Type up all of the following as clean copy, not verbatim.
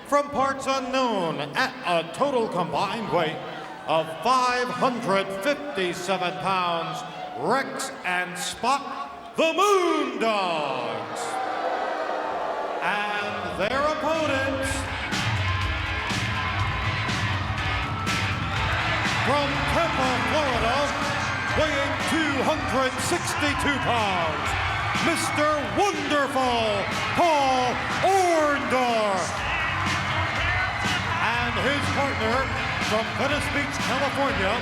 from parts unknown at a total combined weight of 557 pounds, Rex and Spot, the Moondogs. And their opponents, from Tampa, Florida, weighing 262 pounds, Mr. Wonderful, Paul Orndoff. And his partner, from Venice Beach, California,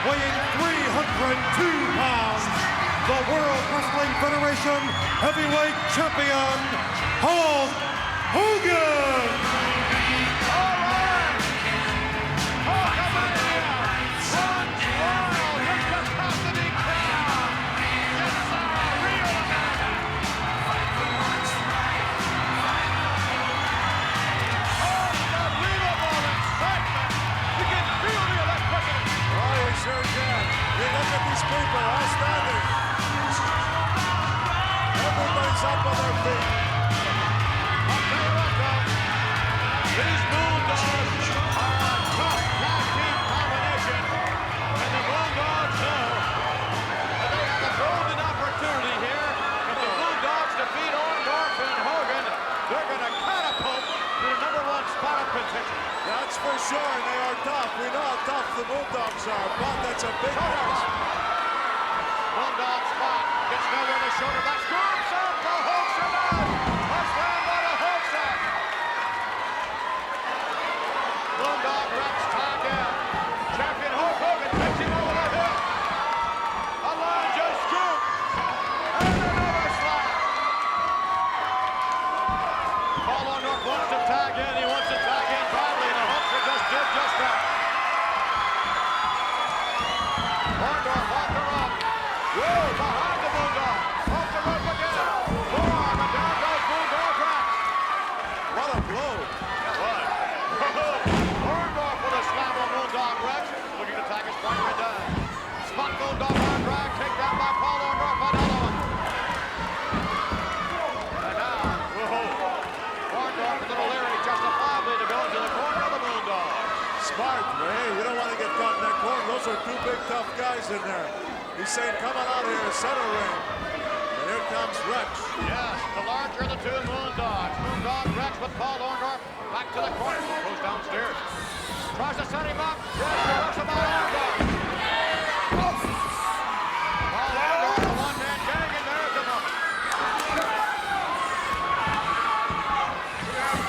weighing 302 pounds, the World Wrestling Federation Heavyweight Champion, Hulk Hogan. Everybody's up on their feet. I'll tell you what, though, these Moondogs are a tough tag team combination, and the Moondogs know that they have a golden opportunity here. If the Moondogs defeat Orndoff and Hogan, they're going to catapult to the #1 spot of contention. That's for sure, and they are tough. We know how tough the Moondogs are, but that's a big loss. Moondog Spot gets nowhere to shoulder. That's good. For Hogan. A slam by the Hogan. Moondog Rex tagged in. Champion Hulk Hogan takes him over the hill. A Elijah scoop. And another slap. Paul Orndoff wants to tag in. He wants to tag in badly. The Hulkster just did just that. Orndoff off the rope. Whoa, behind the Moondog. Off the rope again. Forearm, and down goes Moondog Rex. What a blow. That was. Orndoff with a slam on Moondog Rex. Looking to tag his partner down. Spot Moondog on drag. Take down by Paul Orndoff. Another one. And now, Orndoff a little leery, justifiably, to go into the corner of the Moondog. Smart, hey, you don't want to get caught in that corner. Those are two big, tough guys in there. He's saying, come on out here, center ring. And here comes Rex. Yes, the larger of the two Moondogs. Moondog Rex with Paul Orndoff back to the corner. Goes downstairs. Tries to set him up. Yes, looks about Orndoff. Paul Orndoff, the one-man gang, and there's the moment.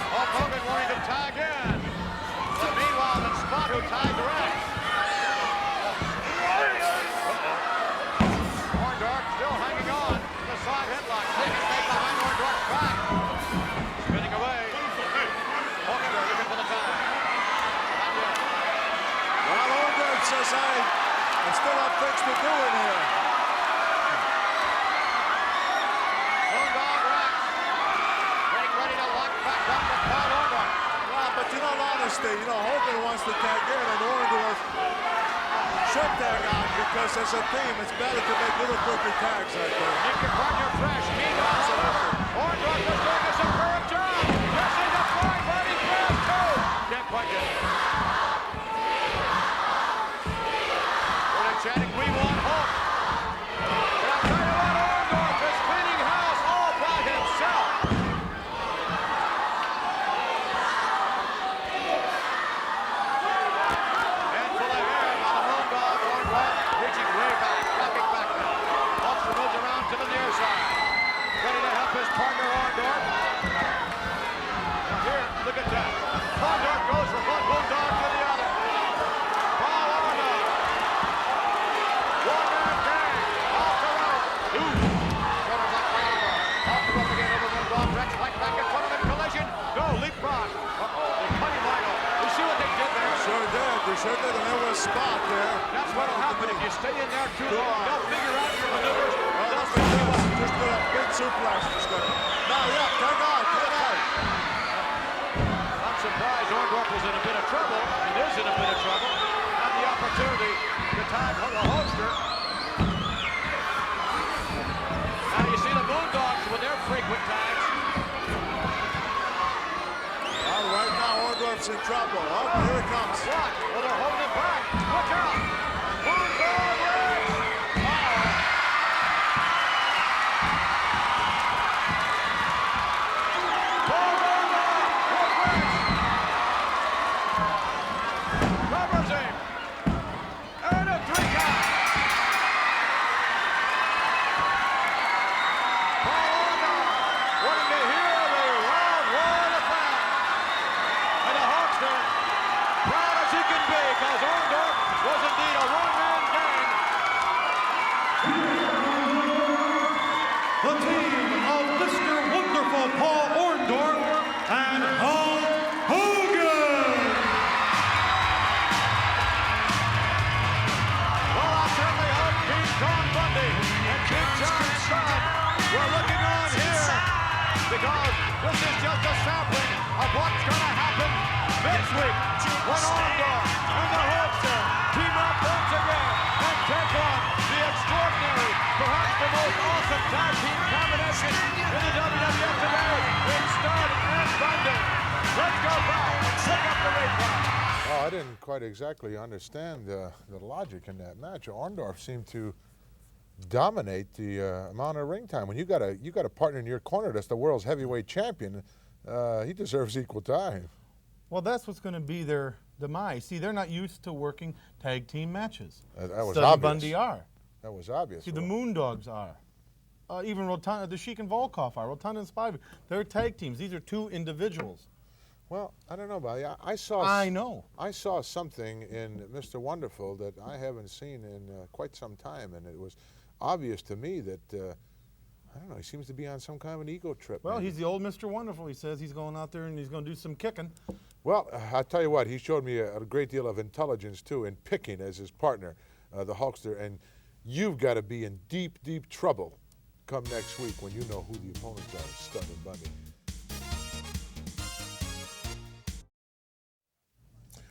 Hulk Hogan wanting to tag in. But meanwhile, the Spot who tagged Rex. Side headlock, taking back behind Orndoff's back. Spinning away. Hogan looking for the tag. Not yet. Well, Orndoff says I still have things to do in here. Moondog Rex getting ready to lock back up with Paul Orndoff. Yeah, but in all honesty, Hogan wants to tag in, and Orndoff should tag out, because as a team, it's better to make little quicker tags like that. Keep your partner fresh. Meanwhile, Orndoff is doing a superb job. Yes, he's a flying body grab, too. Can't quite get it. They're chanting, we want Hulk. And I'll tell you what, Orndoff is cleaning house all by himself. Reaching way back, dropping back now. Hulkster moves around to the near side. Ready to help his partner Orndoff. Now here, look at that. Orndoff goes from one Moondog to the other. Paul Orndoff. One-man gang. Off the rope. Shoulders like Orndoff. Off the rope again over Moondog. Rex right back in front of him. Collision. No, leapfrog. Uh-oh, they cut him right off. You see what they did there? Sure did. They sure did. And there was a spot there. That's what'll happen if you stay in there too long. They'll figure out your maneuvers. Well, that's what they want. Just did a big suplex. Now, yeah, tag out. I'm surprised Orndoff was in a bit of trouble. He is in a bit of trouble. Had the opportunity to tag the Hulkster. Now you see the Moondogs with their frequent tags. Well, right now Orndoff's in trouble. Oh, here it comes. Watch. Well, they're holding it back. Watch out. Moondog legs. Paul Orndoff. Covers him. And a 3 count. Paul Orndoff wanting to hear the loud roar of the crowd. And the Hulkster, proud as he can be, because Orndoff was indeed a one-man gang. The team of Mr. Wonderful Paul Orndoff and Hulk Hogan. Well, I certainly hope King Kong Bundy and King John Studd were looking on here, because this is just a sampling of what's going to happen next week when Orndoff and the Hulkster team up once again and take on the extraordinary, perhaps the most awesome tag team combination in the WWF today in Studd and Bundy. Let's go back and pick up the replay. Well, I didn't quite exactly understand the logic in that match. Orndoff seemed to dominate the amount of ring time. When you got a partner in your corner that's the world's heavyweight champion, he deserves equal time. Well, that's what's going to be their demise. See, they're not used to working tag team matches. That was Studd and obvious. Bundy are. That was obvious. See, the Moondogs are. Even Rotunda, the Sheik and Volkov are. Rotunda and Spivey. They're tag teams. These are two individuals. Well, I don't know, buddy. I know. I saw something in Mr. Wonderful that I haven't seen in quite some time, and it was obvious to me that I don't know. He seems to be on some kind of an ego trip. Well, maybe. he's the old Mr. Wonderful. He says he's going out there and he's going to do some kicking. Well, I tell you what, he showed me a great deal of intelligence, too, in picking as his partner, the Hulkster. And you've got to be in deep, deep trouble come next week when you know who the opponents are, Studd and Bundy.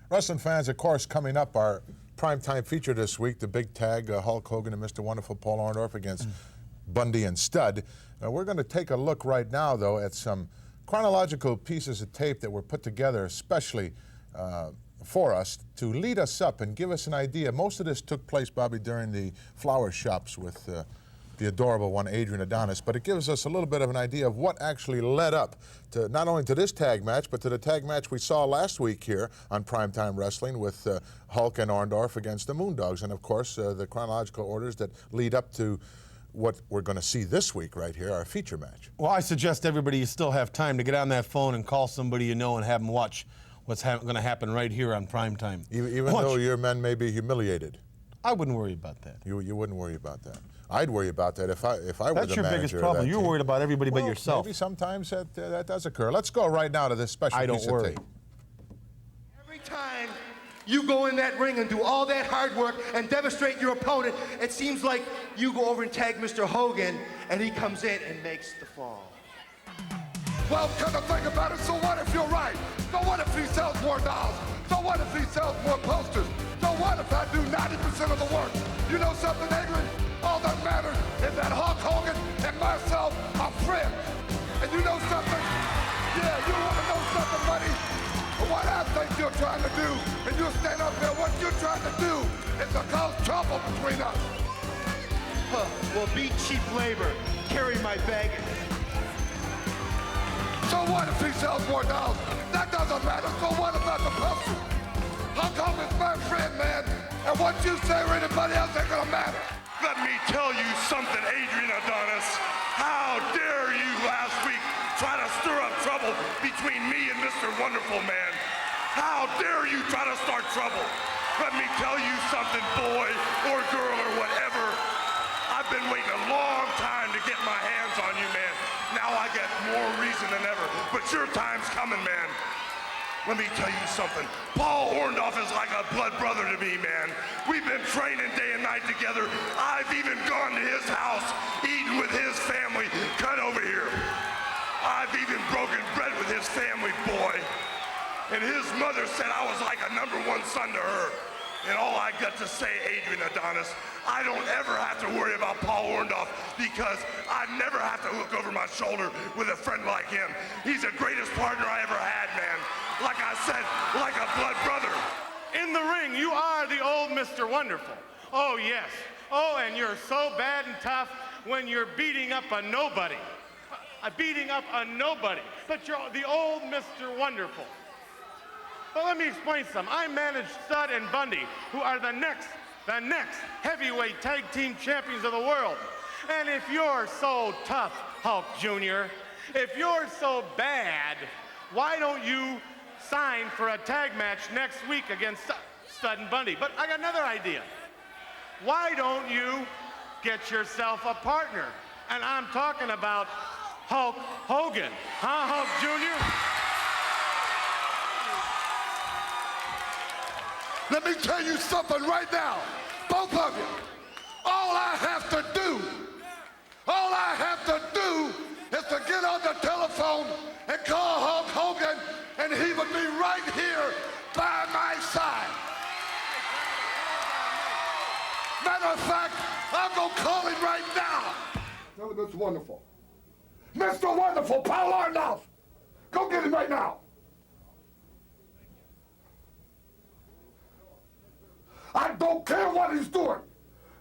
Wrestling fans, of course, coming up, our primetime feature this week, the big tag, Hulk Hogan and Mr. Wonderful Paul Orndoff against Bundy and Studd. We're going to take a look right now, though, at some chronological pieces of tape that were put together especially for us to lead us up and give us an idea. Most of this took place, Bobby, during the flower shops with the adorable one, Adrian Adonis, but it gives us a little bit of an idea of what actually led up to not only to this tag match, but to the tag match we saw last week here on Primetime Wrestling with Hulk and Orndoff against the Moondogs, and of course the chronological orders that lead up to what we're going to see this week right here, our feature match. Well, I suggest everybody, you still have time to get on that phone and call somebody you know and have them watch what's going to happen right here on Primetime. Even though your men may be humiliated. I wouldn't worry about that. You wouldn't worry about that. I'd worry about that if I were the manager. That's your biggest problem. You're worried about everybody but yourself. Maybe sometimes that does occur. Let's go right now to this special piece of tape. Every time you go in that ring and do all that hard work and demonstrate your opponent, it seems like you go over and tag Mr. Hogan and he comes in and makes the fall. Well, come to think about it, so what if you're right? So what if he sells more dolls? So what if he sells more posters? So what if I do 90% of the work? You know something, Adrian? All that matters is that Hulk Hogan and myself are friends. And you know something? Yeah, you want to know something, buddy? What I think you're trying to do, and you stand up there, what you're trying to do is to cause trouble between us. Huh, well, be cheap labor. Carry my baggage. So what if he sells more dolls? That doesn't matter. So what about the poster? Hulk Hogan's my friend, man. And what you say or anybody else ain't gonna matter. Let me tell you something, Adrian Adonis. How dare you last week try to stir up trouble between me and Mr. Wonderful Man? How dare you try to start trouble? Let me tell you something, boy or girl or whatever. I've been waiting a long time to get my hands on you, man. Now I get more reason than ever, but your time's coming, man. Let me tell you something. Paul Orndoff is like a blood brother to me, man. We've been training day and night together. I've even gone to his house, eaten with his family. Cut over here. I've even broken bread with his family, boy. And his mother said I was like a #1 son to her. And all I got to say, Adrian Adonis, I don't ever have to worry about Paul Orndoff because I never have to look over my shoulder with a friend like him. He's the greatest partner I ever had, man. Like I said, like a blood brother. In the ring, you are the old Mr. Wonderful. Oh, yes. Oh, and you're so bad and tough when you're beating up a nobody. Beating up a nobody. But you're the old Mr. Wonderful. But let me explain some. I manage Stud and Bundy, who are the next heavyweight tag team champions of the world. And if you're so tough, Hulk Jr., if you're so bad, why don't you sign for a tag match next week against Stud and Bundy? But I got another idea. Why don't you get yourself a partner? And I'm talking about Hulk Hogan. Huh, Hulk Jr.? Let me tell you something right now, both of you. All I have to do is to get on the telephone and call Hulk Hogan, and he would be right here by my side. Matter of fact, I'm gonna call him right now. Tell him it's wonderful. Mr. Wonderful, Paul Orndoff. Go get him right now. I don't care what he's doing.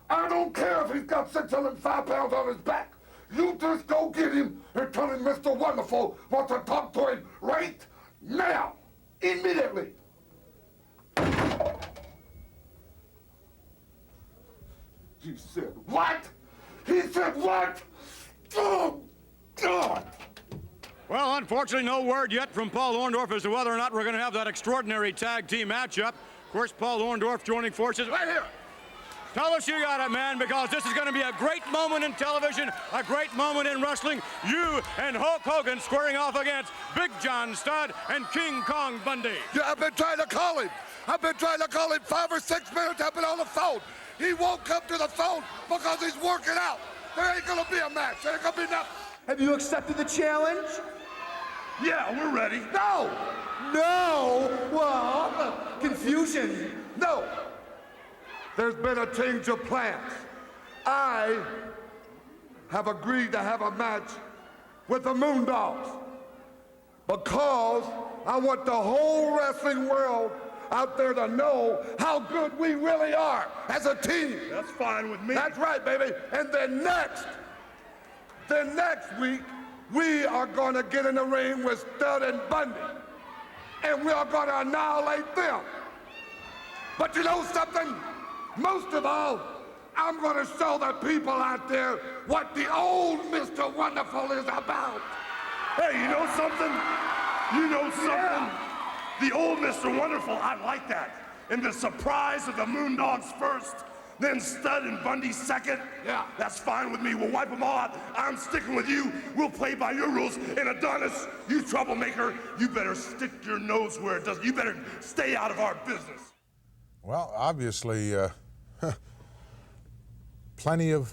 I don't care if he's got 605 pounds on his back. You just go get him and tell him Mr. Wonderful wants to talk to him right now, immediately. He said what? He said what? Oh, God. Well, unfortunately, no word yet from Paul Orndoff as to whether or not we're going to have that extraordinary tag team matchup. Of course, Paul Orndoff joining forces right here. Tell us you got it, man, because this is going to be a great moment in television, a great moment in wrestling. You and Hulk Hogan squaring off against Big John Studd and King Kong Bundy. Yeah, I've been trying to call him. I've been trying to call him 5 or 6 minutes. I've been on the phone. He won't come to the phone because he's working out. There ain't going to be a match. There ain't going to be nothing. Have you accepted the challenge? Yeah, we're ready. No! No! Well, confusion. No! There's been a change of plans. I have agreed to have a match with the Moondogs because I want the whole wrestling world out there to know how good we really are as a team. That's fine with me. That's right, baby. And then next week, we are going to get in the ring with Stud and Bundy, and we are going to annihilate them. But you know something? Most of all, I'm going to show the people out there what the old Mr. Wonderful is about. Hey, you know something? You know something? Yeah. The old Mr. Wonderful, I like that. And the surprise of the Moondogs first, then Stud and Bundy second. Yeah. That's fine with me. We'll wipe them all out. I'm sticking with you. We'll play by your rules. And Adonis, you troublemaker, you better stick your nose where it doesn't. You better stay out of our business. Well, obviously, plenty of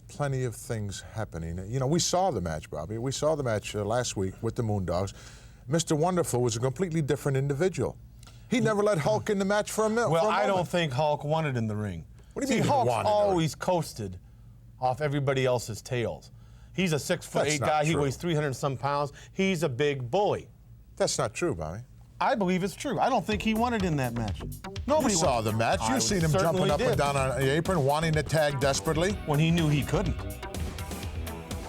things happening. You know, we saw the match, Bobby. We saw the match last week with the Moondogs. Mr. Wonderful was a completely different individual. He never let Hulk in the match for a minute. Well, I don't think Hulk wanted in the ring. What do you mean he Hulk's wanted? always coasted off everybody else's tails. He's a 6'8" guy. He weighs 300 and some pounds. He's a big bully. That's not true, Bobby. I believe it's true. I don't think he wanted in that match. Nobody You saw the match. You've seen him jumping up and down on the apron, wanting to tag desperately. When he knew he couldn't.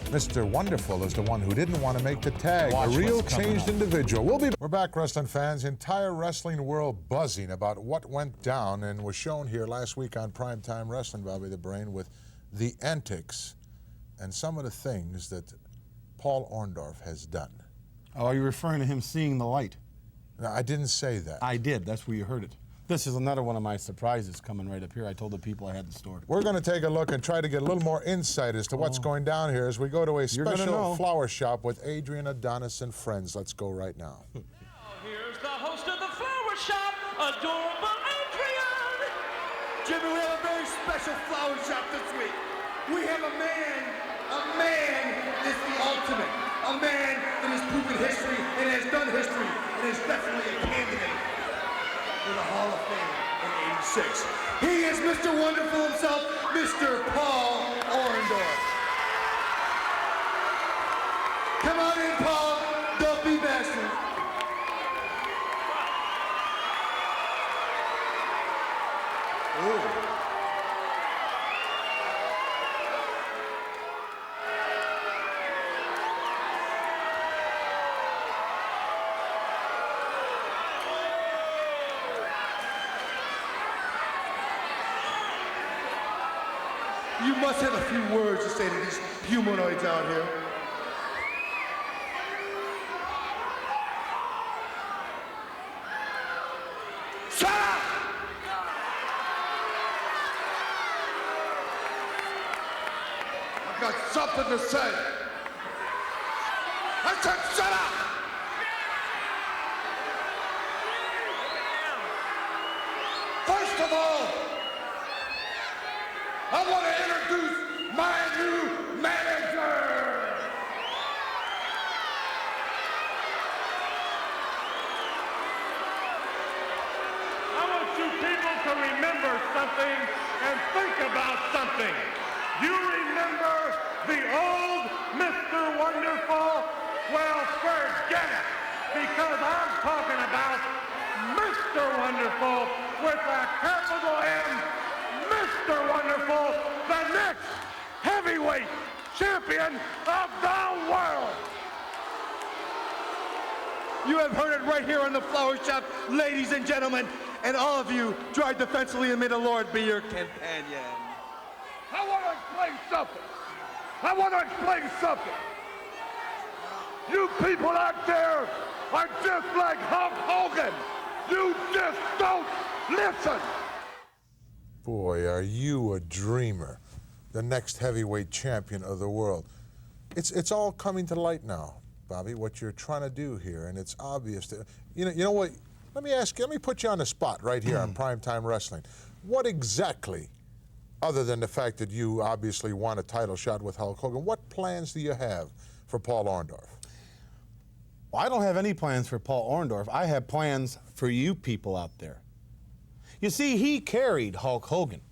Mr. Wonderful is the one who didn't want to make the tag. Watch a real what's coming changed up. individual. We're back, wrestling fans. Entire wrestling world buzzing about what went down and was shown here last week on Primetime Wrestling, Bobby the Brain, with the antics and some of the things that Paul Orndoff has done. Oh, are you referring to him seeing the light? No, I didn't say that. I did. That's where you heard it. This is another one of my surprises coming right up here. I told the people I hadn't stored. We're going to take a look and try to get a little more insight as to what's going down here as we go to a special flower shop with Adrian, Adonis, and friends. Let's go right now. Now, here's the host of the flower shop, adorable Adrian. Jimmy, we have a very special flower shop this week. We have a man is the ultimate. A man that has proven history and has done history and is definitely a candidate for the Hall of Fame in '86. He is Mr. Wonderful himself, Mr. Paul Orndoff. Come on in, Paul. Don't be bashful. Ooh. You must have a few words to say to these humanoids out here. Shut up! I've got something to say. I said shut up! First of all, I want to introduce my new manager. I want you people to remember something and think about something. You remember the old Mr. Wonderful? Well, forget it, because I'm talking about Mr. Wonderful with a capital M, Mr. Wonderful, the next heavyweight champion of the world. You have heard it right here on the Flower Shop, ladies and gentlemen, and all of you drive defensively and may the Lord be your companion. I want to explain something. I want to explain something. You people out there are just like Hulk Hogan. You just don't listen. Boy, are you a dreamer. The next heavyweight champion of the world. It's all coming to light now, Bobby, what you're trying to do here, and it's obvious. You know what? Let me ask you, let me put you on the spot right here on Primetime Wrestling. What exactly, other than the fact that you obviously want a title shot with Hulk Hogan, what plans do you have for Paul Orndoff? Well, I don't have any plans for Paul Orndoff. I have plans for you people out there. You see, he carried Hulk Hogan.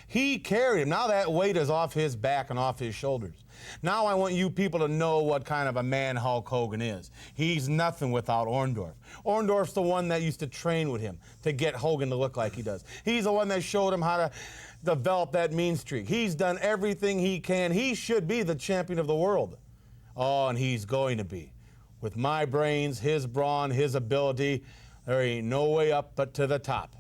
He carried him. Now that weight is off his back and off his shoulders. Now I want you people to know what kind of a man Hulk Hogan is. He's nothing without Orndoff. Orndoff's the one that used to train with him to get Hogan to look like he does. He's the one that showed him how to develop that mean streak. He's done everything he can. He should be the champion of the world. Oh, and he's going to be. With my brains, his brawn, his ability, there ain't no way up but to the top.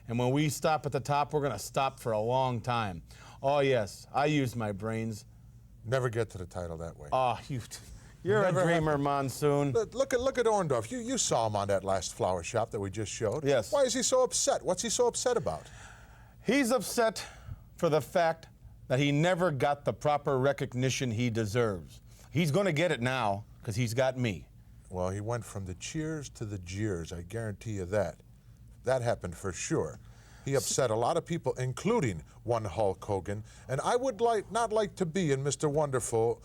And when we stop at the top, we're going to stop for a long time. Oh, yes, I use my brains. Never get to the title that way. Oh, you're a dreamer, Monsoon. Look at Orndoff. You saw him on that last Flower Shop that we just showed. Yes. Why is he so upset? What's he so upset about? He's upset for the fact that he never got the proper recognition he deserves. He's going to get it now because he's got me. Well, he went from the cheers to the jeers, I guarantee you that. That happened for sure. He upset a lot of people, including one Hulk Hogan. And I would not like to be in Mr. Wonderful,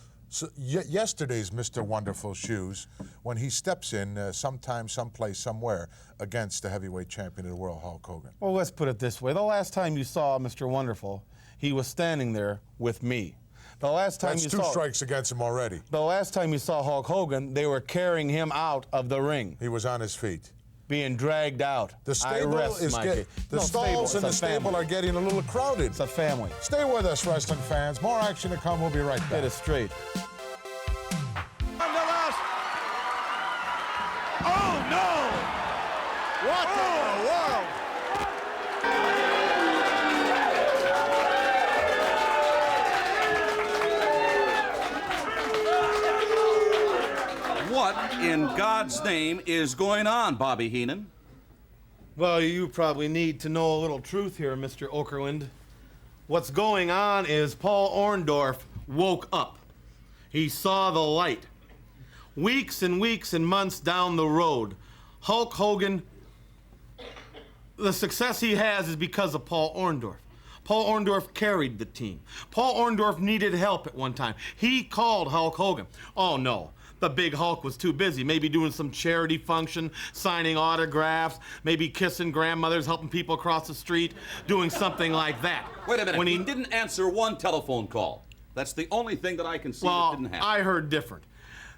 yesterday's Mr. Wonderful shoes when he steps in sometime, someplace, somewhere against the heavyweight champion of the world, Hulk Hogan. Well, let's put it this way. The last time you saw Mr. Wonderful, he was standing there with me. The last time That's two strikes against him already. The last time you saw Hulk Hogan, they were carrying him out of the ring. He was on his feet. Being dragged out. The stable is the stalls in the stable are getting a little crowded. It's a family. Stay with us, wrestling fans. More action to come. We'll be right back. Get it straight. Oh, no! What in the world? What in God's name is going on, Bobby Heenan? Well, you probably need to know a little truth here, Mr. Okerlund. What's going on is Paul Orndoff woke up. He saw the light. Weeks and weeks and months down the road, Hulk Hogan, the success he has is because of Paul Orndoff. Paul Orndoff carried the team. Paul Orndoff needed help at one time. He called Hulk Hogan. Oh, no. the big Hulk was too busy, maybe doing some charity function, signing autographs, maybe kissing grandmothers, helping people across the street, doing something like that. Wait a minute. When he didn't answer one telephone call. That's the only thing that I can see that didn't happen. I heard different.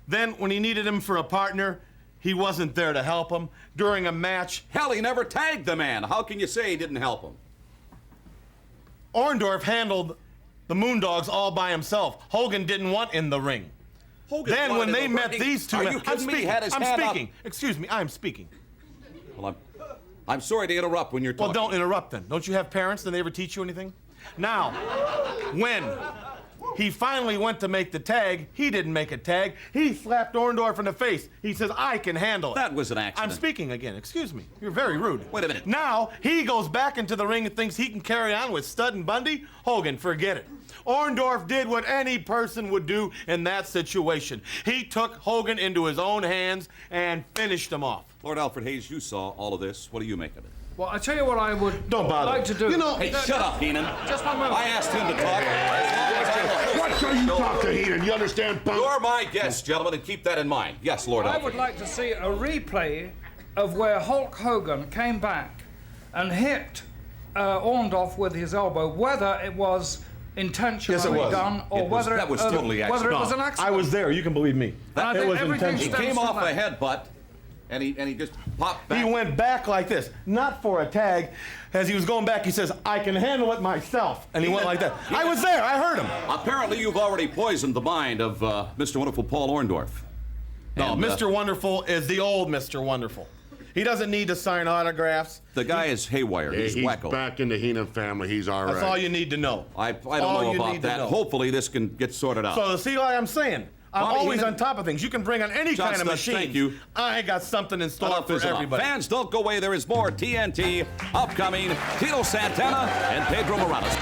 Then when he needed him for a partner, he wasn't there to help him. During a match, Hell, he never tagged the man. How can you say he didn't help him? Orndoff handled the Moondogs all by himself. Hogan didn't want in the ring. Hogan Then when they met these two Are men, you I'm kidding me? He speaking. had his I'm hand speaking. up. Excuse me, I'm speaking. Well, I'm sorry to interrupt when you're talking. Well, don't interrupt then. Don't you have parents? Did they ever teach you anything? Now, when he finally went to make the tag, he didn't make a tag. He slapped Orndoff in the face. He says, I can handle it. That was an accident. I'm speaking again. Excuse me. You're very rude. Wait a minute. Now, he goes back into the ring and thinks he can carry on with Studd and Bundy. Hogan, forget it. Orndoff did what any person would do in that situation. He took Hogan into his own hands and finished him off. Lord Alfred Hayes, you saw all of this. What do you make of it? Well, I tell you what I would Don't bother. like to do. You know, Hey, shut up, Heenan. Just one moment. I asked him to talk. What shall you talk to Heenan? You understand, punk? You're my guest, gentlemen, and keep that in mind. Yes, Lord I Alfred. would like to see a replay of where Hulk Hogan came back and hit Orndoff with his elbow, whether it was intentionally was. done or whether that was totally whether it was an I accident. was there. You can believe me. And I It think was everything intentional. He stems came from off a that. headbutt, and he just popped back. He went back like this, not for a tag. As he was going back, he says, I can handle it myself. And he went like that. I was there. I heard him. Apparently, you've already poisoned the mind of Mr. Wonderful Paul Orndoff. No, And, Mr. Wonderful is the old Mr. Wonderful. He doesn't need to sign autographs. The guy is haywire. He's He's wacko. back in the Heenan family. He's all right. That's all you need to know. I don't All know you about need to that. know. Hopefully, this can get sorted out. So see what I'm saying? I'm Bobby always Heenan. on top of things. You can bring on any kind of Johnston, machine. thank you. I got something in store Enough for is enough. everybody. Fans, don't go away. There is more TNT upcoming. Tito Santana and Pedro Morales.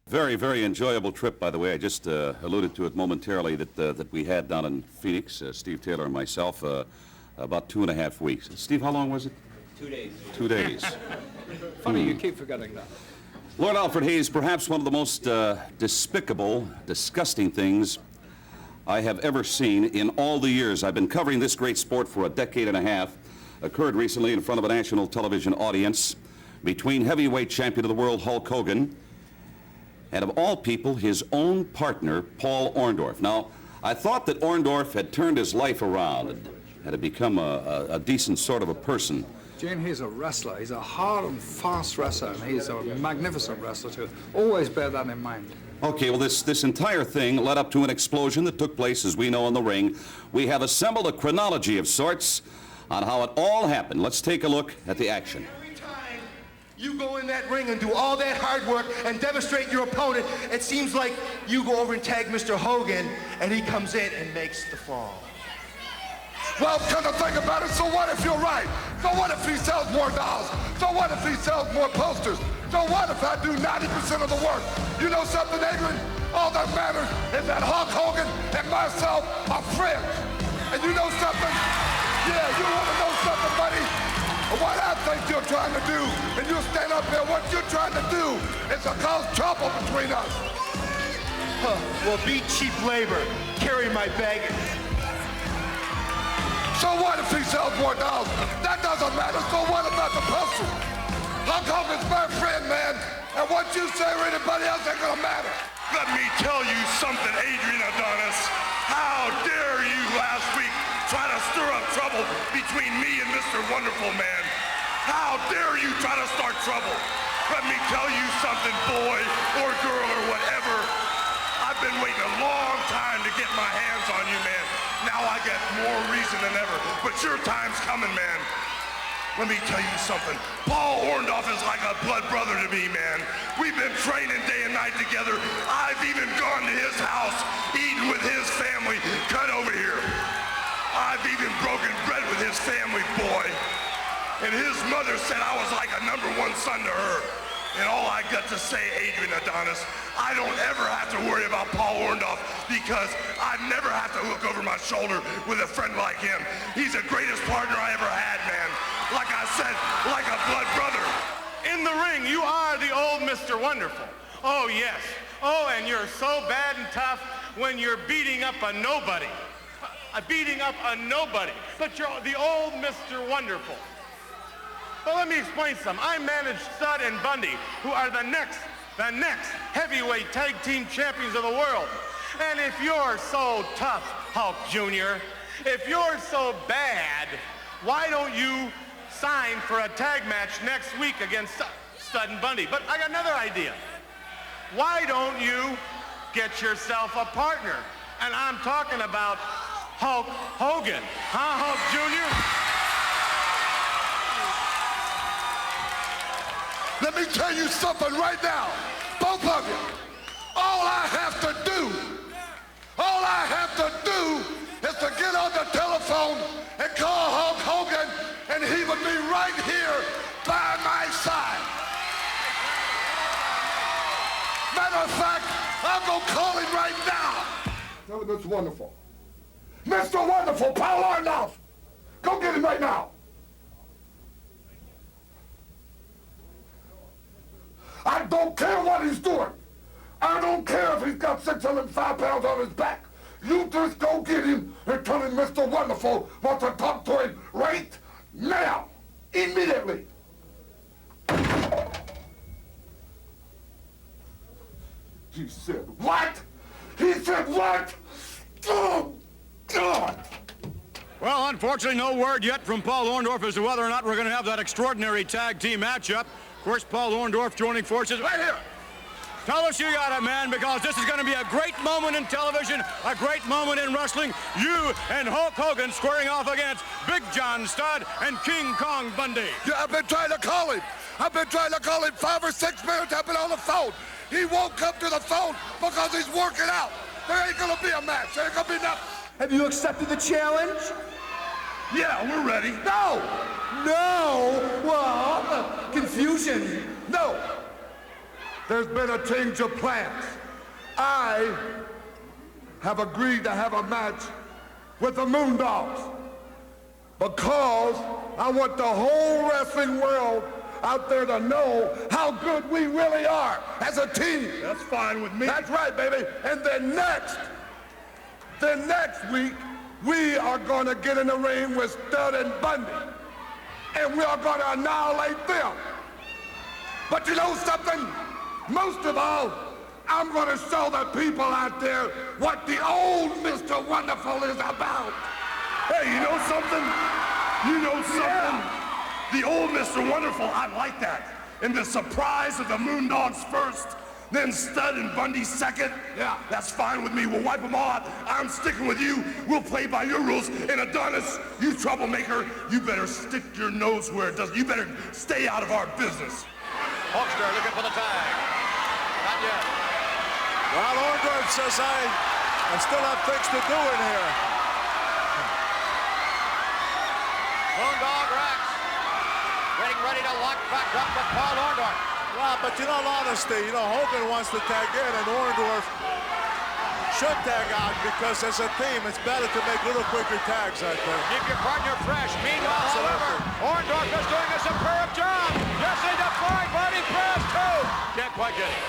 Very, very enjoyable trip, by the way. I just alluded to it momentarily that we had down in Phoenix, Steve Taylor and myself, about 2.5 weeks. Steve, how long was it? 2 days. 2 days. Funny, you keep forgetting that. Lord Alfred Hayes, perhaps one of the most despicable, disgusting things I have ever seen in all the years I've been covering this great sport for a decade and a half, occurred recently in front of a national television audience between heavyweight champion of the world Hulk Hogan and, of all people, his own partner, Paul Orndoff. Now, I thought that Orndoff had turned his life around and had become a decent sort of a person. Gene, he's a wrestler. He's a hard and fast wrestler, and he's a magnificent wrestler, too. Always bear that in mind. Okay, well, this entire thing led up to an explosion that took place, as we know, in the ring. We have assembled a chronology of sorts on how it all happened. Let's take a look at the action. Every time you go in that ring and do all that hard work and demonstrate your opponent, it seems like you go over and tag Mr. Hogan, and he comes in and makes the fall. Well, come to think about it, so what if you're right? So what if he sells more dolls? So what if he sells more posters? So what if I do 90% of the work? You know something, Adrian? All that matters is that Hulk Hogan and myself are friends. And you know something? Yeah, you want to know something, buddy? What I think you're trying to do, and you stand up here, what you're trying to do is to cause trouble between us. Huh. Well, be cheap labor. Carry my baggage. So what if he sells more dolls? That doesn't matter. So what about the poster? Hulk Hogan's my friend, man. And what you say or anybody else ain't gonna matter. Let me tell you something, Adrian Adonis. How dare you last week try to stir up trouble between me and Mr. Wonderful Man? How dare you try to start trouble? Let me tell you something, boy or girl or whatever. I've been waiting a long time to get my hands on you, man. Now I get more reason than ever. But your time's coming, man. Let me tell you something. Paul Orndoff is like a blood brother to me, man. We've been training day and night together. I've even gone to his house, eaten with his family. Cut over here. I've even broken bread with his family, boy. And his mother said I was like a #1 son to her. And all I got to say, Adrian Adonis, I don't ever have to worry about Paul Orndoff because I never have to look over my shoulder with a friend like him. He's the greatest partner I ever had, man. Like I said, like a blood brother. In the ring, you are the old Mr. Wonderful. Oh, yes. Oh, and you're so bad and tough when you're beating up a nobody. Beating up a nobody. But you're the old Mr. Wonderful. But let me explain some. I manage Stud and Bundy, who are the next heavyweight tag team champions of the world. And if you're so tough, Hulk Jr., if you're so bad, why don't you sign for a tag match next week against Stud and Bundy? But I got another idea. Why don't you get yourself a partner? And I'm talking about Hulk Hogan. Huh, Hulk Jr.? Let me tell you something right now, both of you. All I have to do is to get on the telephone and call Hulk Hogan, and he would be right here by my side. Matter of fact, I'm gonna call him right now. Tell him it's wonderful. Mr. Wonderful, Paul Orndoff. Go get him right now. I don't care what he's doing. I don't care if he's got 605 pounds on his back. You just go get him and tell him Mr. Wonderful wants to talk to him right now, immediately. He said what? He said what? Oh, God. Well, unfortunately, no word yet from Paul Orndoff as to whether or not we're going to have that extraordinary tag team matchup. Of course, Paul Orndoff joining forces right here. Tell us you got it, man, because this is going to be a great moment in television, a great moment in wrestling. You and Hulk Hogan squaring off against Big John Studd and King Kong Bundy. Yeah, I've been trying to call him. I've been trying to call him 5 or 6 minutes. I've been on the phone. He won't come to the phone because he's working out. There ain't going to be a match. There ain't going to be nothing. Have you accepted the challenge? Yeah, we're ready. No! No! Well, confusion. No! There's been a change of plans. I have agreed to have a match with the Moondogs because I want the whole wrestling world out there to know how good we really are as a team. That's fine with me. That's right, baby. And then next week, we are going to get in the ring with Stud and Bundy. And we are going to annihilate them. But you know something? Most of all, I'm going to show the people out there what the old Mr. Wonderful is about. Hey, you know something? You know something? Yeah. The old Mr. Wonderful, I like that. And the surprise of the Moondogs first, then Stud and Bundy second. Yeah. That's fine with me. We'll wipe them all out. I'm sticking with you. We'll play by your rules. And Adonis, you troublemaker, you better stick your nose where it doesn't. You better stay out of our business. Hulkster looking for the tag. Not yet. Well, Orndoff says I still have things to do in here. Moondog Rex getting ready to lock back up with Paul Orndoff. Well, but in all honesty, Hogan wants to tag in, and Orndoff should tag out because as a team, it's better to make little quicker tags, I think. Keep your partner fresh. Meanwhile, however, Orndoff is doing a superb job. Yes, he's a flying body press, too. Can't quite get it.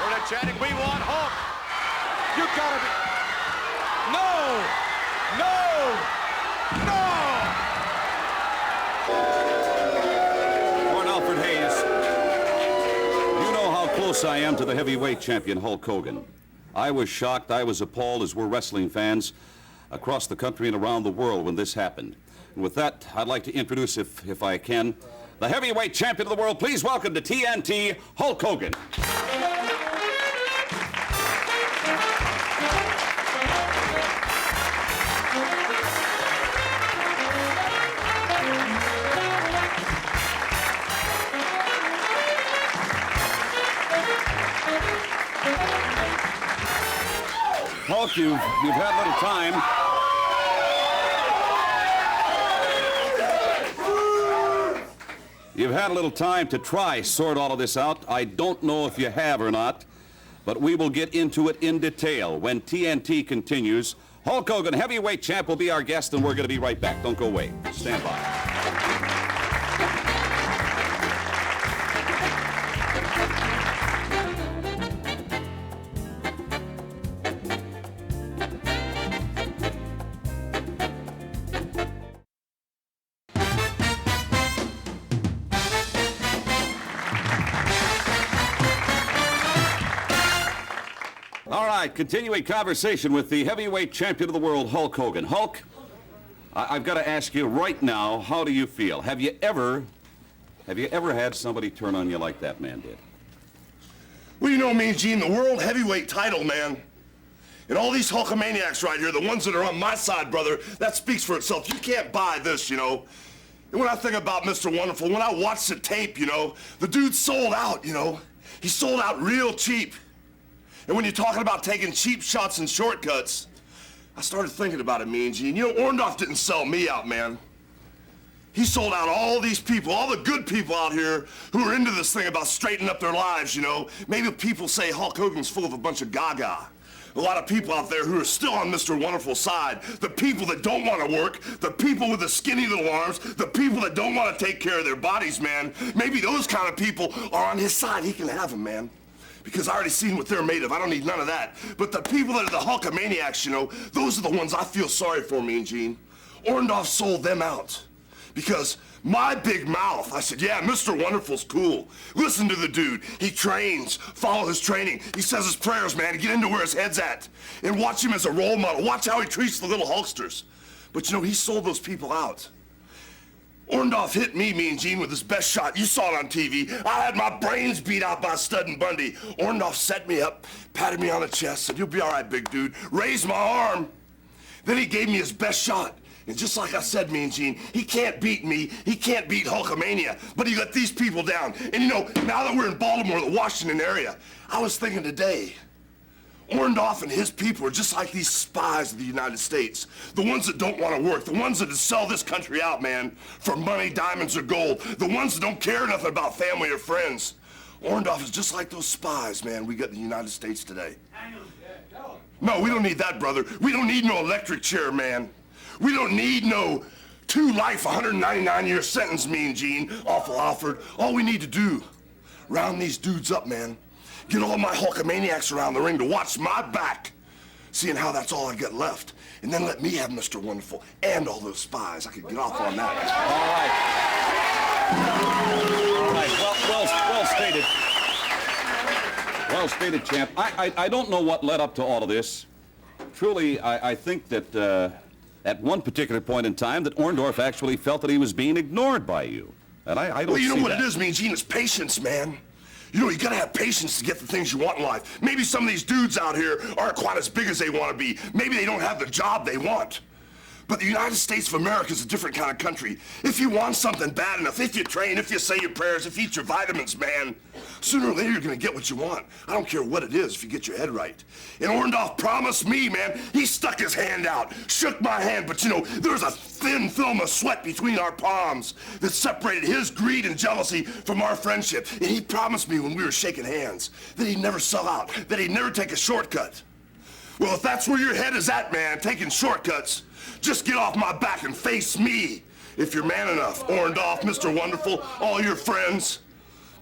We're chanting, we want Hulk. You gotta be. No! Lord Alfred Hayes, you know how close I am to the heavyweight champion Hulk Hogan. I was shocked, I was appalled, as were wrestling fans across the country and around the world when this happened. And with that, I'd like to introduce, if I can, the heavyweight champion of the world. Please welcome to TNT, Hulk Hogan. Hulk, you've had little time. You've had a little time to try sort all of this out. I don't know if you have or not, but we will get into it in detail when TNT continues. Hulk Hogan, heavyweight champ, will be our guest, and we're going to be right back. Don't go away. Stand by. All right, continuing conversation with the heavyweight champion of the world, Hulk Hogan. Hulk, I've got to ask you right now, how do you feel? Have you ever had somebody turn on you like that man did? Well, you know, Mean Gene, the world heavyweight title, man. And all these Hulkamaniacs right here, the ones that are on my side, brother, that speaks for itself. You can't buy this, you know. And when I think about Mr. Wonderful, when I watched the tape, you know, the dude sold out, you know. He sold out real cheap. And when you're talking about taking cheap shots and shortcuts, I started thinking about it, Mean Gene. You know, Orndoff didn't sell me out, man. He sold out all these people, all the good people out here who are into this thing about straightening up their lives, you know. Maybe people say Hulk Hogan's full of a bunch of gaga. A lot of people out there who are still on Mr. Wonderful's side. The people that don't want to work, the people with the skinny little arms, the people that don't want to take care of their bodies, man. Maybe those kind of people are on his side. He can have them, man. Because I already seen what they're made of. I don't need none of that. But the people that are the Hulkamaniacs, you know, those are the ones I feel sorry for, Mean Gene. Orndoff sold them out. Because my big mouth, I said, yeah, Mr. Wonderful's cool. Listen to the dude. He trains. Follow his training. He says his prayers, man. Get into where his head's at. And watch him as a role model. Watch how he treats the little Hulksters. But, you know, he sold those people out. Orndoff hit me, Mean Gene, with his best shot. You saw it on TV. I had my brains beat out by Stud and Bundy. Orndoff set me up, patted me on the chest, said, you'll be all right, big dude. Raised my arm. Then he gave me his best shot. And just like I said, Mean Gene, he can't beat me. He can't beat Hulkamania. But he let these people down. And you know, now that we're in Baltimore, the Washington area, I was thinking today, Orndoff and his people are just like these spies of the United States. The ones that don't want to work. The ones that sell this country out, man, for money, diamonds, or gold. The ones that don't care nothing about family or friends. Orndoff is just like those spies, man, we got in the United States today. No, we don't need that, brother. We don't need no electric chair, man. We don't need no 2 life, 199-year sentence, Mean Gene, awful Alfred. All we need to do, round these dudes up, man. Get all my Hulkamaniacs around the ring to watch my back, seeing how that's all I got left. And then let me have Mr. Wonderful and all those spies. I could get off on that. All right. Well stated, champ. I don't know what led up to all of this. Truly, I think that at one particular point in time that Orndoff actually felt that he was being ignored by you. And I don't see that. Well, you know what it is, Mean Gene? It's patience, man. You know, you gotta have patience to get the things you want in life. Maybe some of these dudes out here aren't quite as big as they want to be. Maybe they don't have the job they want. But the United States of America is a different kind of country. If you want something bad enough, if you train, if you say your prayers, if you eat your vitamins, man, sooner or later you're gonna get what you want. I don't care what it is if you get your head right. And Orndoff promised me, man, he stuck his hand out, shook my hand, but you know, there's a thin film of sweat between our palms that separated his greed and jealousy from our friendship. And he promised me when we were shaking hands that he'd never sell out, that he'd never take a shortcut. Well, if that's where your head is at, man, taking shortcuts, just get off my back and face me, if you're man enough. Orndoff, Mr. Wonderful, all your friends.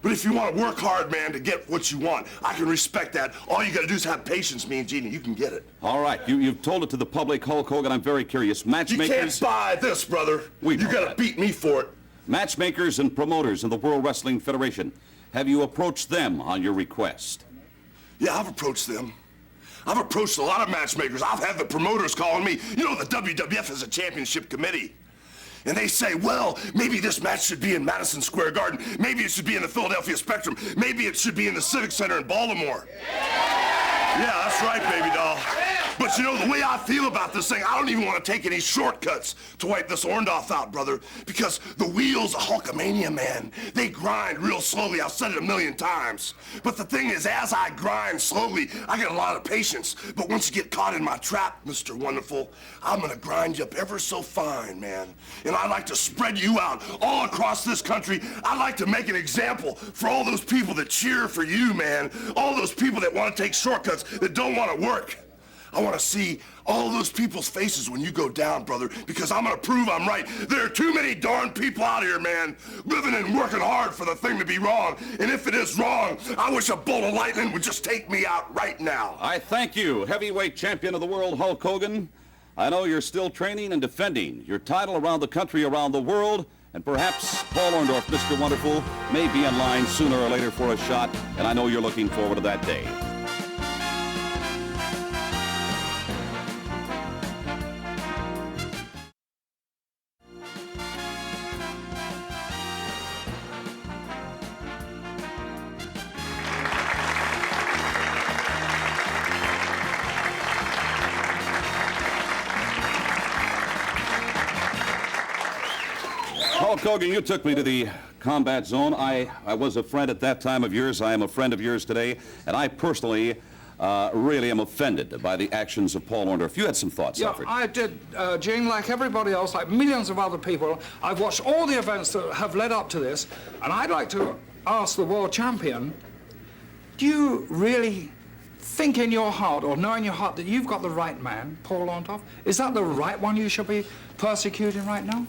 But if you want to work hard, man, to get what you want, I can respect that. All you got to do is have patience, Mean Gene, and you can get it. All right, you've told it to the public, Hulk Hogan. I'm very curious. Matchmakers... You can't buy this, brother. You got to beat me for it. Matchmakers and promoters in the World Wrestling Federation. Have you approached them on your request? Yeah, I've approached them. I've approached a lot of matchmakers. I've had the promoters calling me. You know, the WWF has a championship committee. And they say, well, maybe this match should be in Madison Square Garden. Maybe it should be in the Philadelphia Spectrum. Maybe it should be in the Civic Center in Baltimore. Yeah, that's right, baby doll. But But you know, the way I feel about this thing, I don't even want to take any shortcuts to wipe this Orndoff out, brother, because the wheels of Hulkamania, man, they grind real slowly. I've said it a million times. But the thing is, as I grind slowly, I get a lot of patience. But once you get caught in my trap, Mr. Wonderful, I'm going to grind you up ever so fine, man. And I'd like to spread you out all across this country. I'd like to make an example for all those people that cheer for you, man. All those people that want to take shortcuts, that don't want to work. I want to see all those people's faces when you go down, brother, because I'm going to prove I'm right. There are too many darn people out here, man, living and working hard for the thing to be wrong. And if it is wrong, I wish a bolt of lightning would just take me out right now. I thank you, heavyweight champion of the world, Hulk Hogan. I know you're still training and defending your title around the country, around the world, and perhaps Paul Orndoff, Mr. Wonderful, may be in line sooner or later for a shot, and I know you're looking forward to that day. Hulk Hogan, you took me to the combat zone. I was a friend at that time of yours. I am a friend of yours today, and I personally really am offended by the actions of Paul Orndoff. You had some thoughts, Alfred. I did, Gene, like everybody else, like millions of other people. I've watched all the events that have led up to this, and I'd like to ask the world champion, do you really think in your heart, or know in your heart, that you've got the right man, Paul Orndoff? Is that the right one you should be persecuting right now?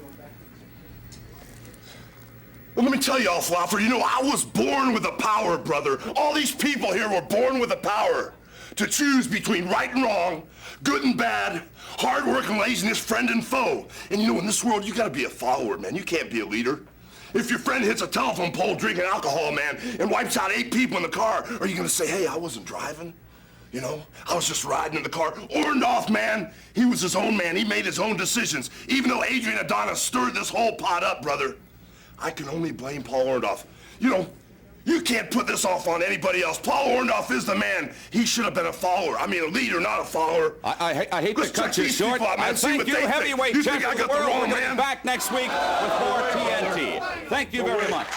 Well, let me tell you, Alfred, you know, I was born with the power, brother. All these people here were born with the power to choose between right and wrong, good and bad, hard work and laziness, friend and foe. And you know, in this world, you gotta be a follower, man. You can't be a leader. If your friend hits a telephone pole drinking alcohol, man, and wipes out 8 people in the car, are you gonna say, hey, I wasn't driving? You know, I was just riding in the car. Orndoff, man, he was his own man. He made his own decisions. Even though Adrian Adonis stirred this whole pot up, brother, I can only blame Paul Orndoff. You know, you can't put this off on anybody else. Paul Orndoff is the man. He should have been a follower. I mean, a leader, not a follower. I hate to cut you short. I thank you, heavyweight champion of the world. We're getting back next week with more TNT. Thank you very much.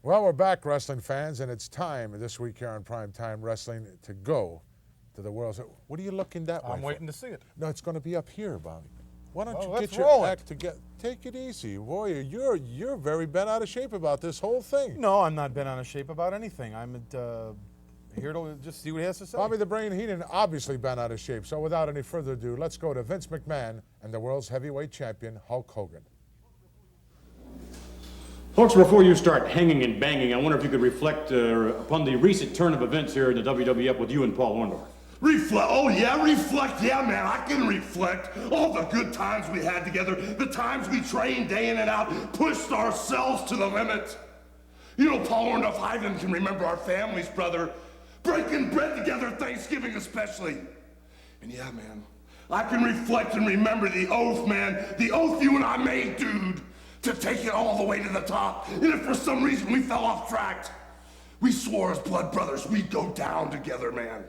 Well, we're back, wrestling fans, and it's time this week here on Primetime Wrestling to go to the world's. What are you looking that way I'm for? waiting to see it. No, it's going to be up here, Bobby. Why don't you let's get your roll act together? Take it easy, boy. You're very bent out of shape about this whole thing. No, I'm not bent out of shape about anything. I'm here to just see what he has to say. Bobby the Brain Heenan obviously bent out of shape. So without any further ado, let's go to Vince McMahon and the world's heavyweight champion, Hulk Hogan. Folks, before you start hanging and banging, I wonder if you could reflect upon the recent turn of events here in the WWF with you and Paul Orndoff. Reflect? Oh, yeah, reflect. Yeah, man, I can reflect. All the good times we had together, the times we trained day in and out, pushed ourselves to the limit. You know, Paul Orndoff, I even can remember our families, brother, breaking bread together, Thanksgiving especially. And yeah, man, I can reflect and remember the oath, man, the oath you and I made, dude, to take it all the way to the top. And if for some reason we fell off track, we swore as blood brothers we'd go down together, man.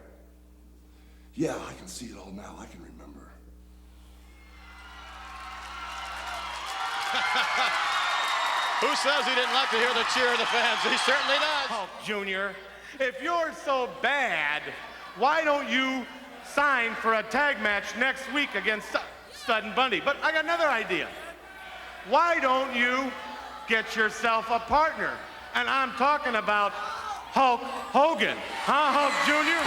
Yeah, I can see it all now. I can remember. Who says he didn't like to hear the cheer of the fans? He certainly does. Hulk Jr., if you're so bad, why don't you sign for a tag match next week against Stud and Bundy? But I got another idea. why don't you get yourself a partner? And I'm talking about Hulk Hogan. Huh, Hulk Jr.?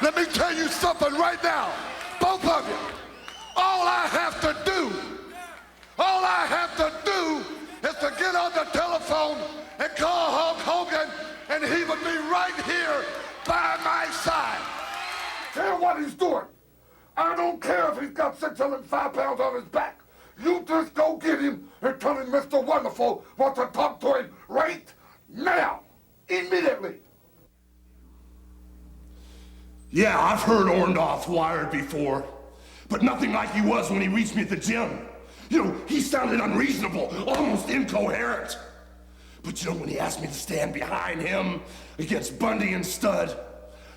Let me tell you something right now, both of you. All I have to do is to get on the telephone and call Hulk Hogan, and he would be right here by my side. Tell what he's doing. I don't care if he's got 605 pounds on his back. You just go get him and tell him Mr. Wonderful wants to talk to him right now, immediately. Yeah, I've heard Orndoff wired before, but nothing like he was when he reached me at the gym. You know, he sounded unreasonable, almost incoherent. But you know, when he asked me to stand behind him against Bundy and Stud,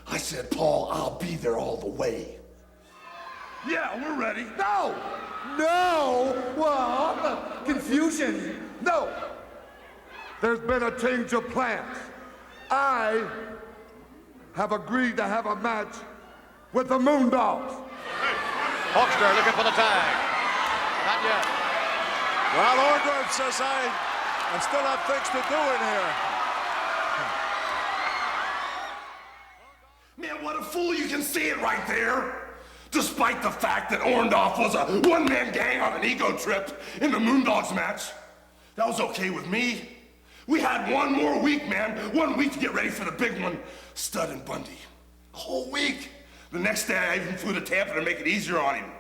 I said, Paul, I'll be there all the way. Yeah, we're ready. No! Well, confusion. No. There's been a change of plans. I have agreed to have a match with the Moondogs. Hulkster looking for the tag. Not yet. Well, Orndoff says I still have things to do in here. Man, what a fool, you can see it right there. Despite the fact that Orndoff was a one-man gang on an ego trip in the Moondogs match, that was okay with me. We had one more week, man. 1 week to get ready for the big one, Stud and Bundy. A whole week. The next day, I even flew to Tampa to make it easier on him.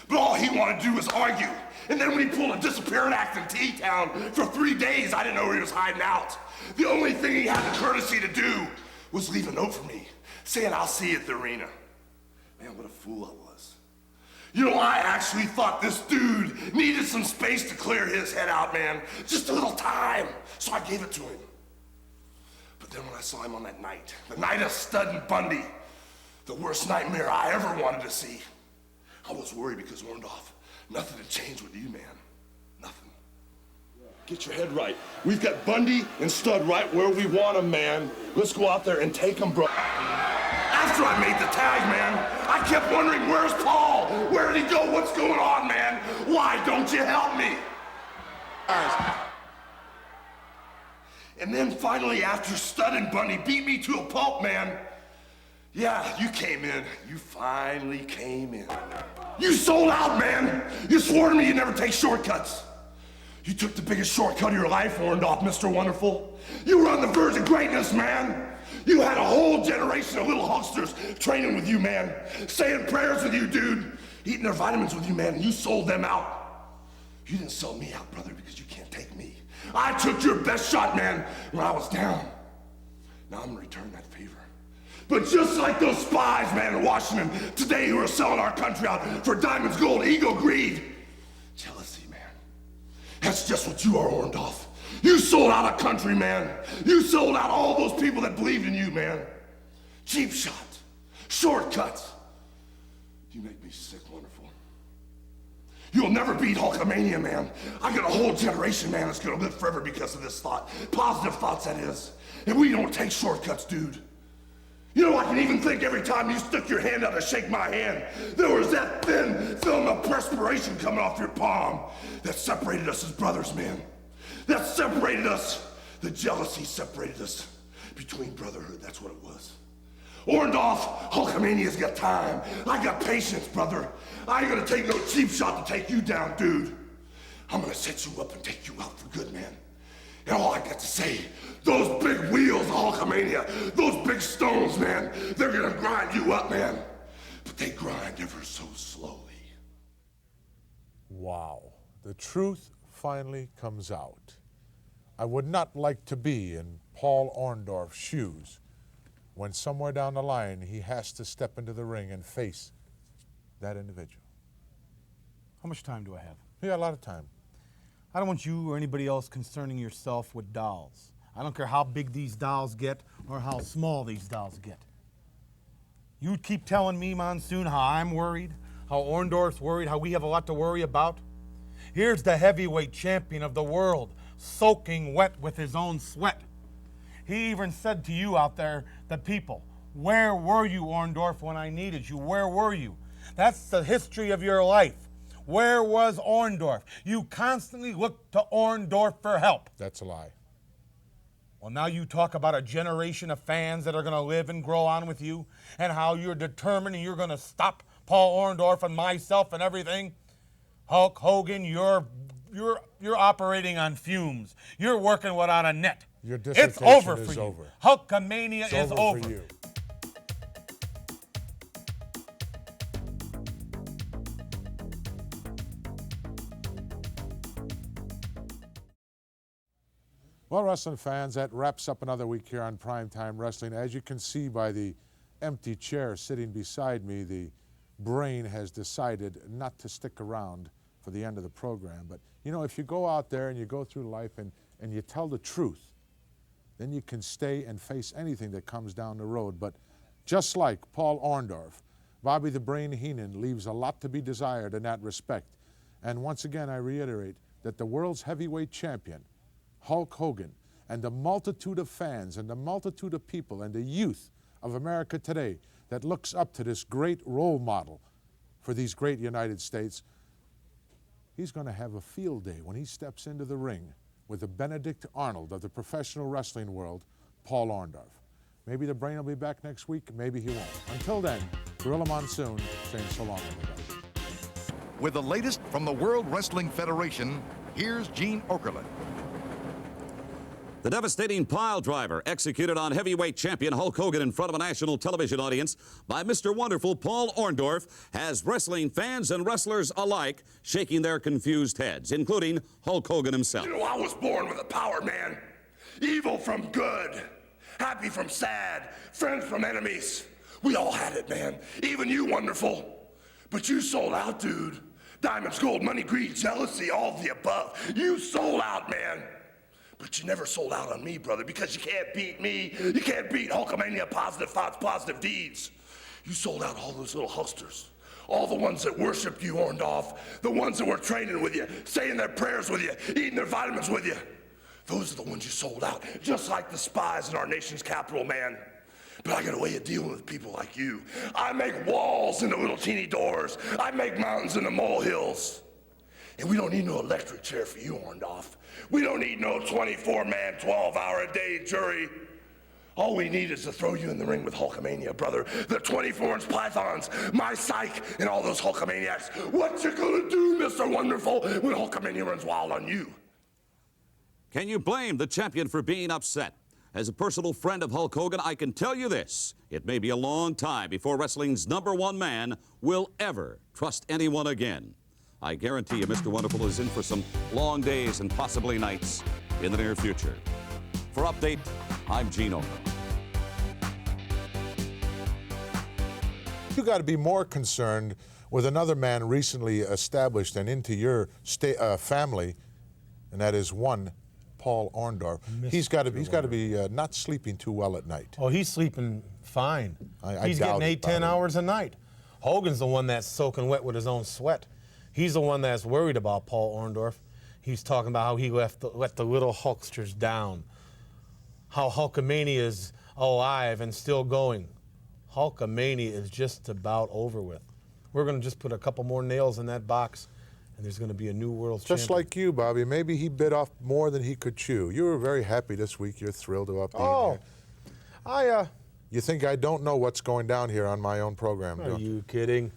But all he wanted to do was argue. And then when he pulled a disappearing act in T-Town for 3 days, I didn't know where he was hiding out. The only thing he had the courtesy to do was leave a note for me, saying I'll see you at the arena. Man, what a fool I was. You know, I actually thought this dude needed some space to clear his head out, man. Just a little time. So I gave it to him. But then when I saw him on that night, the night of Stud and Bundy, the worst nightmare I ever wanted to see, I was worried because Orndoff, nothing had changed with you, man. Nothing. Get your head right. We've got Bundy and Stud right where we want them, man. Let's go out there and take them, bro. After I made the tag, man, I kept wondering, where's Paul? Where did he go? What's going on, man? Why don't you help me? And then finally, after Stud and Bundy beat me to a pulp, man, yeah, you came in. You finally came in. You sold out, man. You swore to me you'd never take shortcuts. You took the biggest shortcut of your life, Orndoff, Mr. Wonderful. You were on the verge of greatness, man. You had a whole generation of little hucksters training with you, man. Saying prayers with you, dude. Eating their vitamins with you, man, and you sold them out. You didn't sell me out, brother, because you can't take me. I took your best shot, man, when I was down. Now I'm gonna return that favor. But just like those spies, man, in Washington today who are selling our country out for diamonds, gold, ego, greed, jealousy, man. That's just what you are, Orndoff. You sold out a country, man. You sold out all those people that believed in you, man. Cheap shot, shortcuts. You make me sick, Wonderful. You'll never beat Hulkamania, man. I got a whole generation, man, that's gonna live forever because of this thought. Positive thoughts, that is. And we don't take shortcuts, dude. You know, I can even think every time you stuck your hand out to shake my hand, there was that thin film of perspiration coming off your palm that separated us as brothers, man. That separated us. The jealousy separated us between brotherhood. That's what it was. Orndoff, Hulkamania's got time. I got patience, brother. I ain't gonna take no cheap shot to take you down, dude. I'm gonna set you up and take you out for good, man. And all I got to say, those big wheels of Hulkamania, those big stones, man, they're gonna grind you up, man. But they grind ever so slowly. Wow. The truth finally comes out. I would not like to be in Paul Orndoff's shoes when somewhere down the line he has to step into the ring and face that individual. How much time do I have? Yeah, a lot of time. I don't want you or anybody else concerning yourself with dolls. I don't care how big these dolls get or how small these dolls get. You keep telling me, Monsoon, how I'm worried, how Orndoff's worried, how we have a lot to worry about. Here's the heavyweight champion of the world, soaking wet with his own sweat. He even said to you out there, the people, where were you, Orndoff, when I needed you? Where were you? That's the history of your life. Where was Orndoff? You constantly looked to Orndoff for help. That's a lie. Well, now you talk about a generation of fans that are going to live and grow on with you, and how you're determined and you're going to stop Paul Orndoff and myself and everything. Hulk Hogan, you're operating on fumes. You're working without a net. Your It's dissertation over is for you. over. Hulkamania is It's over. for you. Well, wrestling fans, that wraps up another week here on Primetime Wrestling. As you can see by the empty chair sitting beside me, the brain has decided not to stick around for the end of the program. But, you know, if you go out there and you go through life and you tell the truth, then you can stay and face anything that comes down the road. But just like Paul Orndoff, Bobby the Brain Heenan leaves a lot to be desired in that respect. And once again, I reiterate that the world's heavyweight champion, Hulk Hogan, and the multitude of fans and the multitude of people and the youth of America today that looks up to this great role model for these great United States, he's going to have a field day when he steps into the ring with the Benedict Arnold of the professional wrestling world, Paul Orndoff. Maybe the Brain will be back next week, maybe he won't. Until then, Gorilla Monsoon saying so long, everybody. With the latest from the World Wrestling Federation, here's Gene Okerlund. The devastating pile driver executed on heavyweight champion Hulk Hogan in front of a national television audience by Mr. Wonderful Paul Orndoff has wrestling fans and wrestlers alike shaking their confused heads, including Hulk Hogan himself. You know, I was born with a power, man. Evil from good, happy from sad, friends from enemies. We all had it, man. Even you, Wonderful. But you sold out, dude. Diamonds, gold, money, greed, jealousy, all of the above. You sold out, man. But you never sold out on me, brother, because you can't beat me. You can't beat Hulkamania, positive thoughts, positive deeds. You sold out all those little hucksters. All the ones that worshiped you, Orndoff. The ones that were training with you, saying their prayers with you, eating their vitamins with you. Those are the ones you sold out, just like the spies in our nation's capital, man. But I got a way of dealing with people like you. I make walls into little teeny doors. I make mountains into molehills. And we don't need no electric chair for you, Orndoff. We don't need no 24-man, 12-hour-a-day jury. All we need is to throw you in the ring with Hulkamania, brother. The 24-inch pythons, my psych, and all those Hulkamaniacs. What you gonna do, Mr. Wonderful, when Hulkamania runs wild on you? Can you blame the champion for being upset? As a personal friend of Hulk Hogan, I can tell you this. It may be a long time before wrestling's #1 man will ever trust anyone again. I guarantee you Mr. Wonderful is in for some long days and possibly nights in the near future. For Update, I'm Gene Okerlund. You got to be more concerned with another man recently established and into your family, and that is one Paul Orndoff. He's got to be not sleeping too well at night. Oh, he's sleeping fine. He's doubt getting it, 8-10 Bobby. hours a night. Hogan's the one that's soaking wet with his own sweat. He's the one that's worried about Paul Orndoff. He's talking about how he let the little Hulksters down. How Hulkamania is alive and still going. Hulkamania is just about over with. We're going to just put a couple more nails in that box, and there's going to be a new world champion. Just like you, Bobby. Maybe he bit off more than he could chew. You were very happy this week. You're thrilled about being here. You think I don't know what's going down here on my own program, Are don't you? you kidding?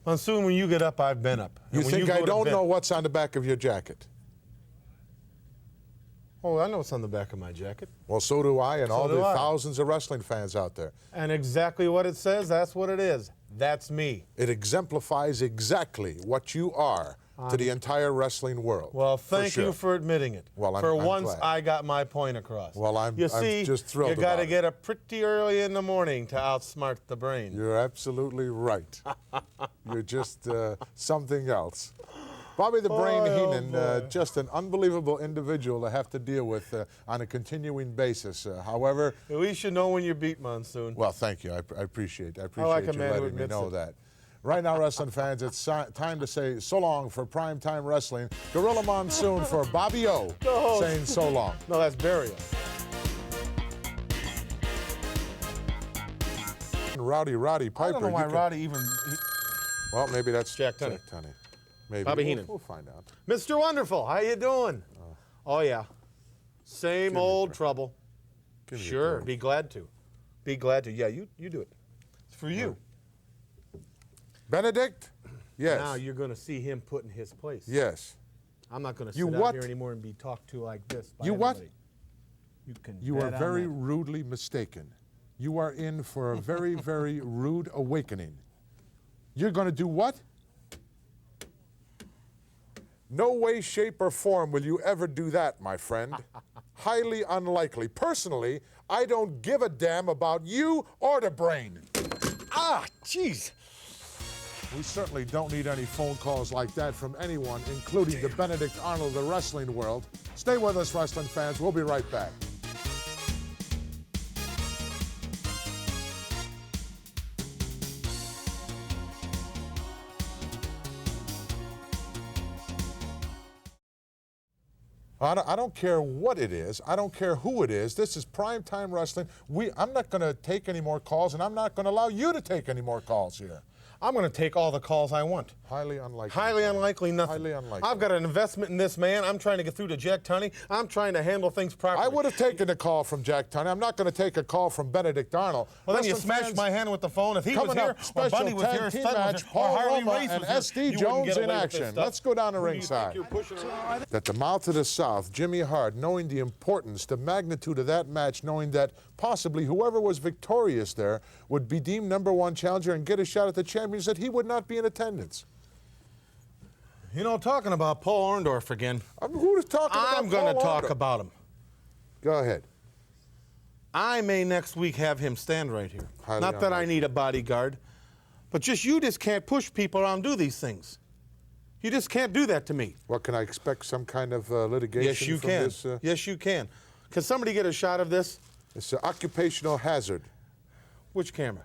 Monsoon, when you get up, I've been up. You And when think go I to don't bed- know what's on the back of your jacket? Oh, I know what's on the back of my jacket. Well, so do I, and So all do the I. thousands of wrestling fans out there. And exactly what it says, that's what it is. That's me. It exemplifies exactly what you are to the entire wrestling world. Well, thank sure. you for admitting it. Well, I'm once, glad. I got my point across. Well, I'm see, just thrilled you got to about it. get up pretty early in the morning to outsmart the brain. You're absolutely right. You're just something else. Bobby the Brain Heenan, just an unbelievable individual to have to deal with on a continuing basis. However, At least you know when you're beat, Monsoon. well, thank you. I appreciate like a you man who letting me admits know it. that. Right now, wrestling fans, it's time to say so long for Primetime Wrestling. Gorilla Monsoon for Bobby O, No. saying so long. No, that's burial. Rowdy Piper. I don't know why you can- Roddy even... Well, maybe that's Jack Tunney. Maybe. Bobby Heenan. We'll find out. Mr. Wonderful, how you doing? Oh, yeah. Same old trouble. Sure, be glad to. Be glad to. Yeah, you do it. It's for you. Benedict? Yes. Now you're going to see him put in his place. Yes. I'm not going to You sit what? out here anymore and be talked to like this by You what? anybody. You are very rudely mistaken. You are in for a very, very rude awakening. You're going to do what? No way, shape, or form will you ever do that, my friend. Highly unlikely. Personally, I don't give a damn about you or the brain. Ah, jeez. We certainly don't need any phone calls like that from anyone, including the Benedict Arnold of the wrestling world. Stay with us, wrestling fans. We'll be right back. I don't care what it is. I don't care who it is. This is primetime wrestling. I'm not going to take any more calls, and I'm not going to allow you to take any more calls here. I'm going to take all the calls I want. Highly unlikely. Highly unlikely, nothing. Highly unlikely. I've got an investment in this man. I'm trying to get through to Jack Tunney. I'm trying to handle things properly. I would have taken a call from Jack Tunney. I'm not going to take a call from Benedict Arnold. Well, then you smashed my hand with the phone. If he was here, or Bundy was here, or Stud was here, or Harley Race and was here, SD you wouldn't Jones get in away with action. this stuff. Let's go down to ringside. At the mouth of the South, Jimmy Hart, knowing the importance, the magnitude of that match, knowing that possibly whoever was victorious there would be deemed #1 challenger and get a shot at the champions, that he would not be in attendance. You know, talking about Paul Orndorff again. Who's talking about I'm going to Paul talk Orndorff? about him. Go ahead. I may next week have him stand right here. Highly Not that I unlikely. need a bodyguard, but you just can't push people around and do these things. You just can't do that to me. What, can I expect some kind of litigation Yes, you from can. this? Yes, you can. Can somebody get a shot of this? It's an occupational hazard. Which camera?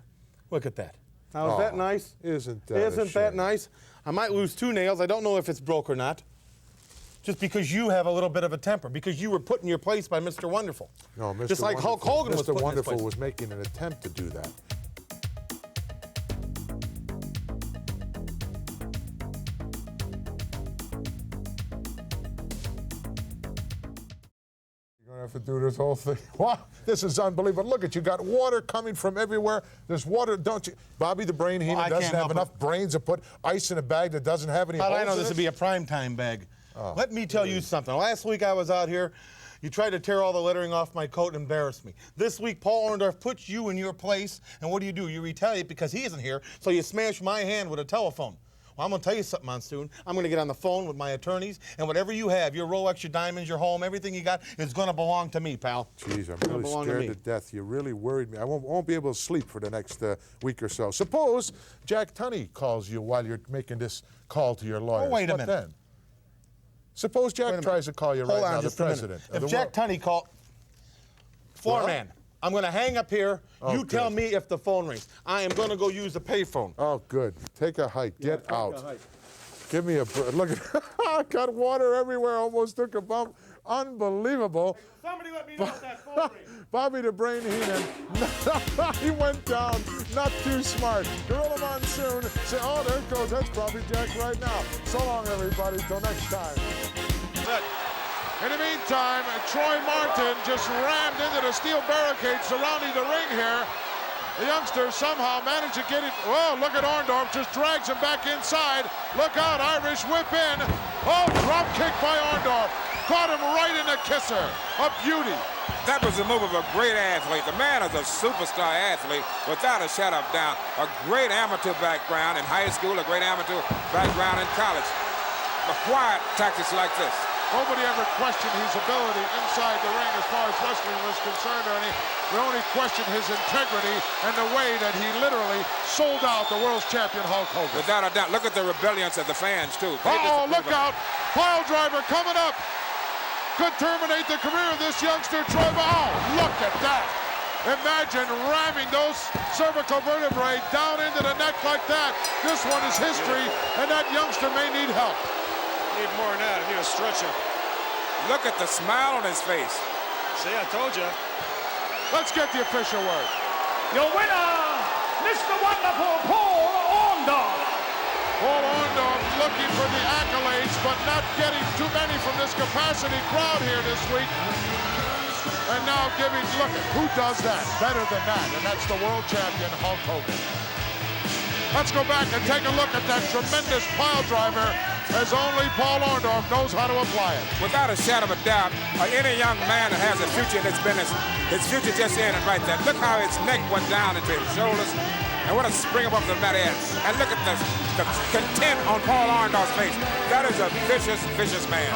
Look at that. Now, is that nice? Isn't that a Isn't that shame? nice? I might lose 2 nails. I don't know if it's broke or not. Just because you have a little bit of a temper, because you were put in your place by Mr. Wonderful. No, Mr. Just like Wonderful, Hulk Hogan was Mr. put in his Wonderful place. was making an attempt to do that. You're going to have to do this whole thing. Wow, this is unbelievable. Look at you, got water coming from everywhere. There's water, don't you? Bobby the Brain Heenan I doesn't can't have help enough brains to put ice in a bag that doesn't have any How holes do I know in this it? would be a primetime bag? Oh, Let me tell you something. Last week I was out here. You tried to tear all the lettering off my coat and embarrass me. This week, Paul Orndorff puts you in your place, and what do? You retaliate because he isn't here, so you smash my hand with a telephone. Well, I'm going to tell you something, Monsoon. I'm going to get on the phone with my attorneys, and whatever you have, your Rolex, your diamonds, your home, everything you got, is going to belong to me, pal. Jeez, I'm Gonna really belong to scared me. to death. You really worried me. I won't be able to sleep for the next week or so. Suppose Jack Tunney calls you while you're making this call to your lawyers. wait a What minute. then? Suppose Jack tries to call you Hold right on now, the just a minute. president. of If the Jack world. Tunney called, floor man, I'm going to hang up here. Oh, You tell good. me if the phone rings. I am going to go use the payphone. Oh, good. Take a hike. Get out. Give me a look at got water everywhere. Almost took a bump. Unbelievable. Somebody let me know if that phone rings. Bobby the Brain Heenan. He went down. Not too smart. Gorilla Monsoon. Say, oh, there it goes. That's probably Jack right now. So long, everybody. Till next time. In the meantime, Troy Martin just rammed into the steel barricade surrounding the ring here. The youngster somehow managed to get it. Oh, look at Orndorff, just drags him back inside. Look out, Irish whip in. Oh, drop kick by Orndorff. Caught him right in the kisser. A beauty. That was the move of a great athlete. The man is a superstar athlete without a shadow of doubt. A great amateur background in high school, a great amateur background in college. But why tactics like this? Nobody ever questioned his ability inside the ring as far as wrestling was concerned, Ernie. We only questioned his integrity and the way that he literally sold out the world's champion Hulk Hogan. Without a doubt. Look at the rebellions of the fans, too. Uh-oh, look out. Pile driver coming up. Could terminate the career of this youngster, Troy. Oh, look at that. Imagine ramming those cervical vertebrae down into the neck like that. This one is history, and that youngster may need help. Need more than that. I need a stretcher. Look at the smile on his face. See, I told you. Let's get the official word. Your winner, Mr. Wonderful Paul Orndorff. Paul Orndoff looking for the accolades, but not getting too many from this capacity crowd here this week. And now giving, look at who does that better than that, and that's the world champion, Hulk Hogan. Let's go back and take a look at that tremendous pile driver, as only Paul Orndoff knows how to apply it. Without a shadow of a doubt, any young man that has a future in this business, his future just ended right there. Look how his neck went down into his shoulders, and what a spring up to that is. And look at the content on Paul Orndoff's face. That is a vicious, vicious man.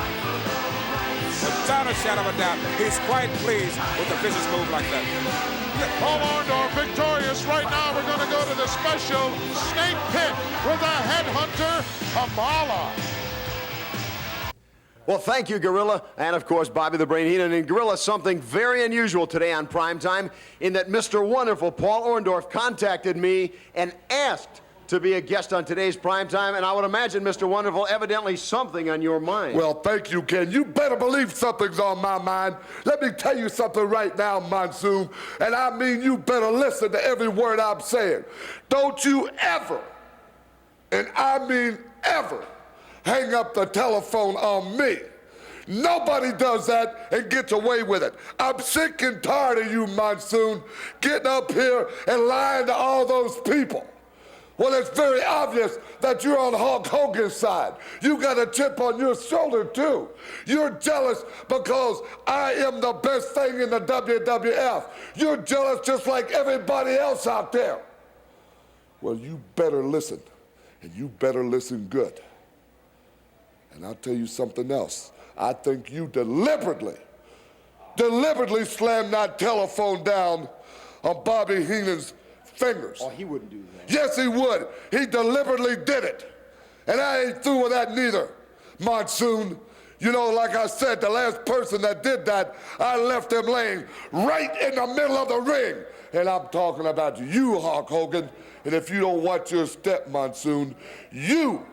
Without a shadow of a doubt, he's quite pleased with a vicious move like that. Paul Orndoff victorious. Right now we're going to go to the special snake pit with a headhunter, Kamala. Well, thank you, Gorilla, and of course, Bobby the Brain Heenan. And Gorilla, something very unusual today on Primetime, in that Mr. Wonderful Paul Orndoff contacted me and asked to be a guest on today's Primetime, and I would imagine, Mr. Wonderful, evidently something on your mind. Well, thank you, Ken. You better believe something's on my mind. Let me tell you something right now, Monsoon, and I mean you better listen to every word I'm saying. Don't you ever, and I mean ever, hang up the telephone on me. Nobody does that and gets away with it. I'm sick and tired of you, Monsoon, getting up here and lying to all those people. Well, it's very obvious that you're on Hulk Hogan's side. You got a chip on your shoulder, too. You're jealous because I am the best thing in the WWF. You're jealous just like everybody else out there. Well, you better listen, and you better listen good. And I'll tell you something else. I think you deliberately slammed that telephone down on Bobby Heenan's fingers. Oh, he wouldn't do that. Yes, he would. He deliberately did it. And I ain't through with that neither, Monsoon. You know, like I said, the last person that did that, I left him laying right in the middle of the ring. And I'm talking about you, Hulk Hogan. And if you don't watch your step, Monsoon, you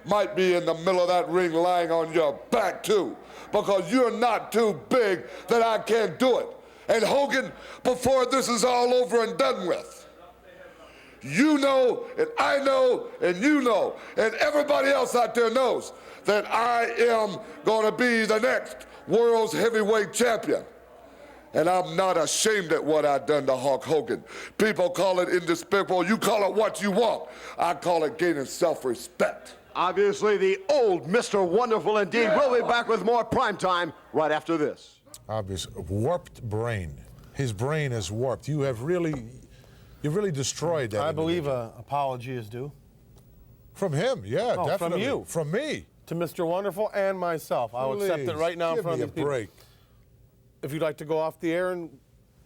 might be in the middle of that ring lying on your back, too, because you're not too big that I can't do it. And Hogan, before this is all over and done with, you know, and I know, and you know, and everybody else out there knows that I am going to be the next world's heavyweight champion. And I'm not ashamed at what I've done to Hulk Hogan. People call it indespicable. You call it what you want. I call it gaining self-respect. Obviously, the old Mr. Wonderful indeed. We'll be back with more Primetime right after this. Obvious. Warped brain. His brain is warped. You've really destroyed that. I believe an apology is due. From him, yeah, No, definitely. from you. From me. To Mr. Wonderful and myself. I'll accept it right now in front of these people. break. If you'd like to go off the air and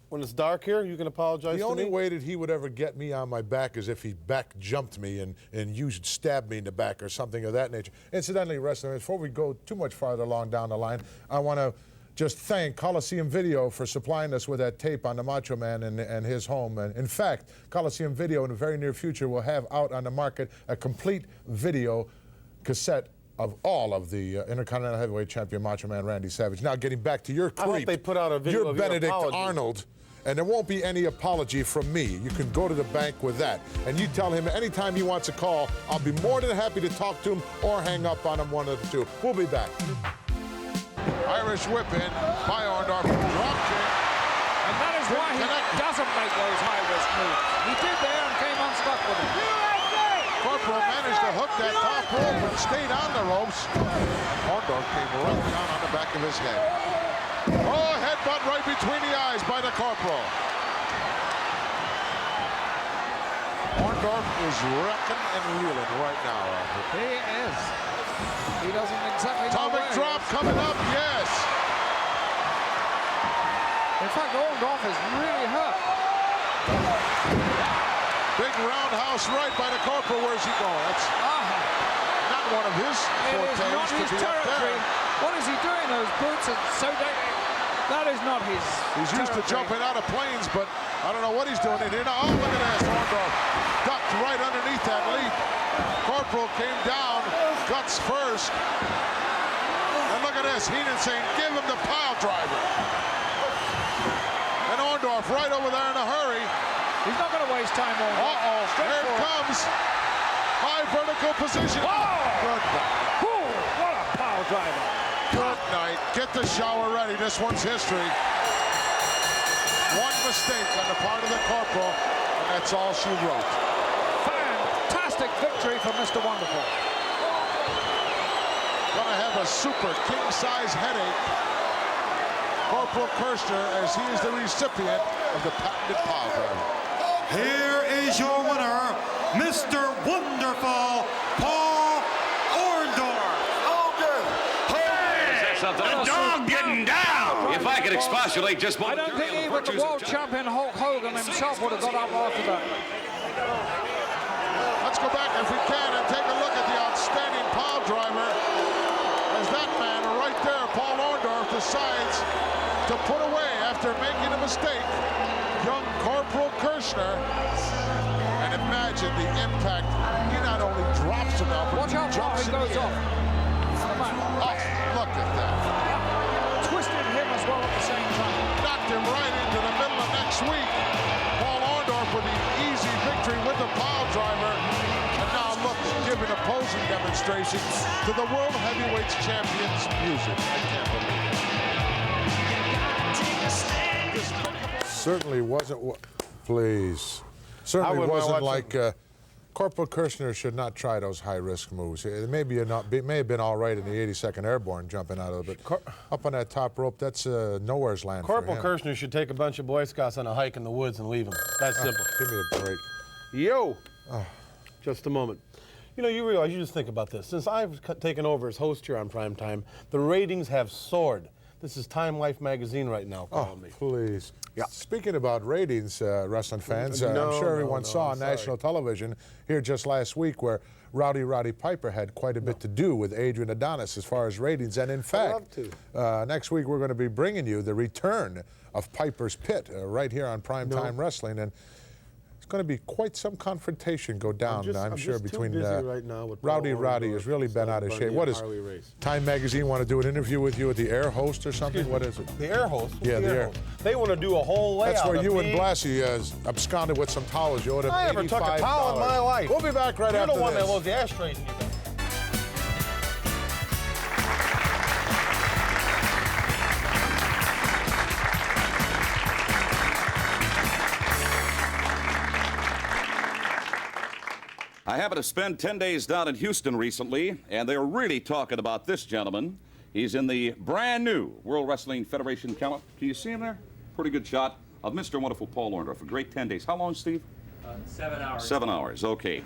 when it's dark here, you can apologize to me. The only way that he would ever get me on my back is if he back jumped me and you stabbed me in the back or something of that nature. Incidentally, wrestling, before we go too much farther along down the line, I want to just thank Coliseum Video for supplying us with that tape on the Macho Man and his home. And in fact, Coliseum Video in the very near future will have out on the market a complete video cassette of all of the Intercontinental Heavyweight Champion Macho Man Randy Savage. Now, getting back to your creep, I hope they put out a video you're of your Benedict apology. Arnold, and there won't be any apology from me. You can go to the bank with that. And you tell him anytime he wants a call, I'll be more than happy to talk to him or hang up on him, one of the two. We'll be back. Irish whip in by Orndoff. Drop kick. And that is why he doesn't make those high-risk moves. He did there and came unstuck with it. Corporal managed to hook that top rope and stayed on the ropes. Orndoff came right down on the back of his head. Oh, headbutt right between the eyes by the Corporal. Orndoff is wrecking and reeling right now. He is. He doesn't exactly know Atomic where drop coming up, yes. In fact, Orndoff is really hurt. Big roundhouse right by the Corporal. Where's he going? That's not one of his It is fortes not to his be up territory. there. What is he doing? Those boots are so deadly. That is not his He's used to jumping out of planes, but I don't know what he's doing in here. Now, oh, look at this. Orndoff ducked right underneath that leap. Corporal came down, guts first. And look at this. Heenan saying, give him the pile driver. And Orndoff right over there in a hurry. He's not going to waste time on Uh-oh, here it comes. High vertical position. Good night. What a power driver. Good night. Get the shower ready. This one's history. One mistake on the part of the corporal, and that's all she wrote. Fantastic victory for Mr. Wonderful. Gonna have a super king-size headache. Corporal Kirshner, as he is the recipient of the patented power driver. Here is your winner, Mr. Wonderful, Paul Orndorff. The dog getting down! If I could expostulate just I don't think even the world champion Hulk Hogan himself would have got up after that. Let's go back, if we can, and take a look at the outstanding pile driver. As that man right there, Paul Orndorff, decides to put away after making a mistake young Corporal Kirshner. And imagine the impact. He not only drops him out, but watch out how he goes off. Oh, look at that. Twisted him as well at the same time. Knocked him right into the middle of next week. Paul Orndorff with the easy victory with the pile driver. And now look, giving opposing demonstrations to the World Heavyweights Champions music. I can't believe it. Certainly wasn't, please. Certainly wasn't like Corporal Kirshner should not try those high-risk moves. It may have been all right in the 82nd Airborne jumping out of it, but up on that top rope, that's nowhere's land Corporal for him. Kirshner should take a bunch of Boy Scouts on a hike in the woods and leave them. That's simple. Give me a break. Yo! Just a moment. You know, you realize, you just think about this. Since I've taken over as host here on Primetime, the ratings have soared. This is Time Life magazine right now calling me. Please. Yeah. Speaking about ratings, wrestling fans, I'm sure everyone saw on national television here just last week where Roddy Piper had quite a bit to do with Adrian Adonis as far as ratings. And in fact, next week we're going to be bringing you the return of Piper's Pit right here on Primetime Wrestling. And it's going to be quite some confrontation go down, I'm sure, between right now with Roddy has really been out of shape. What is Time Magazine want to do an interview with you with the air host or something? What is it? The air host? Yeah, the air host. They want to do a whole layout. That's where you and Blassie absconded with some towels. You owed him $85. I never took a towel in my life. We'll be back right after this. You're the one that loads the ashtrays in your bag. I happened to spend 10 days down in Houston recently, and they're really talking about this gentleman. He's in the brand new World Wrestling Federation calendar. Can you see him there? Pretty good shot of Mr. Wonderful Paul Orndorff. A great 10 days. How long, Steve? 7 hours. 7 hours, okay.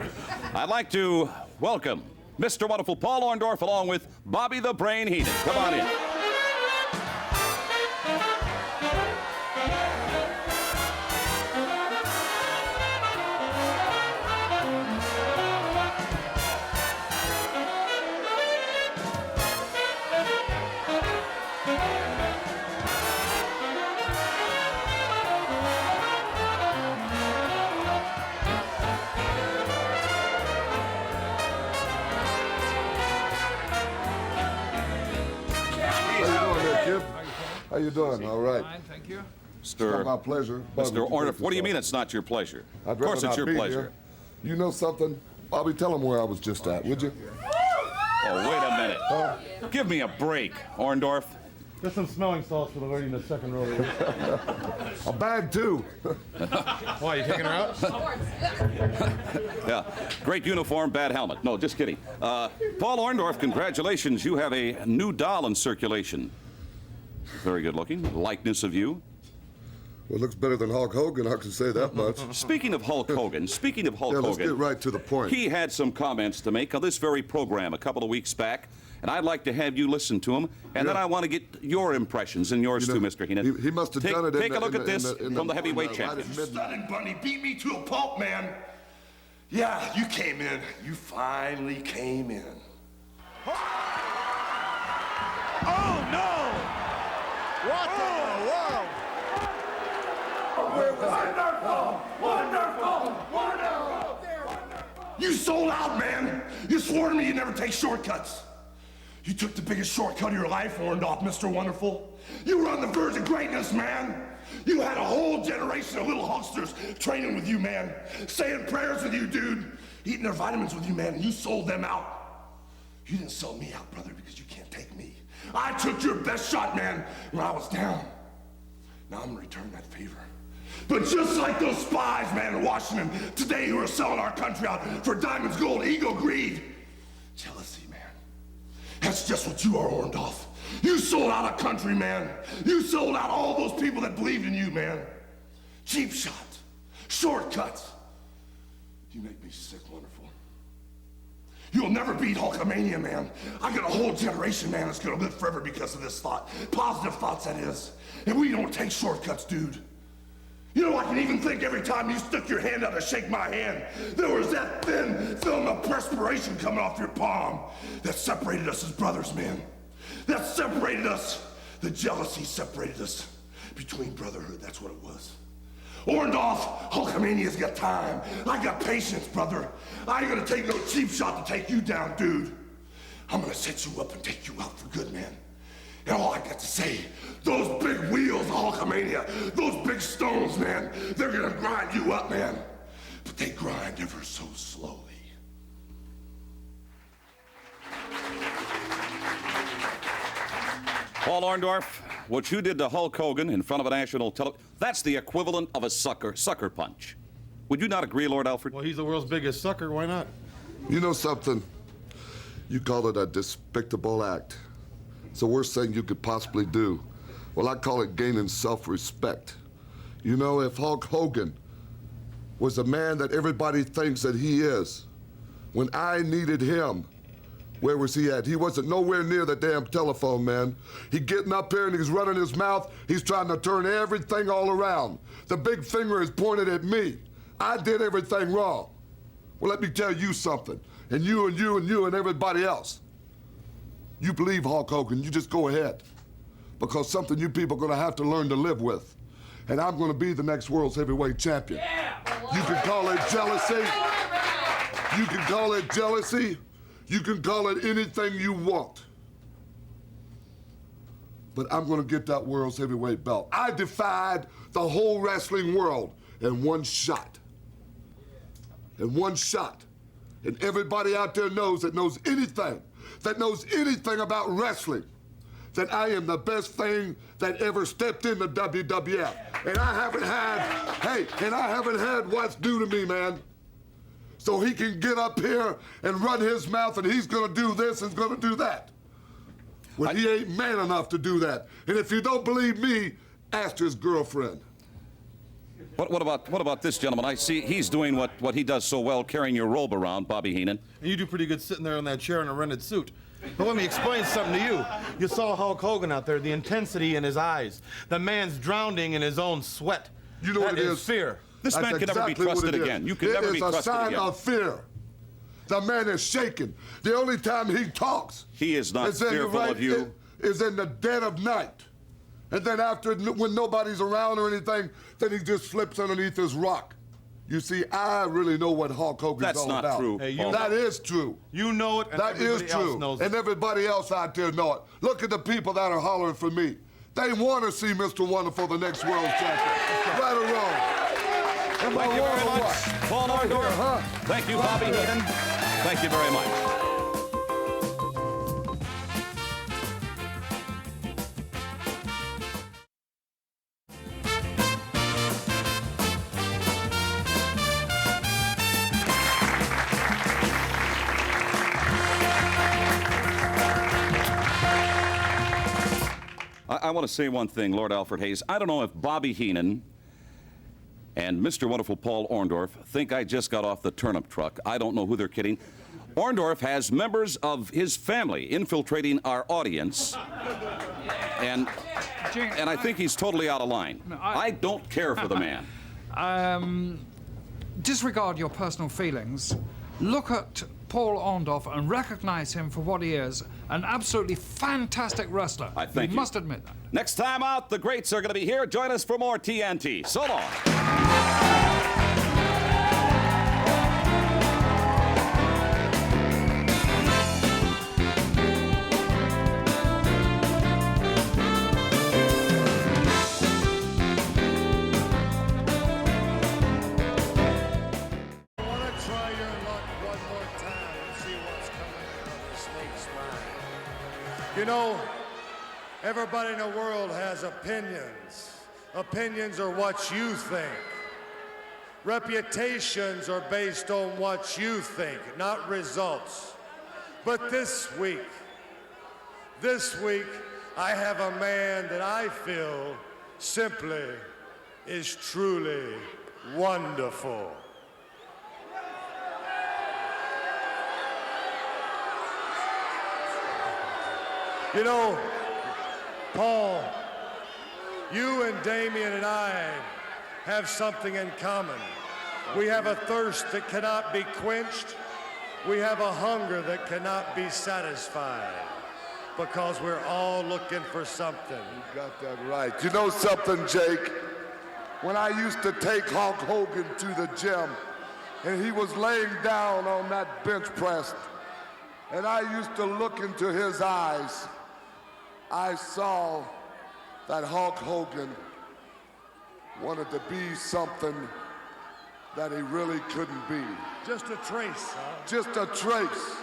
I'd like to welcome Mr. Wonderful Paul Orndorff along with Bobby the Brain Heenan. Come on in. How you doing? All right. Fine, thank you. It's not my pleasure. Mr. Orndorff, what do you mean it's not your pleasure? Of course it's your pleasure. You know something? Bobby, tell him where I was just at, would you? Oh, wait a minute. Give me a break, Orndorff. There's some smelling salts for the lady in the second row. A bag, too. Why, you taking her out? Yeah, great uniform, bad helmet. No, just kidding. Paul Orndorff, congratulations. You have a new doll in circulation. Very good looking. Likeness of you. Well, it looks better than Hulk Hogan, I can say that much. Speaking of Hulk Hogan, let's get right to the point. He had some comments to make on this very program a couple of weeks back, and I'd like to have you listen to him, and then I want to get your impressions and yours too, Mr. Heenan. He must have done it Take a look at this from the heavyweight champion. Stunning Bunny beat me to a pulp, man. Yeah, you came in. You finally came in. Oh, no! What in the world? Wonderful! Wonderful! Wonderful! You sold out, man. You swore to me you'd never take shortcuts. You took the biggest shortcut of your life, Orndoff, Mr. Wonderful. You were on the verge of greatness, man. You had a whole generation of little hucksters training with you, man. Saying prayers with you, dude. eating their vitamins with you, man, and you sold them out. You didn't sell me out, brother, because you can't take me. I took your best shot, man, when I was down. Now I'm gonna return that favor. But just like those spies, man, in Washington today who are selling our country out for diamonds, gold, ego, greed, jealousy, man. That's just what you are, Orndoff. You sold out a country, man. You sold out all those people that believed in you, man. Cheap shots, shortcuts. You make me sick, wonderful. You'll never beat Hulkamania, man. I got a whole generation, man, that's gonna live forever because of this thought. Positive thoughts, that is. And we don't take shortcuts, dude. You know, I can even think every time you stuck your hand out to shake my hand, there was that thin film of perspiration coming off your palm that separated us as brothers, man. That separated us. The jealousy separated us between brotherhood. That's what it was. Orndoff, Hulkamania's got time. I got patience, brother. I ain't gonna take no cheap shot to take you down, dude. I'm gonna set you up and take you out for good, man. And all I got to say, those big wheels of Hulkamania, those big stones, man, they're gonna grind you up, man. But they grind ever so slowly. Paul Orndoff, what you did to Hulk Hogan in front of a national that's the equivalent of a sucker punch. Would you not agree, Lord Alfred? Well, he's the world's biggest sucker. Why not? You know something? You call it a despicable act. It's the worst thing you could possibly do. Well, I call it gaining self-respect. You know, if Hulk Hogan was the man that everybody thinks that he is, when I needed him, where was he at? He wasn't nowhere near the damn telephone, man. He getting up here and he's running his mouth. He's trying to turn everything all around. The big finger is pointed at me. I did everything wrong. Well, let me tell you something. And you and you and you and everybody else. You believe Hulk Hogan, you just go ahead. Because something you people are gonna have to learn to live with. And I'm gonna be the next world's heavyweight champion. Yeah. You can call it jealousy. You can call it jealousy. You can call it anything you want. But I'm gonna get that world's heavyweight belt. I defied the whole wrestling world in one shot. In one shot. And everybody out there knows that knows anything about wrestling, that I am the best thing that ever stepped into WWF. And I haven't had what's due to me, man. So he can get up here and run his mouth and he's gonna do this and gonna do that. Well, he ain't man enough to do that. And if you don't believe me, ask his girlfriend. What about this gentleman? I see he's doing what he does so well, carrying your robe around, Bobby Heenan. And you do pretty good sitting there in that chair in a rented suit. But let me explain something to you. You saw Hulk Hogan out there, the intensity in his eyes. The man's drowning in his own sweat. You know what it is? Fear. This man can never be trusted again. You can never be trusted again. It is a sign of fear. The man is shaking. The only time he talks, he is not fearful of you, is in the dead of night. And then after, when nobody's around or anything, then he just slips underneath his rock. You see, I really know what Hulk Hogan's all about. That's not true. Hey, that is true. You know it, and that is everybody true. else knows it. And everybody else out there know it. Look at the people that are hollering for me. They want to see Mr. Wonderful the next world champion. Right or wrong. Thank you very much, Paul Orndoff. Thank you, Bobby Heenan. Thank you very much. I want to say one thing, Lord Alfred Hayes. I don't know if Bobby Heenan and Mr. Wonderful Paul Orndoff think I just got off the turnip truck. I don't know who they're kidding. Orndoff has members of his family infiltrating our audience, and I think he's totally out of line. I don't care for the man. Disregard your personal feelings. Look at Paul Orndoff and recognize him for what he is, an absolutely fantastic wrestler. I thank you. Must admit that. Next time out, the greats are going to be here. Join us for more TNT. So long. mine. You know, everybody in the world has opinions. Opinions are what you think. Reputations are based on what you think, not results. But this week, I have a man that I feel simply is truly wonderful. You know, Paul, you and Damien and I have something in common. We have a thirst that cannot be quenched. We have a hunger that cannot be satisfied because we're all looking for something. You got that right. You know something, Jake? When I used to take Hulk Hogan to the gym and he was laying down on that bench press and I used to look into his eyes, I saw that Hulk Hogan wanted to be something that he really couldn't be. Just a trace, huh? Just a trace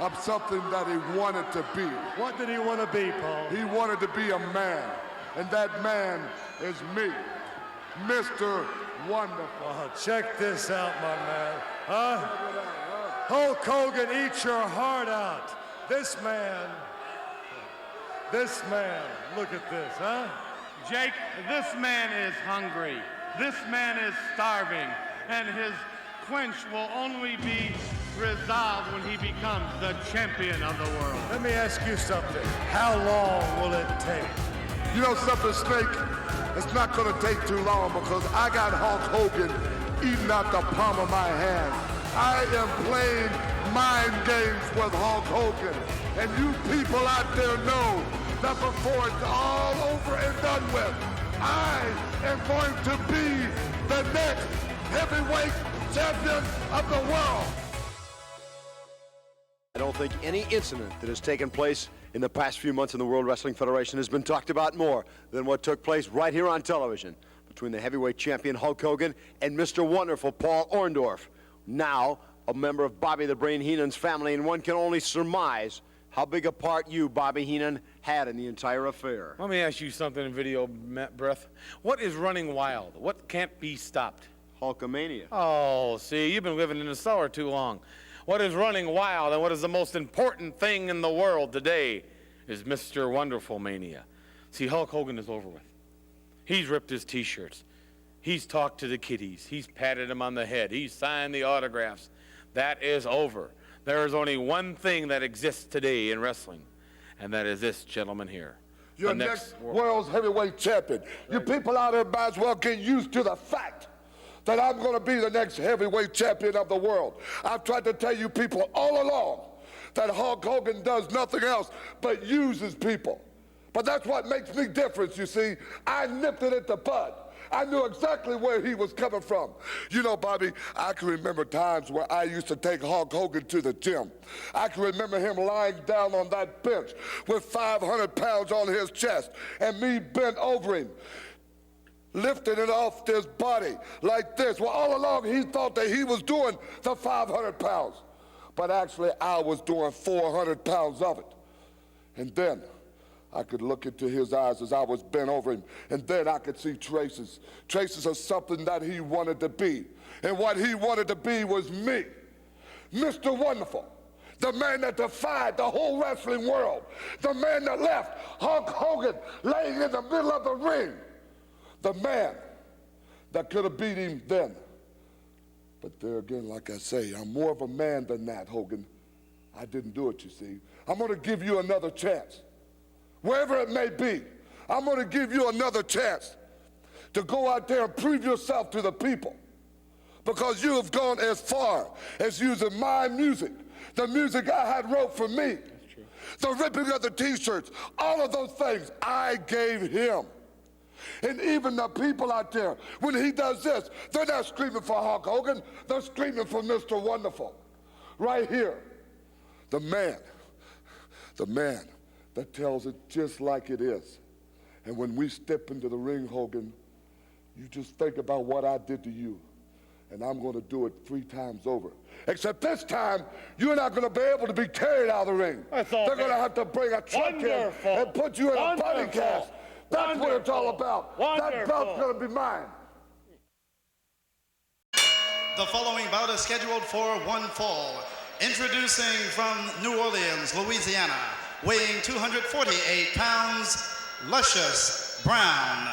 of something that he wanted to be. What did he want to be, Paul? He wanted to be a man, and that man is me, Mr. Wonderful. Oh, check this out, my man. Huh? Hulk Hogan, eat your heart out. This man, look at this, huh? Jake, this man is hungry. This man is starving. And his quench will only be resolved when he becomes the champion of the world. Let me ask you something. How long will it take? You know something, Snake? It's not going to take too long because I got Hulk Hogan eating out the palm of my hand. I am playing mind games with Hulk Hogan. And you people out there know that before it's all over and done with, I am going to be the next heavyweight champion of the world. I don't think any incident that has taken place in the past few months in the World Wrestling Federation has been talked about more than what took place right here on television between the heavyweight champion Hulk Hogan and Mr. Wonderful Paul Orndorff, now a member of Bobby the Brain Heenan's family, and one can only surmise how big a part you, Bobby Heenan, had in the entire affair. Let me ask you something in video breath. What is running wild? What can't be stopped? Hulkamania. Oh, see, you've been living in the cellar too long. What is running wild and what is the most important thing in the world today is Mr. Wonderful Mania. See, Hulk Hogan is over with. He's ripped his T-shirts. He's talked to the kiddies. He's patted them on the head. He's signed the autographs. That is over. There is only one thing that exists today in wrestling, and that is this gentleman here. You're the next world's heavyweight champion. You people out there might as well get used to the fact that I'm going to be the next heavyweight champion of the world. I've tried to tell you people all along that Hulk Hogan does nothing else but uses people. But that's what makes me different, you see. I nipped it at the bud. I knew exactly where he was coming from. You know, Bobby, I can remember times where I used to take Hulk Hogan to the gym. I can remember him lying down on that bench with 500 pounds on his chest and me bent over him, lifting it off his body like this. Well, all along he thought that he was doing the 500 pounds, but actually I was doing 400 pounds of it. And then I could look into his eyes as I was bent over him, and then I could see traces of something that he wanted to be. And what he wanted to be was me, Mr. Wonderful, the man that defied the whole wrestling world, the man that left Hulk Hogan laying in the middle of the ring, the man that could have beat him then. But there again, like I say, I'm more of a man than that, Hogan. I didn't do it, you see. I'm going to give you another chance. Wherever it may be, I'm going to give you another chance to go out there and prove yourself to the people, because you have gone as far as using my music, the music I had wrote for me, the ripping of the T-shirts, all of those things I gave him. And even the people out there, when he does this, they're not screaming for Hulk Hogan, they're screaming for Mr. Wonderful. Right here, the man that tells it just like it is. And when we step into the ring, Hogan, you just think about what I did to you. and I'm going to do it 3 times over. Except this time, you're not going to be able to be carried out of the ring. They're going to have to bring a truck in and put you in a body cast. That's what it's all about. That belt's going to be mine. The following bout is scheduled for one fall. Introducing from New Orleans, Louisiana, weighing 248 pounds, Luscious Brown.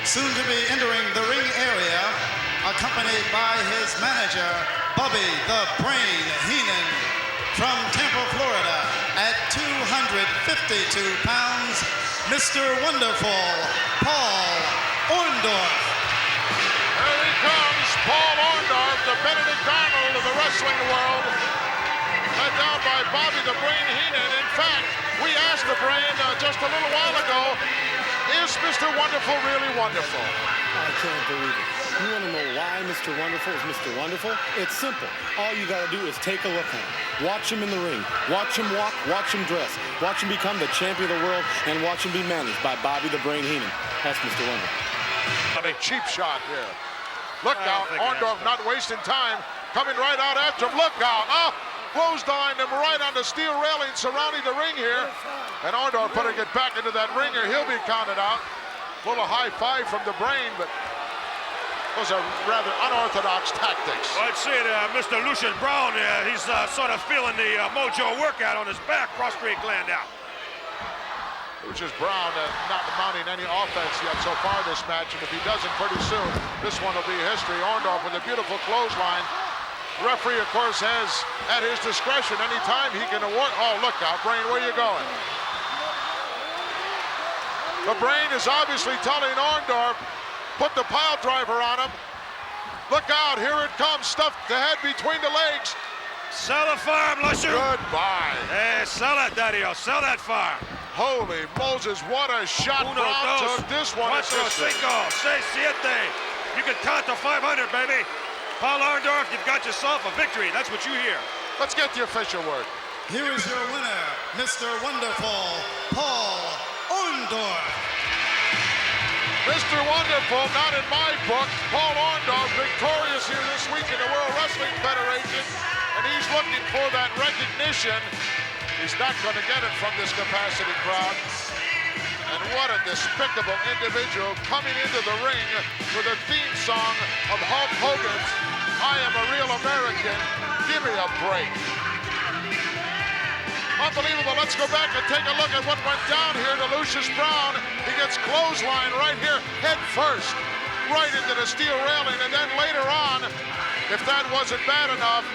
Soon to be entering the ring area, accompanied by his manager, Bobby the Brain Heenan, from Tampa, Florida, at 252 pounds, Mr. Wonderful, Paul Orndoff. There he comes, Paul Orndoff, the Benedict Arnold of the wrestling world, led down by Bobby the Brain Heenan. In fact, we asked the Brain just a little while ago, is Mr. Wonderful really wonderful? I can't believe it. You want to know why Mr. Wonderful is Mr. Wonderful? It's simple. All you got to do is take a look at him. Watch him in the ring. Watch him walk. Watch him dress. Watch him become the champion of the world, and watch him be managed by Bobby the Brain Heenan. That's Mr. Wonderful. A cheap shot here. Look out. Orndoff not wasting time. Coming right out after him. Look out. Oh, clotheslined him right on the steel railing surrounding the ring here. And Orndoff putting it back into that ringer. He'll be counted out. A little high five from the Brain, but those are rather unorthodox tactics. Well, I'd say that Mr. Lucius Brown, he's sort of feeling the mojo workout on his back, prostrate gland out. Lucius Brown not mounting any offense yet so far this match, and if he doesn't pretty soon, this one will be history. Orndoff with a beautiful clothesline. The referee, of course, has at his discretion any time he can award. Oh, look out, Brain, where you going? The Brain is obviously telling Orndoff, put the pile driver on him. Look out, here it comes, stuffed the head between the legs. Sell the farm, Lusher. Goodbye. Hey, sell that, Daddy-o, sell that farm. Holy Moses, what a shot. Brown took this one. Cuatro, cinco, seis, siete. You can count to 500, baby. Paul Orndoff, you've got yourself a victory. That's what you hear. Let's get the official word. Here is your winner, Mr. Wonderful, Paul Orndoff. Mr. Wonderful, not in my book. Paul Orndoff victorious here this week in the World Wrestling Federation, and he's looking for that recognition. He's not going to get it from this capacity crowd. And what a despicable individual coming into the ring with a theme song of Hulk Hogan's I Am a Real American. Give me a break. Unbelievable. Let's go back and take a look at what went down here to Lucius Brown. He gets clothesline right here, head first, right into the steel railing. And then later on, if that wasn't bad enough,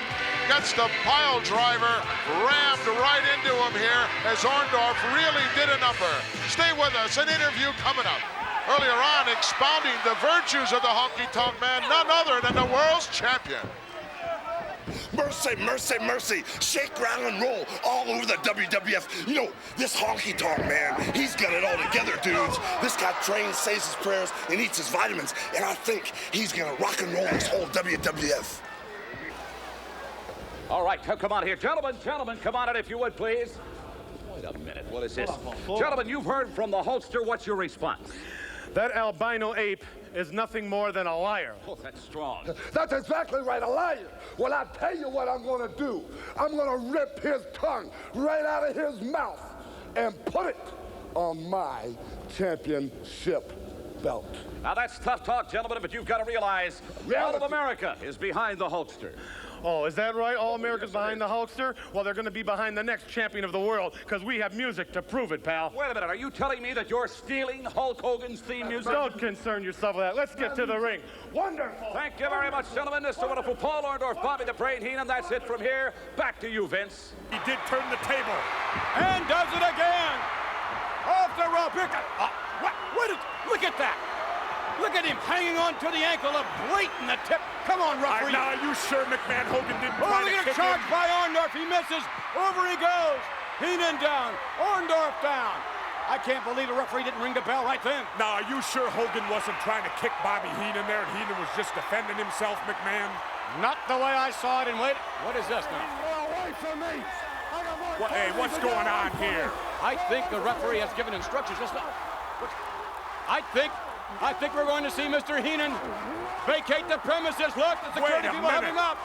gets the pile driver rammed right into him here as Orndoff really did a number. Stay with us, an interview coming up. Earlier on, expounding the virtues of the honky-tonk man, none other than the world's champion. Mercy, mercy, mercy. Shake, rattle, and roll all over the WWF. You know, this honky-tonk man, he's got it all together, dudes. This guy trains, says his prayers, and eats his vitamins, and I think he's gonna rock and roll this whole WWF. All right, come on here. Gentlemen, come on in if you would, please. Wait a minute, what is this? Gentlemen, you've heard from the Hulkster. What's your response? That albino ape is nothing more than a liar. Oh, that's strong. That's exactly right, a liar. Well, I tell you what I'm going to do. I'm going to rip his tongue right out of his mouth and put it on my championship belt. Now, that's tough talk, gentlemen, but you've got to realize all of America is behind the Hulkster. Oh, is that right? All America's behind the Hulkster? Well, they're going to be behind the next champion of the world because we have music to prove it, pal. Wait a minute. Are you telling me that you're stealing Hulk Hogan's theme music? Don't concern yourself with that. Let's get to the ring. Wonderful. Thank you very much, gentlemen. Mr. Wonderful Paul Orndoff, Bobby the Brain Heenan. That's it from here. Back to you, Vince. He did turn the table. And does it again. Off the rope. Here look at that. Look at him hanging on to the ankle of blatant the tip. Come on, referee. Now, are you sure McMahon Hogan didn't Oh, try look to at a kick charge him? by Orndoff. He misses. Over he goes. Heenan down. Orndoff down. I can't believe the referee didn't ring the bell right then. Now, are you sure Hogan wasn't trying to kick Bobby Heenan there and Heenan was just defending himself, McMahon? Not the way I saw it. And wait, what is this now? Away from me. Hey, what's going on here? I think the referee has given instructions. I think I think we're going to see Mr. Heenan vacate the premises. Look, the security people have him up.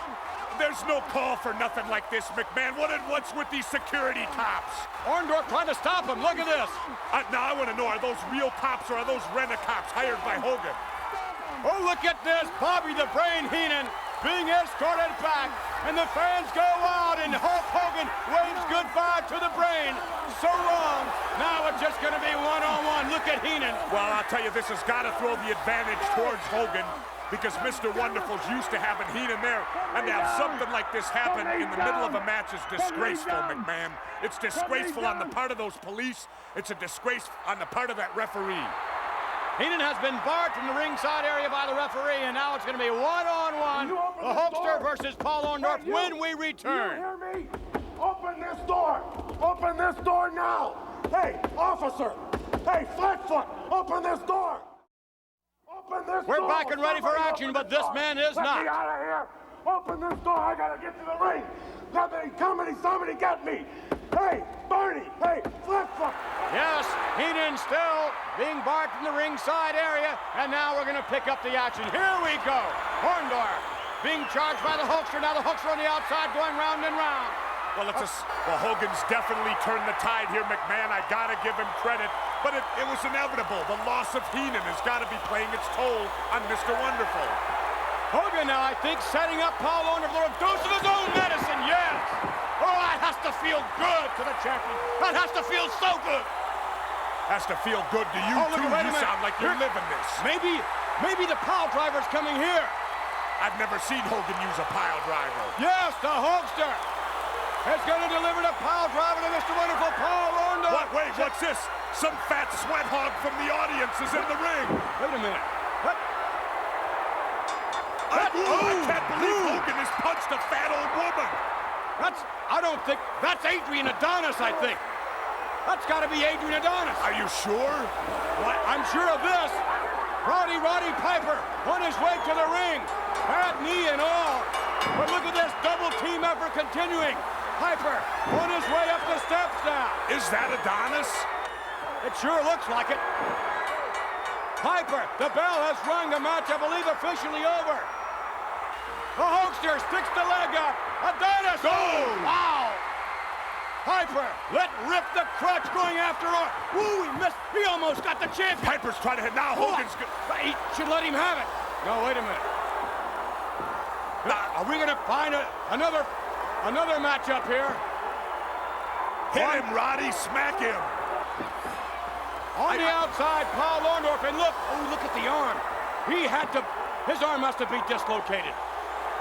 There's no call for nothing like this, McMahon. What's with these security cops? Orndorff trying to stop him. Look at this. Now I want to know, are those real cops or are those rent-a-cops hired by Hogan? Oh, look at this. Bobby the Brain Heenan being escorted back, and the fans go out, and Hulk Hogan waves goodbye to the Brain. So wrong. Now it's just going to be one-on-one. Look at Heenan. Well, I'll tell you, this has got to throw the advantage towards Hogan, because Mr. Wonderful's used to having Heenan there, and to have something like this happen in the middle of a match is disgraceful, McMahon. It's disgraceful on the part of those police. It's a disgrace on the part of that referee. Heenan has been barred from the ringside area by the referee, and now it's going to be one-on-one. The Hulkster versus Paul Orndorff when we return. You hear me? Open this door! Open this door now! Hey, officer! Hey, Flatfoot! Open this door! Open this door! We're back and ready for action, but this man is not. not. Let me out of here! Open this door! I gotta get to the ring! Somebody get me! Hey, Barney! Hey, Flatfoot! Yes, Heenan still being barred from the ringside area, and now we're going to pick up the action. Here we go. Orndorff being charged by the Hulkster. Now the Hulkster on the outside going round and round. Well, Hogan's definitely turned the tide here, McMahon. I got to give him credit, but it was inevitable. The loss of Heenan has got to be playing its toll on Mr. Wonderful. Hogan now, I think, setting up Paul Orndorff for a dose of his own medicine, yes! Oh, that has to feel good to the champion. That has to feel so good. Has to feel good to you, too. You sound like you're living this. Maybe the pile driver's coming here. I've never seen Hogan use a pile driver. Yes, the Hulkster is going to deliver the pile driver to Mr. Wonderful Paul Orndorff. Wait, what's this? Some fat sweat hog from the audience is in the ring. Wait a minute. I can't believe Hogan has punched a fat old woman. That's Adrian Adonis, I think. That's got to be Adrian Adonis. Are you sure? What? I'm sure of this. Roddy Piper on his way to the ring. Bad knee and all. But look at this double team effort continuing. Piper on his way up the steps now. Is that Adonis? It sure looks like it. Piper, the bell has rung. The match, I believe, officially over. The Hulkster sticks the leg up. Adonis! Oh, wow! Piper let rip the crutch going after her. Ooh, he missed. He almost got the champion. Piper's trying to hit. Now Hogan's good. He should let him have it. No, wait a minute. Are we going to find another matchup here? Hit him, Roddy. Smack him. On the outside, Paul Orndorff, and look at the arm. His arm must have been dislocated.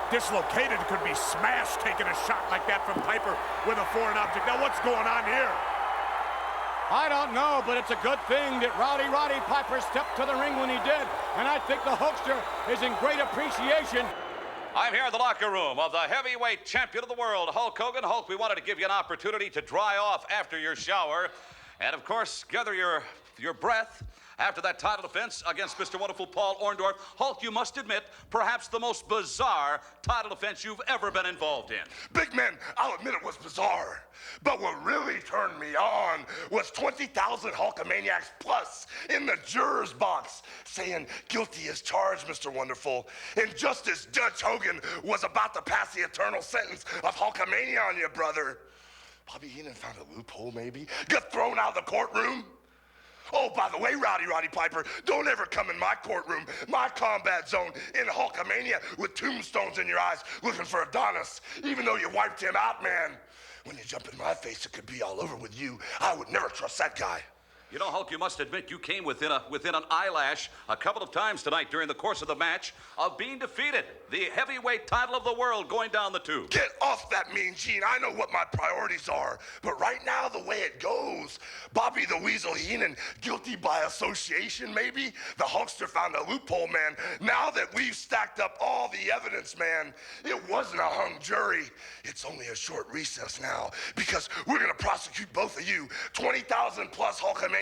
Dislocated could be smashed taking a shot like that from Piper with a foreign object. Now what's going on here? I don't know, but it's a good thing that Roddy Piper stepped to the ring when he did, and I think the Hulkster is in great appreciation. I'm here in the locker room of the heavyweight champion of the world, Hulk Hogan. Hulk, we wanted to give you an opportunity to dry off after your shower, and of course, gather your breath after that title defense against Mr. Wonderful Paul Orndorff. Hulk, you must admit, perhaps the most bizarre title defense you've ever been involved in. Big man, I'll admit it was bizarre. But what really turned me on was 20,000 Hulkamaniacs plus in the juror's box saying, guilty as charged, Mr. Wonderful. And just as Judge Hogan was about to pass the eternal sentence of Hulkamania on you, brother, Bobby Heenan found a loophole maybe, got thrown out of the courtroom. Oh, by the way, Roddy Piper, don't ever come in my courtroom, my combat zone in Hulkamania with tombstones in your eyes looking for Adonis, even though you wiped him out, man. When you jump in my face, it could be all over with you. I would never trust that guy. You know, Hulk, you must admit you came within an eyelash a couple of times tonight during the course of the match of being defeated. The heavyweight title of the world going down the tube. Get off that mean gene. I know what my priorities are. But right now, the way it goes, Bobby the Weasel Heenan, guilty by association, maybe? The Hulkster found a loophole, man. Now that we've stacked up all the evidence, man, it wasn't a hung jury. It's only a short recess now because we're going to prosecute both of you. 20,000 plus Hulkamaniacs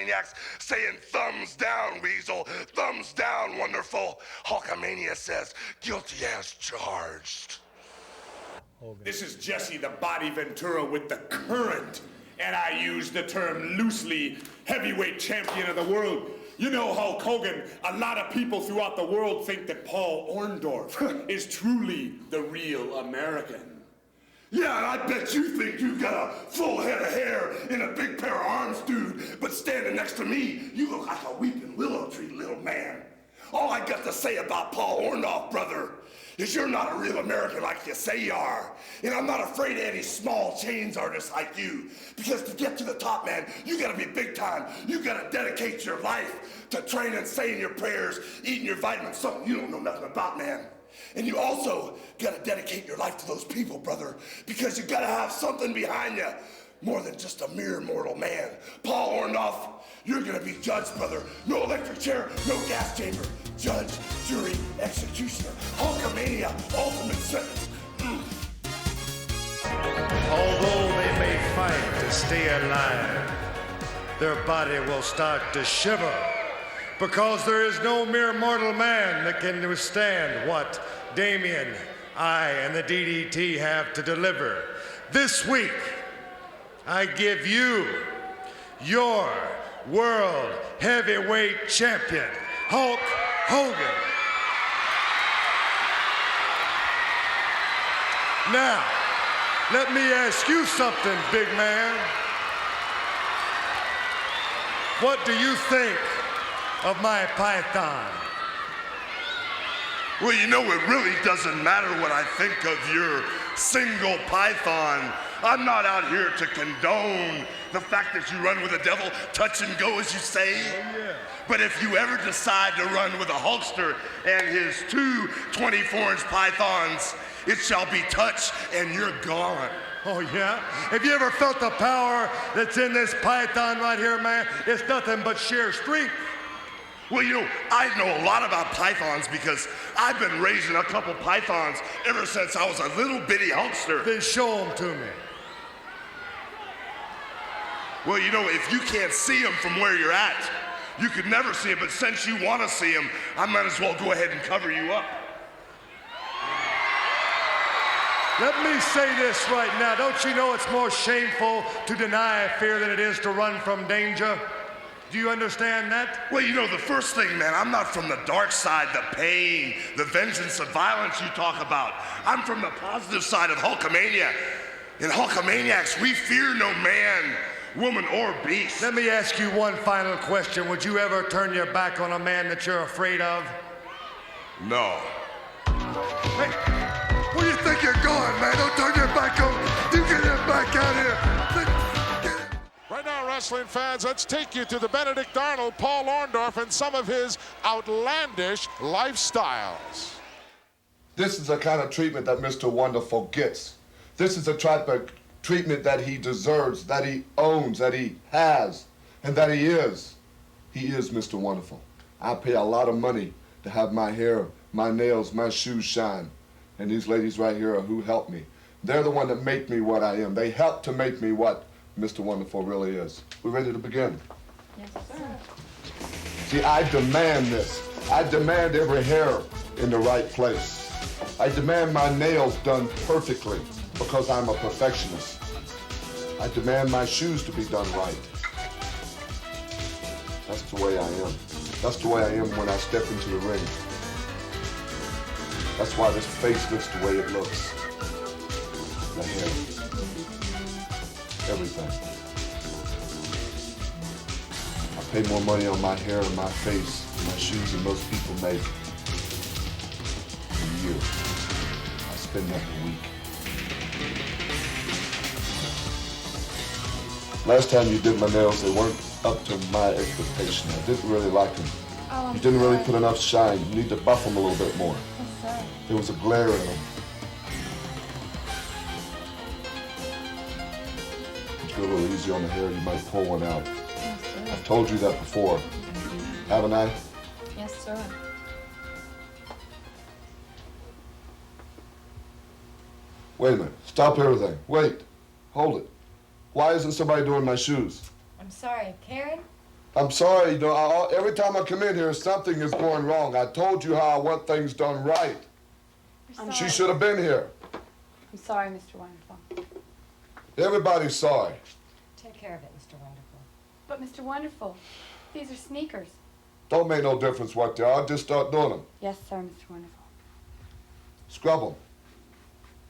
saying thumbs down, Weasel, thumbs down, Wonderful. Hulkamania says guilty as charged. This is Jesse the Body Ventura with the current, and I use the term loosely, heavyweight champion of the world. You know, Hulk Hogan, a lot of people throughout the world think that Paul Orndorff is truly the real American. Yeah, and I bet you think you've got a full head of hair and a big pair of arms, dude, but standing next to me, you look like a weeping willow tree, little man. All I got to say about Paul Orndorff, brother, is you're not a real American like you say you are. And I'm not afraid of any small chains artists like you. Because to get to the top, man, you gotta be big time. You gotta dedicate your life to training, saying your prayers, eating your vitamins, something you don't know nothing about, man. And you also gotta dedicate your life to those people, brother, because you gotta have something behind you more than just a mere mortal man. Paul Orndorff, you're gonna be judged, brother. No electric chair, no gas chamber. Judge, jury, executioner. Hulkamania, ultimate sentence. Although they may fight to stay alive, their body will start to shiver, because there is no mere mortal man that can withstand what Damien, I, and the DDT have to deliver. This week, I give you your World Heavyweight Champion, Hulk Hogan. Now, let me ask you something, big man. What do you think of my python? Well, you know, it really doesn't matter what I think of your single python. I'm not out here to condone the fact that you run with the devil, touch and go, as you say. Oh, yeah. But if you ever decide to run with a Hulkster and his two 24-inch pythons, it shall be touch and you're gone. Oh, yeah? Have you ever felt the power that's in this python right here, man? It's nothing but sheer strength. Well, you know, I know a lot about pythons because I've been raising a couple pythons ever since I was a little bitty Hulkster. Then show them to me. Well, you know, if you can't see them from where you're at, you could never see them, but since you want to see them, I might as well go ahead and cover you up. Let me say this right now. Don't you know it's more shameful to deny fear than it is to run from danger? Do you understand that? Well, you know, the first thing, man, I'm not from the dark side, the pain, the vengeance, the violence you talk about. I'm from the positive side of Hulkamania. In Hulkamaniacs, we fear no man, woman, or beast. Let me ask you one final question. Would you ever turn your back on a man that you're afraid of? No. Hey, where do you think you're going, man? Don't turn your back on. You get him back out here. Right now, wrestling fans, let's take you to the Benedict Arnold, Paul Orndorff, and some of his outlandish lifestyles. This is the kind of treatment that Mr. Wonderful gets. This is the type of treatment that he deserves, that he owns, that he has, and that he is. He is Mr. Wonderful. I pay a lot of money to have my hair, my nails, my shoes shine. And these ladies right here are who helped me. They're the one that make me what I am. They helped to make me what Mr. Wonderful really is. We ready to begin? Yes, sir. See, I demand this. I demand every hair in the right place. I demand my nails done perfectly because I'm a perfectionist. I demand my shoes to be done right. That's the way I am. That's the way I am when I step into the ring. That's why this face looks the way it looks. The hair. Everything. I pay more money on my hair and my face and my shoes than most people make. A year. I spend that a week. Last time you did my nails, they weren't up to my expectation. I didn't really like them. Oh, you didn't really put enough shine. You need to buff them a little bit more. Yes, sir. There was a glare in them. Go a little easy on the hair, you might pull one out. Yes, sir. I've told you that before, haven't I? Yes, sir. Wait a minute, stop everything. Wait, hold it. Why isn't somebody doing my shoes? I'm sorry, Karen? I'm sorry, you know, every time I come in here, something is going wrong. I told you how I want things done right. She should have been here. I'm sorry, Mr. Wonderful. Everybody's sorry. Take care of it, Mr. Wonderful. But, Mr. Wonderful, these are sneakers. Don't make no difference what they are. Just start doing them. Yes, sir, Mr. Wonderful. Scrub them.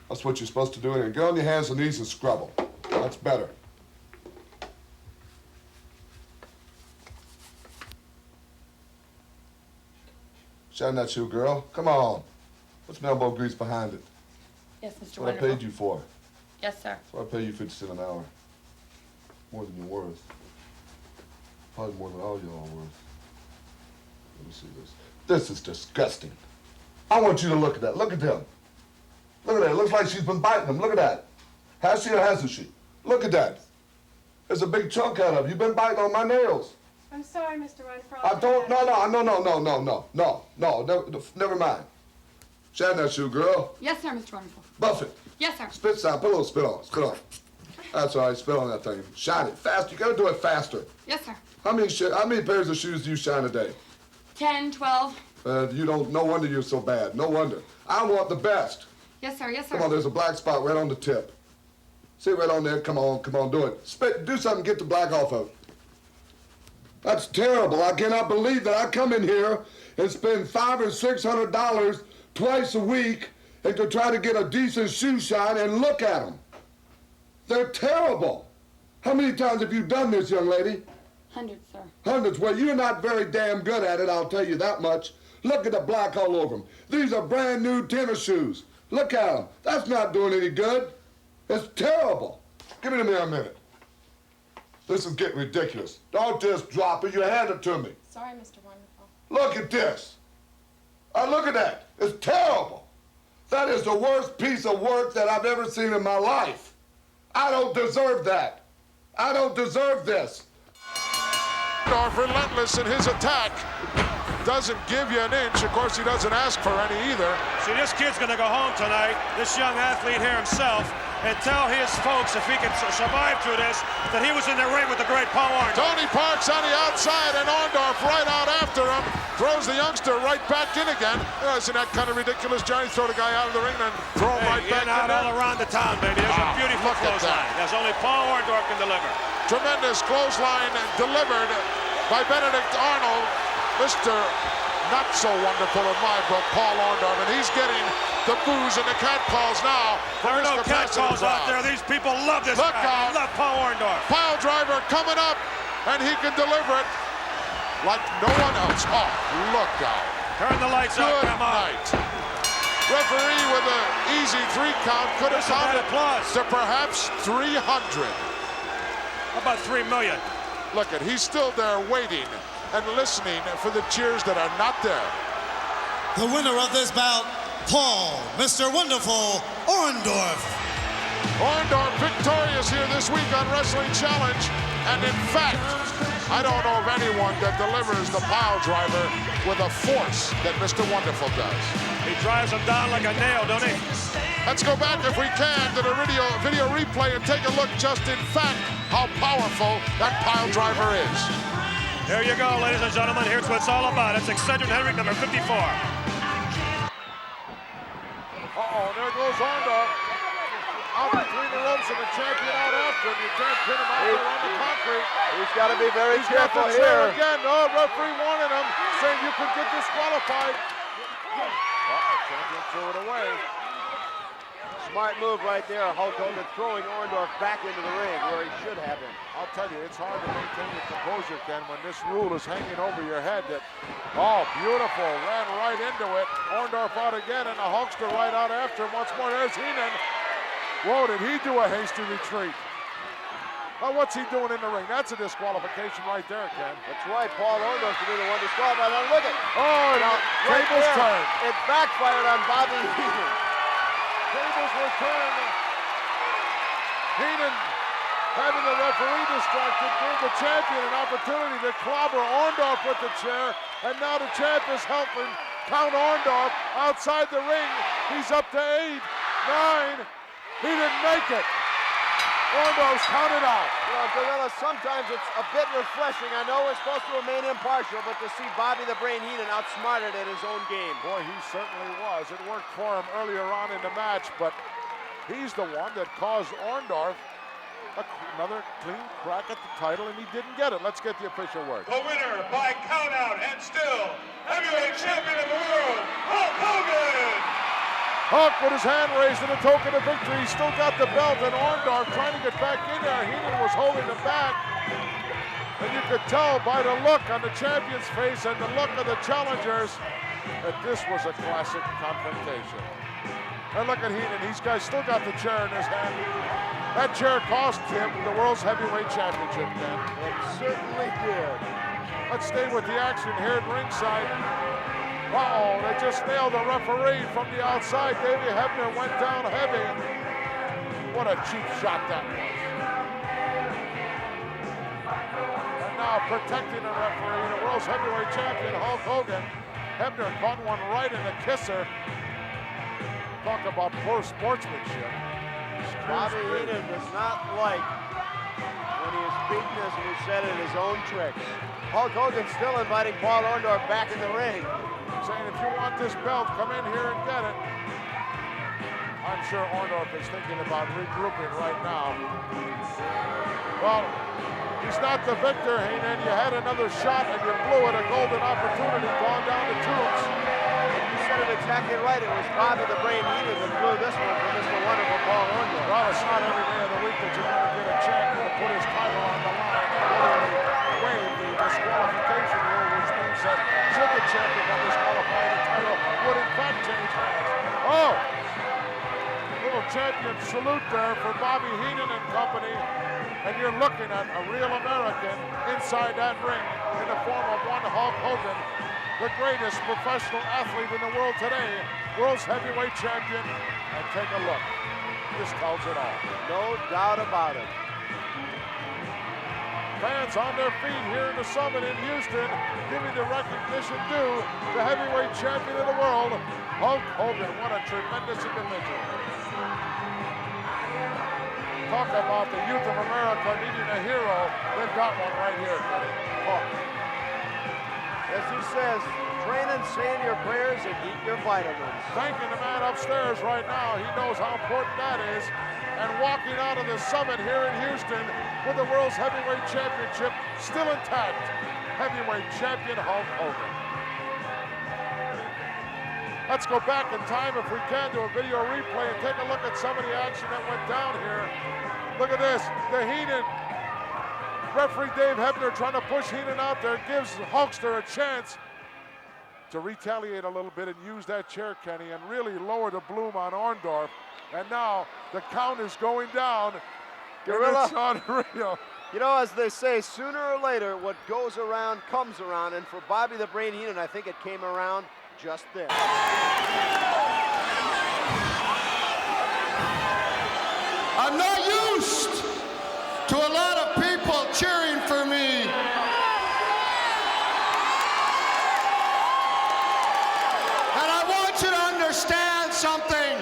That's what you're supposed to do. And get on your hands and knees and scrub them. That's better. Shine that shoe, girl. Come on. What's my elbow grease behind it? Yes, Mr. That's what Wonderful. I paid you for. Yes, sir. So I pay you 50 cents an hour. More than you're worth. Probably more than all y'all are worth. Let me see this. This is disgusting. I want you to look at that. Look at them. Look at that. It looks like she's been biting them. Look at that. Has she or hasn't she? Look at that. There's a big chunk out of it. You've been biting on my nails. I'm sorry, Mr. Wonderful. I don't, no, never mind. Shine that shoe, girl. Yes, sir, Mr. Wonderful. Buff it. Yes, sir. Spit some. Put a little spit on it. Spit on it. That's all right. Spit on that thing. Shine it fast. You gotta do it faster. Yes, sir. How many pairs of shoes do you shine a day? 10, 12. You don't. No wonder you're so bad. No wonder. I want the best. Yes, sir. Yes, sir. Come on. There's a black spot right on the tip. See it right on there. Come on. Come on. Do it. Spit. Do something. Get the black off of it. That's terrible. I cannot believe that I come in here and spend $500 or $600 twice a week and to try to get a decent shoe shine and look at them. They're terrible. How many times have you done this, young lady? Hundreds, sir. Hundreds. Well, you're not very damn good at it, I'll tell you that much. Look at the black all over them. These are brand new tennis shoes. Look at them. That's not doing any good. It's terrible. Give me the mirror a minute. This is getting ridiculous. Don't just drop it. You hand it to me. Sorry, Mr. Wonderful. Look at this. Look at that. It's terrible. That is the worst piece of work that I've ever seen in my life. I don't deserve that. I don't deserve this. Orndoff relentless in his attack. Doesn't give you an inch. Of course, he doesn't ask for any either. See, this kid's going to go home tonight, this young athlete here himself, and tell his folks, if he can survive through this, that he was in the ring with the great Paul Orndoff. Tony Parks on the outside, and Orndoff right out after him. Throws the youngster right back in again. Isn't that kind of ridiculous, Johnny? Throw the guy out of the ring and then throw him right back in out there. all around the town, baby. There's a beautiful clothesline. There's only Paul Orndoff can deliver. Tremendous clothesline delivered by Benedict Arnold. Mr. Not so wonderful in my book, Paul Orndoff, and he's getting the boos and the catcalls now. There are no catcalls out there. These people love this Look guy. out. Love Paul Orndoff. Pile driver coming up, and he can deliver it like no one else. Oh, look out. Turn the lights out. Come on. Night. Referee with an easy 3 count could have counted to perhaps 300. How about 3 million? Look at, he's still there waiting and listening for the cheers that are not there. The winner of this bout, Paul, Mr. Wonderful, Orndoff. Orndoff victorious here this week on Wrestling Challenge. And in fact, I don't know of anyone that delivers the pile driver with a force that Mr. Wonderful does. He drives him down like a nail, don't he? Let's go back, if we can, to the video replay and take a look just in fact how powerful that pile driver is. There you go, ladies and gentlemen. Here's what it's all about. It's Eccentric Henry, number 54. Uh-oh, there goes Orndoff. Out between the ropes and the champion out after him. You can't pin him out there on the concrete. He's got to be very careful He's got the chair here. again. Oh, referee warning him, saying you could get disqualified. Champion threw it away. Smart move right there. Hulk Hogan throwing Orndoff back into the ring where he should have him. I'll tell you, it's hard to maintain your composure, Ken, when this rule is hanging over your head. That, oh, beautiful, ran right into it. Orndoff out again, and the Hulkster right out after him once more. There's Heenan. Whoa, did he do a hasty retreat? Now, what's he doing in the ring? That's a disqualification right there, Ken. That's right, Paul Orndoff to be the one disqualified. Now look at Oh, now, right tables there. turned. It backfired on Bobby Heenan. Tables were turned. Heenan, having the referee distracted, gave the champion an opportunity to clobber Orndoff with the chair, and now the champ is helping count Orndoff outside the ring. He's up to 8, 9. He didn't make it. Orndoff's counted out. Well, Gorilla, sometimes it's a bit refreshing. I know we're supposed to remain impartial, but to see Bobby the Brain Heenan outsmarted at his own game. Boy, he certainly was. It worked for him earlier on in the match, but he's the one that caused Orndoff Another clean crack at the title, and he didn't get it. Let's get the official word. The winner by countout and still heavyweight champion of the world, Hulk Hogan! Hulk with his hand raised in a token of victory. He still got the belt, and Orndoff trying to get back in there. Heenan was holding him back. And you could tell by the look on the champion's face and the look of the challengers that this was a classic confrontation. And look at Heenan. He's still got the chair in his hand. That chair cost him the World's Heavyweight Championship, Ken. It certainly did. Let's stay with the action here at ringside. Uh-oh, they just nailed the referee from the outside. Davey Hebner went down heavy. What a cheap shot that was. And now protecting the referee, the World's Heavyweight Champion, Hulk Hogan. Hebner caught one right in the kisser. Talk about poor sportsmanship. Bobby Heenan does not like when he is beaten, as we said, at his own tricks. Hulk Hogan still inviting Paul Orndorff back in the ring. Saying, if you want this belt, come in here and get it. I'm sure Orndorff is thinking about regrouping right now. Well, he's not the victor, Heenan. You had another shot and you blew it. A golden opportunity gone down the tubes. You said it exactly right. It was Bobby the Brain Heenan that blew this one for Mr. Wonderful Paul Orndorff. Well, it's not every day of the week that you're going to get a champion to put his title on the line and literally waive the disqualification rule, which means that should the champion get disqualified, the title would in fact change hands. Oh! Little champion salute there for Bobby Heenan and company. And you're looking at a real American inside that ring in the form of one Hulk Hogan, the greatest professional athlete in the world today, world's heavyweight champion. And take a look. This tells it all. No doubt about it. Fans on their feet here in the Summit in Houston, giving the recognition due the heavyweight champion of the world, Hulk Hogan. What a tremendous individual. Talk about the youth of America needing a hero. They've got one right here, Hulk. As he says, train and saying your prayers and eat your vitamins. Thanking the man upstairs right now. He knows how important that is. And walking out of the Summit here in Houston with the World's Heavyweight Championship still intact. Heavyweight champion Hulk Hogan. Let's go back in time, if we can, to a video replay and take a look at some of the action that went down here. Look at this. The Heenan. Referee Dave Hebner trying to push Heenan out there, gives Hulkster a chance to retaliate a little bit and use that chair, Kenny, and really lower the bloom on Orndorff. And now the count is going down. Gorilla. It's unreal. You know, as they say, sooner or later, what goes around comes around. And for Bobby the Brain Heenan, I think it came around just then. I'm not used to a lot of people cheering for me. And I want you to understand something.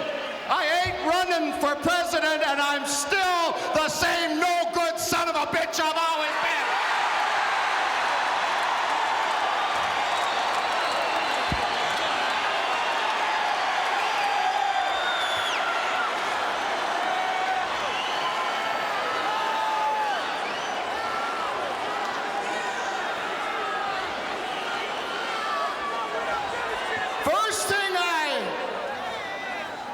I ain't running for president, and I'm still the same no-good son of a bitch I've always been. First thing I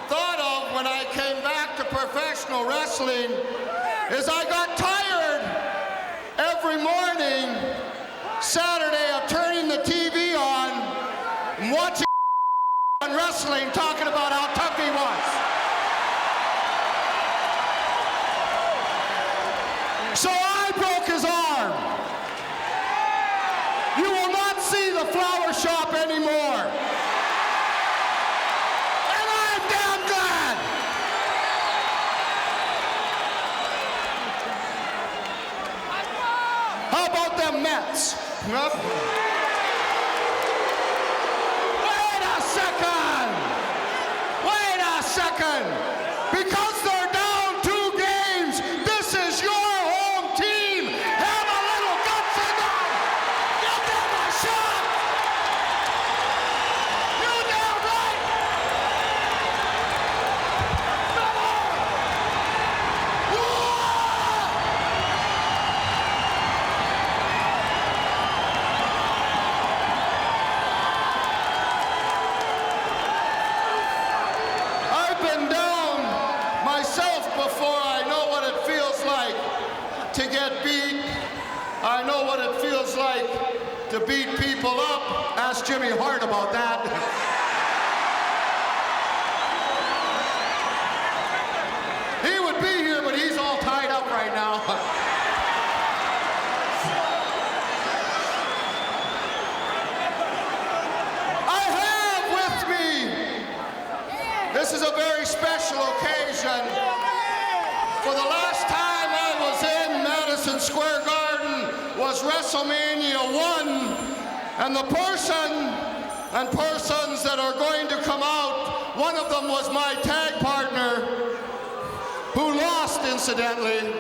thought of when I came back to professional wrestling is I got tired every morning, Saturday, of turning the TV on and watching on wrestling talking about how tough he was. So I broke his arm. You will not see the flower shop anymore. And I'm damn glad. How about them Mets? Wait a second. Wait a second. Because they're down 2 games, this is your home team. Have a little guts in them. Give them a shot. You damn right. Come on. to get beat. I know what it feels like to beat people up. Ask Jimmy Hart about that. He would be here, but he's all tied up right now. I have with me, this is a very special occasion. For the last time I was in Madison Square Garden was WrestleMania 1, and the person and persons that are going to come out, one of them was my tag partner, who lost, incidentally.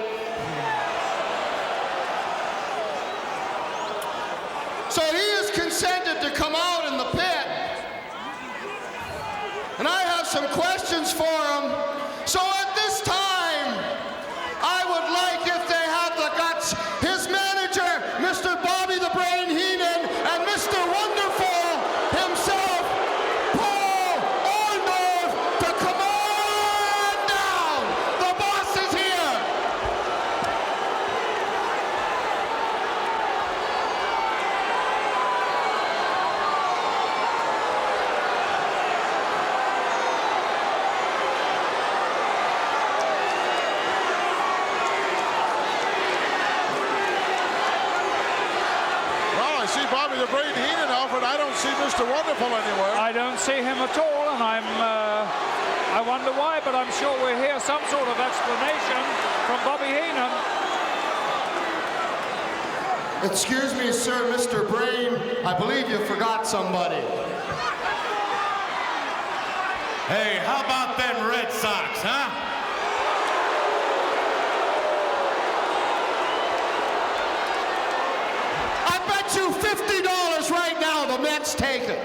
So he has consented to come out in the pit. And I have some questions for him. So at this time, I would like, if they have the guts, his manager, Mr. Bobby the Brain Heenan, and Mr. Wonderful himself, Paul Orndoff, to come on down. The boss is here. Well, I see Bobby the Brain Heenan, Alfred. I don't see Mr. Wonderful anywhere. I don't see him at all, and I wonder why, but I'm sure we'll hear some sort of explanation from Bobby Heenan. Excuse me, sir, Mr. Brain. I believe you forgot somebody. Hey, how about them Red Sox, huh? I bet you $50 right now the Mets take it.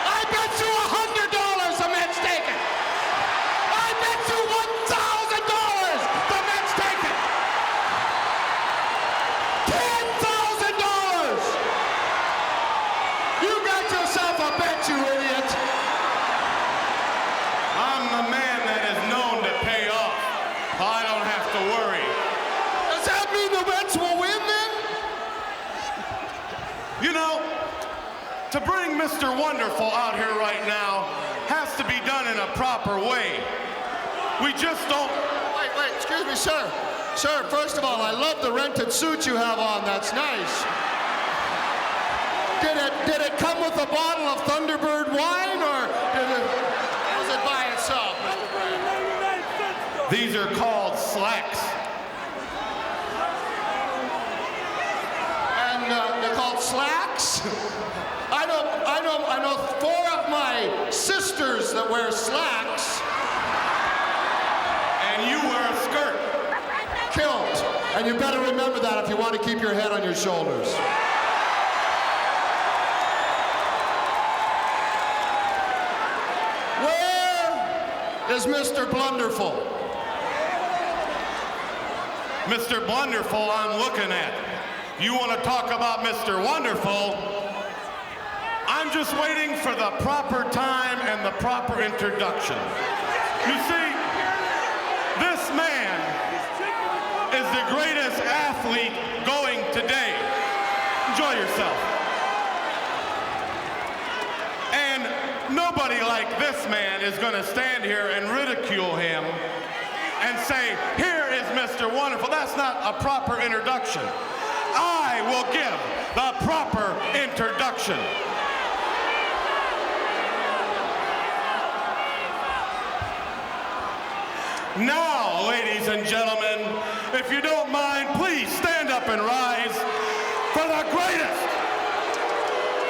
I bet you $100 the Mets take it. I bet you $1,000 the Mets take it. $10,000. You got yourself a bet, you idiot. I'm the man that is known to pay off. I don't have to worry. Does that mean the Mets will win then? You know, to bring Mr. Wonderful out here right now has to be done in a proper way. We just don't... Wait, excuse me, sir. Sir, first of all, I love the rented suit you have on. That's nice. Did it come with a bottle of Thunderbird wine, or was it by itself, Mr. Brain? These are called slacks. And they're called slacks? I know 4 of my sisters that wear slacks. And you wear a skirt. Kilt. And you better remember that if you want to keep your head on your shoulders. Where is Mr. Blunderful? Mr. Blunderful, I'm looking at. You want to talk about Mr. Wonderful? I'm just waiting for the proper time and the proper introduction. You see, this man is the greatest athlete going today. Enjoy yourself. And nobody like this man is going to stand here and ridicule him and say, here is Mr. Wonderful. That's not a proper introduction. I will give the proper introduction. Now, ladies and gentlemen, if you don't mind, please stand up and rise for the greatest.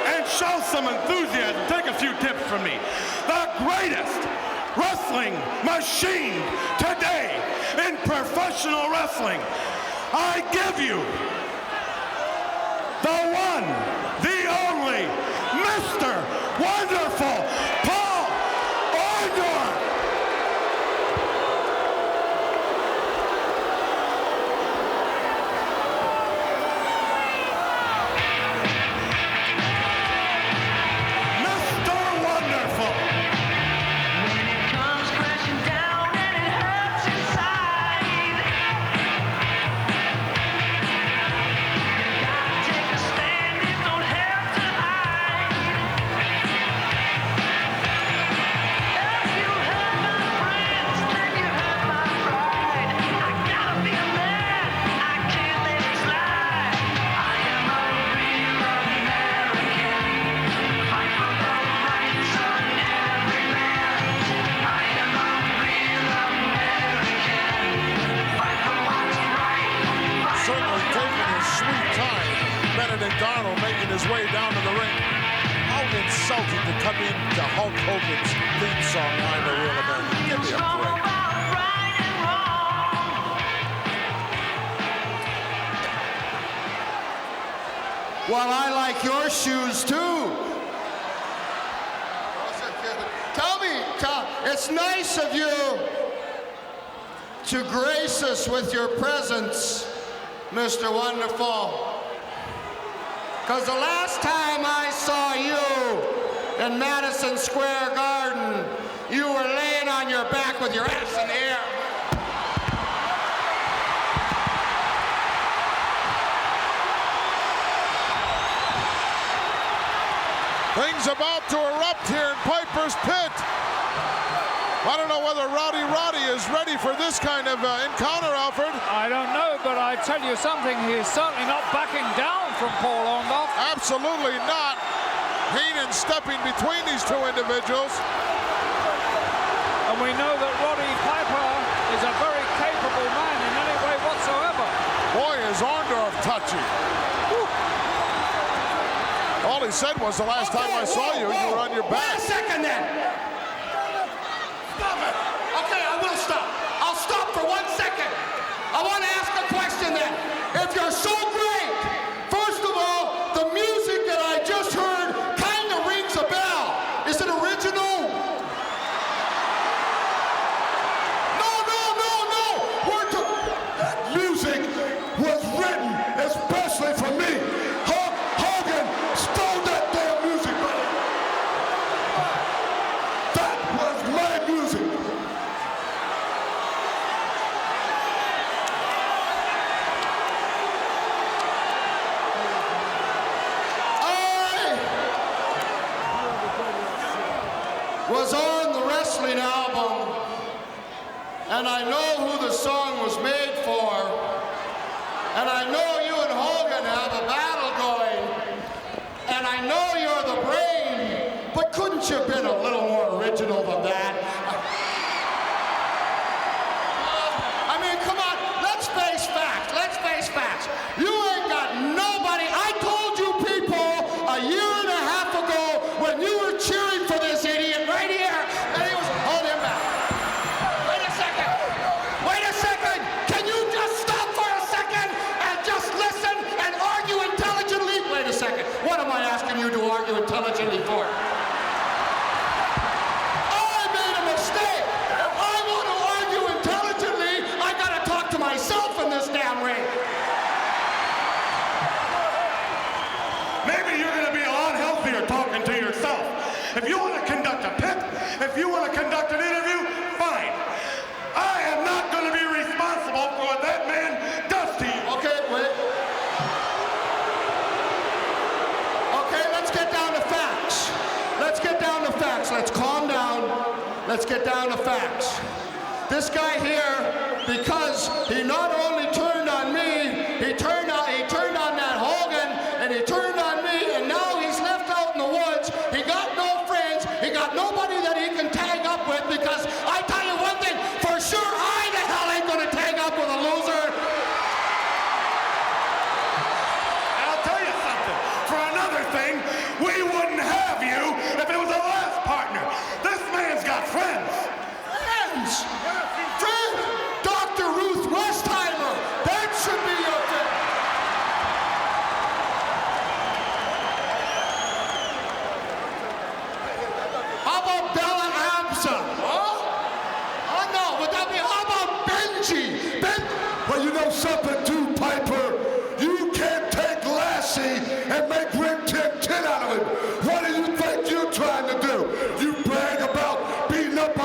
And show some enthusiasm. Take a few tips from me. The greatest wrestling machine today in professional wrestling. I give you the one, the only, Mr. Wonderful, Paul Orndoff. When it comes crashing down and it hurts inside. Darnold making his way down to the ring. How insulting to come into Hulk Hogan's theme song, I'm a Real American. Give me a break. Well, I like your shoes too. Tell me, it's nice of you to grace us with your presence, Mr. Wonderful. Because the last time I saw you in Madison Square Garden, you were laying on your back with your ass in the air. Things about to erupt here in Piper's Pit. I don't know whether Rowdy Roddy is ready for this kind of encounter, Alfred. I don't know, but I tell you something, he's certainly not backing down from Paul Orndoff. Absolutely not. Heenan stepping between these two individuals. And we know that Roddy Piper is a very capable man in any way whatsoever. Boy, is Orndoff touchy. Whew. All he said was, the last time I saw you, you were on your back. Wait a second then. Stop it. Okay, I will stop. I'll stop for 1 second. I want to ask a question then. If you're so great, first of all, the music that I just heard kind of rings a bell. Is it original? No. That music was written especially for me. Hulk Hogan stole that damn music, brother. That was my music. I was on the wrestling album, and I know who the song was made for, and I know you and Hogan have a battle going, and I know you're the brain, but couldn't you have been a little more original than that? I mean, come on, let's face facts. You ain't got nobody. I told you people a year and a half ago when you were cheering for this idiot right here, and he was, hold him back. Wait a second. Can you just stop for a second and just listen and argue intelligently? Wait a second. What am I asking you to argue intelligently for? I made a mistake. If I want to argue intelligently, I got to talk to myself in this damn ring. Maybe you're going to be a lot healthier talking to yourself. If you want to conduct a pit, if you want to conduct an interview, fine. I am not going to be responsible for what that man does to you. Okay, wait. Okay, let's get down to facts. Let's calm down. Let's get down to facts. This guy here, because he not only turned on me, he turned on that Hogan, and he turned on me, and now he's left out in the woods. He got no friends. He got nobody that he can tag up with, because I tell you one thing, for sure I the hell ain't going to tag up with a loser. I'll tell you something. For another thing, we wouldn't have you if it was a last partner. This man's got friends. Friends? Dr. Ruth Westheimer. That should be your friend. How about Bella Absa? Huh? Oh, no. Would that be, how about Benji? Well, you know something too, Piper? You can't take Lassie and make Rick Tip 10 out of it. What do you think you're trying to do? You brag about beating up a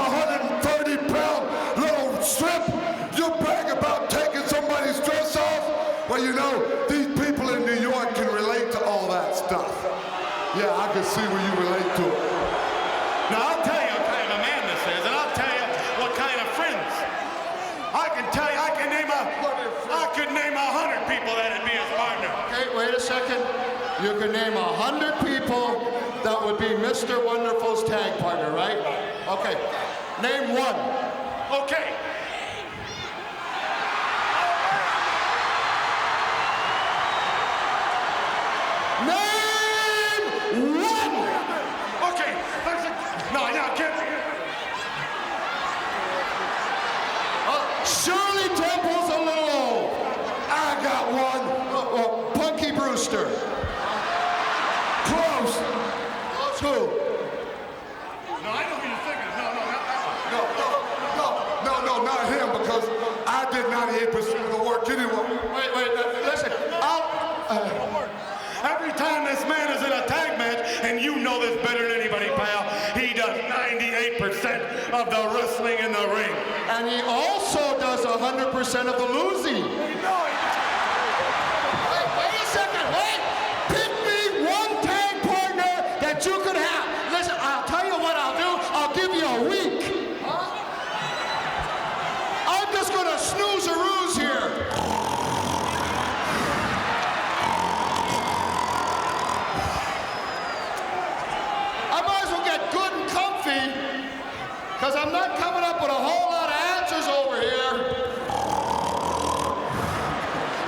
130-pound little strip? You brag about taking somebody's dress off? Well, you know, these people in New York can relate to all that stuff. Yeah, I can see where you relate to it. Now, I'll tell you what kind of a man this is, and I'll tell you what kind of friends. I can tell you, I could name 100 people that'd be his partner. Okay, wait a second. You can name 100 people that would be Mr. Wonderful's tag partner, right? Okay. Name one. Okay. Shirley Temple's a little old. I got one. Punky Brewster. Close. Close who? No, I know who you're thinking. No, not him, because I did 98% of the work anyway. Wait, listen. Every time this man is in a tag match, and you know this better than anybody, pal, he does 98% of the wrestling in the ring. And he also does 100% of the losing. Wait a second, wait! Pick me one tag partner that you could have. Listen, I'll tell you what I'll do. I'll give you a week. I'm just gonna snooze-a-roos here. I might as well get good and comfy, because I'm not coming up with a whole lot of answers over here.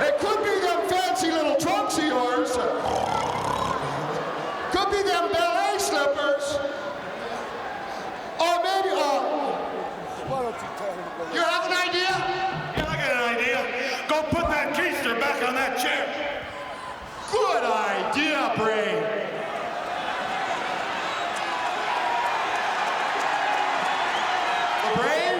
It could be them fancy little trunks of yours. Could be them ballet slippers. Or maybe, you have an idea? Yeah, I got an idea. Go put that keister back on that chair. Good idea, Brain. Brain,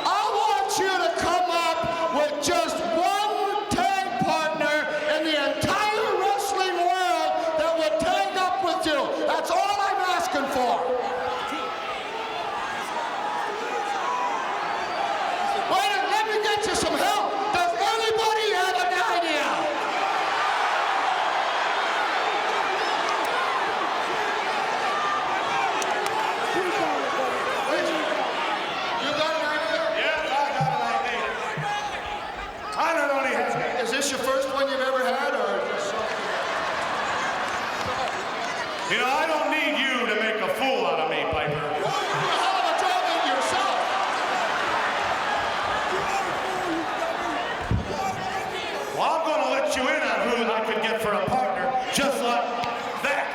I want you to come up with just one tag partner in the entire wrestling world that would tag up with you. That's all I'm asking for. Wait, let me get you some help. Does anybody have an idea? Is this your first one you've ever had, or is this something? You know, I don't need you to make a fool out of me, Piper. You're a hell of a job at yourself. Well, I'm going to let you in on who I could get for a partner, just like that.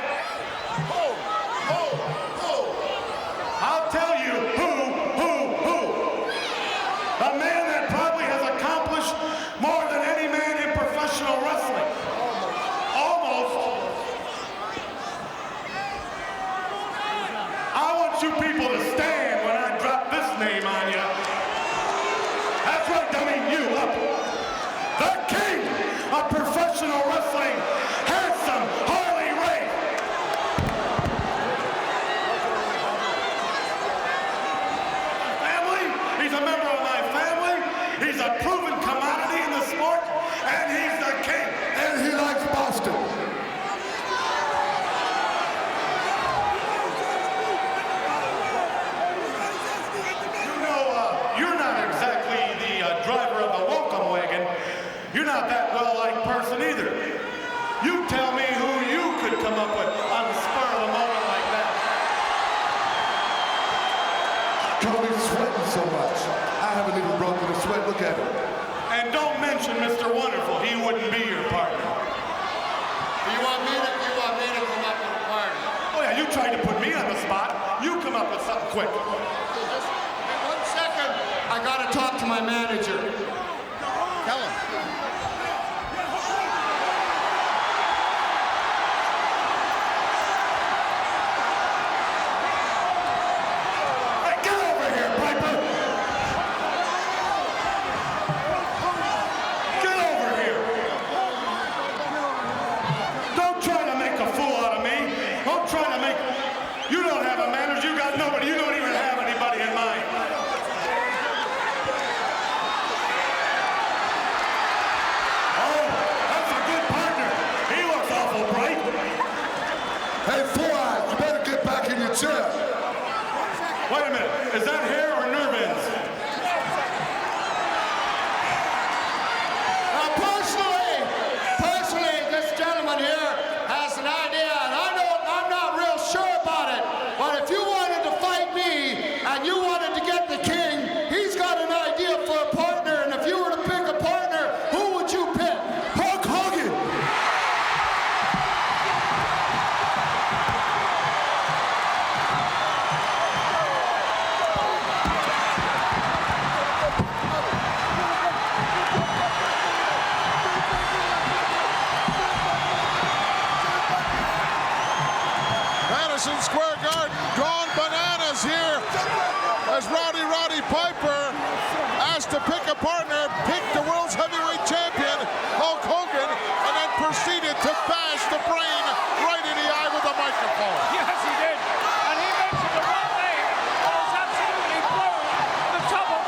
I'll tell you who. A man that probably has accomplished more than any man in professional wrestling. Almost. I want you people to stand when I drop this name on you. That's right, dummy, you up. The king of professional wrestling, handsome Harley Race. Family, he's a member of my family. He's a proven commodity in the sport, and he's the king. And he likes Boston. You know, you're not exactly the driver of the welcome wagon. You're not that well-liked person either. You tell me who you could come up with on the spur of the moment like that. Cody's sweating so much. I haven't even broken a sweat. Look at him. And don't mention Mr. Wonderful. He wouldn't be your partner. You want me to come up with a partner? Oh yeah, you tried to put me on the spot. You come up with something quick. Just 1 second. I gotta talk to my manager. Tell him. Hey, get over here, Piper! Get over here! Don't try to make a fool out of me. Don't try to make... You don't have a manager. You got nobody. You don't even have anybody in mind. as Roddy Piper asked to pick a partner, picked the world's heavyweight champion, Hulk Hogan, and then proceeded to bash the Brain right in the eye with a microphone. Yes, he did. And he mentioned the wrong name. It was absolutely blown the top of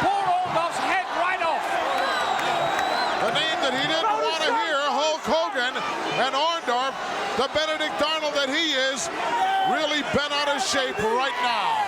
Paul Orndoff's head right off. The name that he didn't want to hear, Hulk Hogan, and Orndoff, the Benedict Arnold that he is, really bent out of shape right now.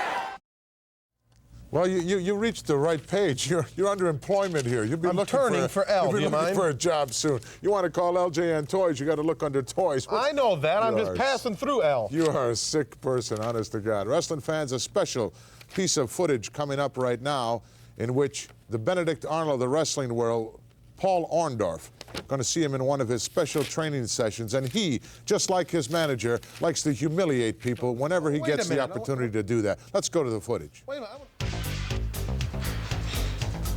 Well, you reached the right page. You're under employment here. You'll be looking for L. You'll be looking for a job soon. You want to call LJN Toys? You got to look under toys. I know that. I'm just passing through L. You are a sick person, honest to God. Wrestling fans, a special piece of footage coming up right now in which the Benedict Arnold of the wrestling world, Paul Orndoff, going to see him in one of his special training sessions, and he, just like his manager, likes to humiliate people whenever he gets the opportunity to do that. Let's go to the footage. Wait a minute.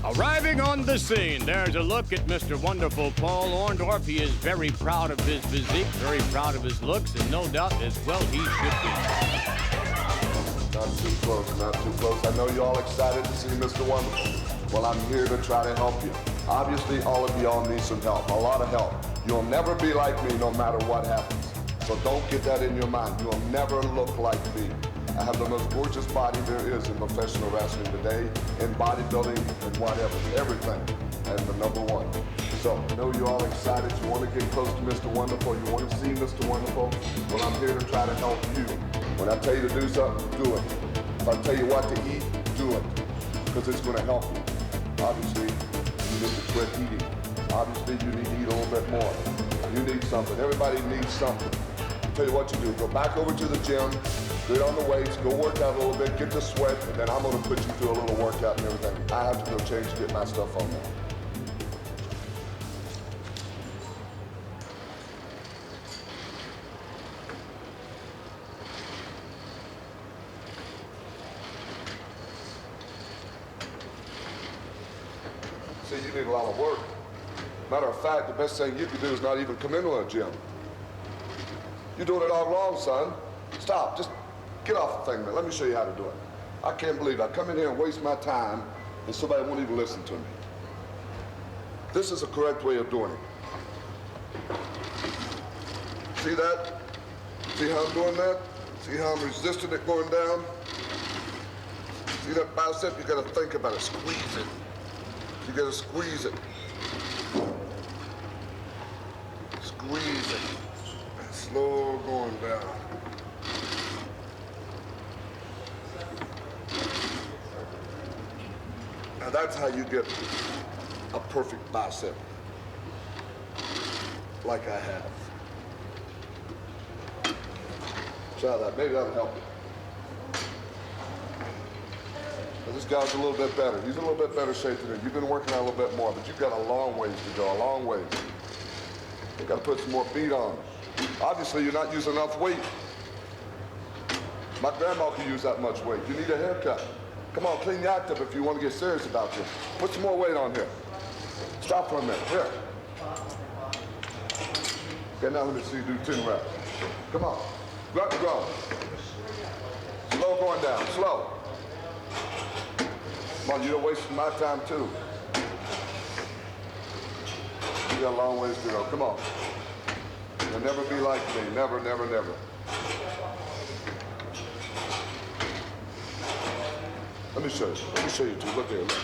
Arriving on the scene, there's a look at Mr. Wonderful Paul Orndoff. He is very proud of his physique, very proud of his looks, and no doubt as well he should be. Not too close, not too close. I know you're all excited to see Mr. Wonderful. Well, I'm here to try to help you. Obviously, all of y'all need some help, a lot of help. You'll never be like me no matter what happens. So don't get that in your mind. You'll never look like me. I have the most gorgeous body there is in professional wrestling today, in bodybuilding and whatever, everything. And the #1. So I know you're all excited. You want to get close to Mr. Wonderful. You want to see Mr. Wonderful. Well, I'm here to try to help you. When I tell you to do something, do it. If I tell you what to eat, do it. Because it's going to help you. Obviously, you need to quit eating. Obviously, you need to eat a little bit more. You need something. Everybody needs something. I'll tell you what you do. Go back over to the gym, get on the weights, go work out a little bit, get the sweat, and then I'm going to put you through a little workout and everything. I have to go change to get my stuff on there. See, you need a lot of work. Matter of fact, the best thing you can do is not even come into a gym. You're doing it all wrong, son. Stop. Just get off the thing, man. Let me show you how to do it. I can't believe I come in here and waste my time and somebody won't even listen to me. This is the correct way of doing it. See that? See how I'm doing that? See how I'm resisting it going down? See that bicep? You gotta think about it. Squeeze it. You gotta squeeze it. Squeeze it. Slow going down. Now that's how you get a perfect bicep. Like I have. Try that. Maybe that'll help you. This guy's a little bit better. He's in a little bit better shape than you. You've been working out a little bit more, but you've got a long ways to go, a long ways. You've got to put some more feet on. Obviously, you're not using enough weight. My grandma can use that much weight. You need a haircut. Come on, clean your act up if you want to get serious about this. Put some more weight on here. Stop for a minute. Here. Okay, now let me see you do 10 reps. Come on. Grab the ground. Slow going down. Slow. Come on, you're wasting my time too. You got a long ways to go. Come on. You'll never be like me. Never, never, never. Let me show you. Let me show you too. Look here. Look.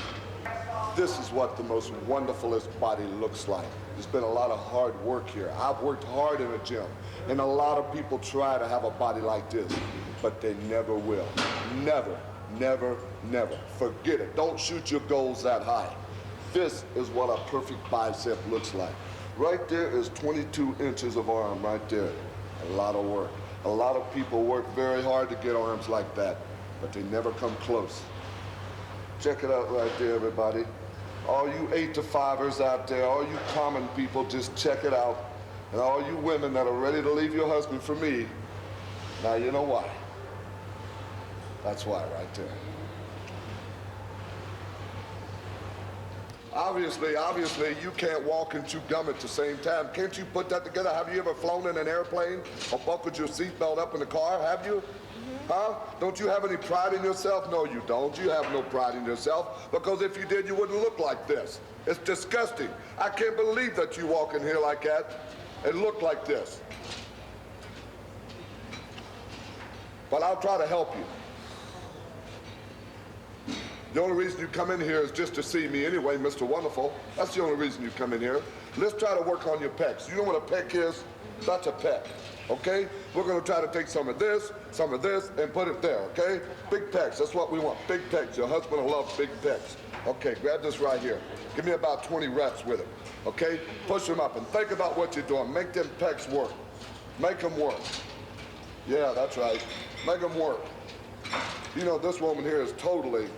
This is what the most wonderfulest body looks like. There's been a lot of hard work here. I've worked hard in a gym, and a lot of people try to have a body like this, but they never will. Never. Never, never. Forget it. Don't shoot your goals that high. This is what a perfect bicep looks like. Right there is 22 inches of arm right there. A lot of work. A lot of people work very hard to get arms like that, but they never come close. Check it out right there, everybody. All you 8 to 5ers out there, all you common people, just check it out. And all you women that are ready to leave your husband for me, now you know why. That's why right there. Obviously, you can't walk and chew gum at the same time. Can't you put that together? Have you ever flown in an airplane or buckled your seatbelt up in the car? Have you? Huh? Don't you have any pride in yourself? No, you don't. You have no pride in yourself, because if you did, you wouldn't look like this. It's disgusting. I can't believe that you walk in here like that and look like this. But I'll try to help you. The only reason you come in here is just to see me anyway, Mr. Wonderful. That's the only reason you come in here. Let's try to work on your pecs. You know what a pec is? That's a pec, okay? We're gonna try to take some of this, and put it there, okay? Big pecs, that's what we want, big pecs. Your husband will love big pecs. Okay, grab this right here. Give me about 20 reps with it, okay? Push them up and think about what you're doing. Make them pecs work. Make them work. Yeah, that's right. Make them work. You know, this woman here is totally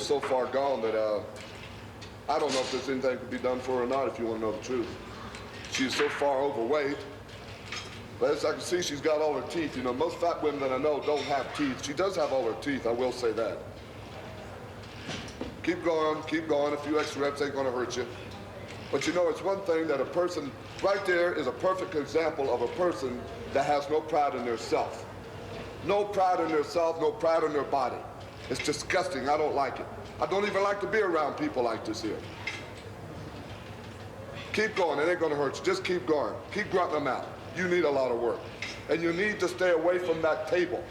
so far gone that I don't know if there's anything could be done for her or not, if you want to know the truth. She's so far overweight. But as I can see, she's got all her teeth. You know, most fat women that I know don't have teeth. She does have all her teeth, I will say that. Keep going, keep going. A few extra reps ain't gonna hurt you. But you know, it's one thing that a person, right there is a perfect example of a person that has no pride in their self. No pride in their self, no pride in their body. It's disgusting, I don't like it. I don't even like to be around people like this here. Keep going, it ain't gonna hurt you. Just keep going. Keep grunting them out. You need a lot of work. And you need to stay away from that table.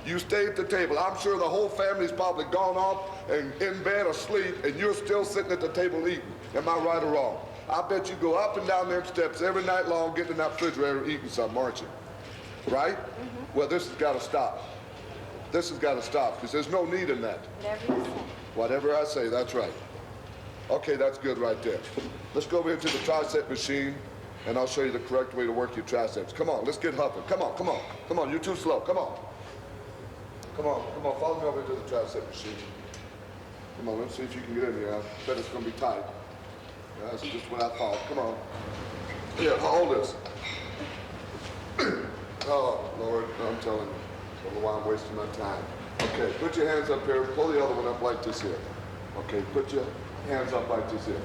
You stay at the table. I'm sure the whole family's probably gone off and in bed asleep, and you're still sitting at the table eating. Am I right or wrong? I bet you go up and down them steps every night long, getting in that refrigerator eating something, aren't you? Right? Mm-hmm. Well, this has got to stop. This has got to stop, because there's no need in that. Whatever you say. Whatever I say, that's right. Okay, that's good right there. Let's go over here to the tricep machine, and I'll show you the correct way to work your triceps. Come on, let's get huffing. Come on, come on. Come on, you're too slow. Come on. Come on, come on, follow me over to the tricep machine. Come on, let's see if you can get in here. I bet it's going to be tight. Yeah, that's just what I thought. Come on. Here, hold this. Oh, Lord, I'm telling you. I don't know why I'm wasting my time. Okay, put your hands up here. Pull the other one up like this here. Okay, put your hands up like this here.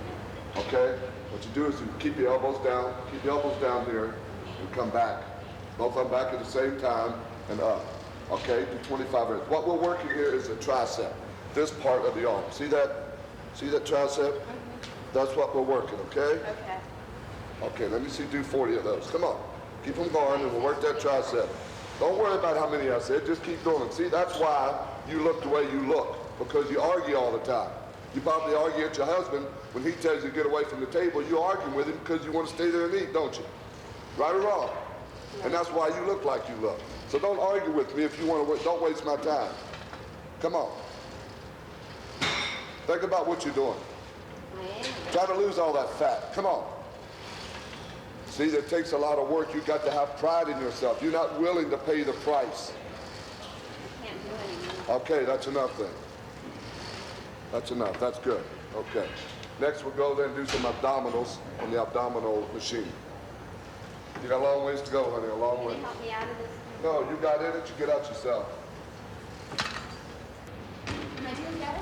Okay? What you do is you keep your elbows down. Keep your elbows down here and come back. Both of them back at the same time and up. Okay, do 25 reps. What we're working here is the tricep, this part of the arm. See that? See that tricep? That's what we're working, okay? Okay. Okay, let me see, do 40 of those. Come on. Keep them going and we'll work that tricep. Don't worry about how many I said, just keep doing them. See, that's why you look the way you look, because you argue all the time. You probably argue at your husband when he tells you to get away from the table. You argue with him because you want to stay there and eat, don't you? Right or wrong? And that's why you look like you look. So don't argue with me if you want to, don't waste my time. Come on. Think about what you're doing. Try to lose all that fat. Come on. See, that takes a lot of work. You've got to have pride in yourself. You're not willing to pay the price. I can't do it anymore. Okay, that's enough then. That's enough. That's good. Okay. Next we'll go then do some abdominals on the abdominal machine. You got a long ways to go, honey, a long way. Can you help me out of this? No, you got in it, you get out yourself. Am I doing better?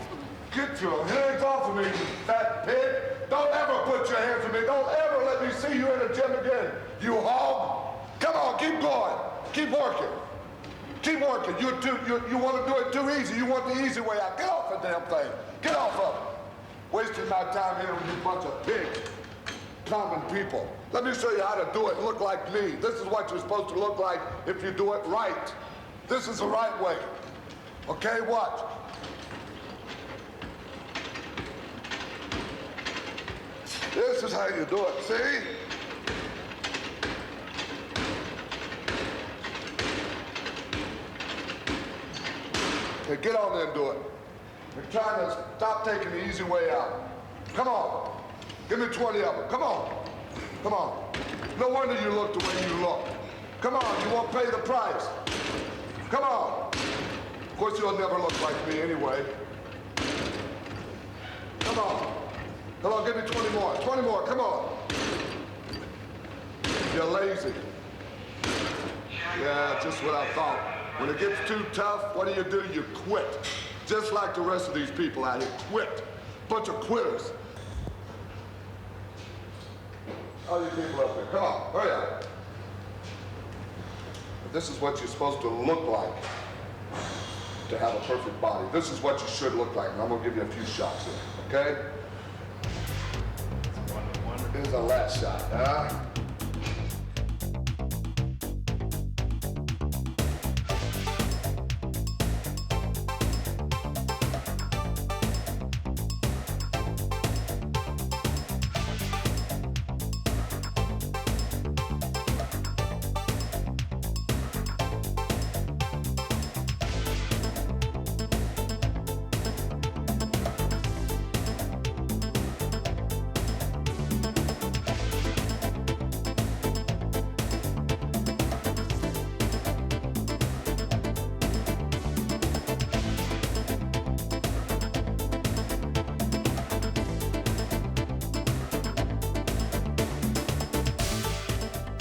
Get your hands off of me, you fat pig. Don't ever put your hands on me. Don't ever let me see you in the gym again, you hog. Come on, keep going. Keep working. Keep working. You want to do it too easy. You want the easy way out. Get off the damn thing. Get off of it. Wasting my time here with you bunch of big, common people. Let me show you how to do it and look like me. This is what you're supposed to look like if you do it right. This is the right way. Okay, watch. This is how you do it, see? Okay, get on there and do it. You're trying to stop taking the easy way out. Come on. Give me 20 of them. Come on. Come on. No wonder you look the way you look. Come on, you won't pay the price. Come on. Of course, you'll never look like me anyway. Come on. Come on, give me 20 more. 20 more, come on. You're lazy. Yeah, just what I thought. When it gets too tough, what do? You quit. Just like the rest of these people out here. Quit. Bunch of quitters. All you people up there, come on, hurry up. This is what you're supposed to look like to have a perfect body. This is what you should look like. And I'm gonna give you a few shots here, okay? Here's the last shot, huh?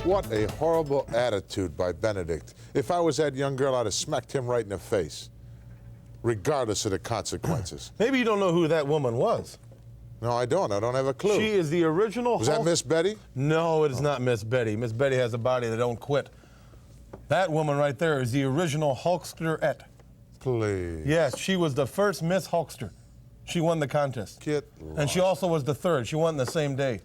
What a horrible attitude by Benedict. If I was that young girl, I'd have smacked him right in the face, regardless of the consequences. Maybe you don't know who that woman was. No, I don't. I don't have a clue. She is the original Was that Miss Betty? No, it is not Miss Betty. Miss Betty has a body that don't quit. That woman right there is the original Hulksterette. Please. Yes, she was the first Miss Hulkster. She won the contest. And she also was the third. She won the same day.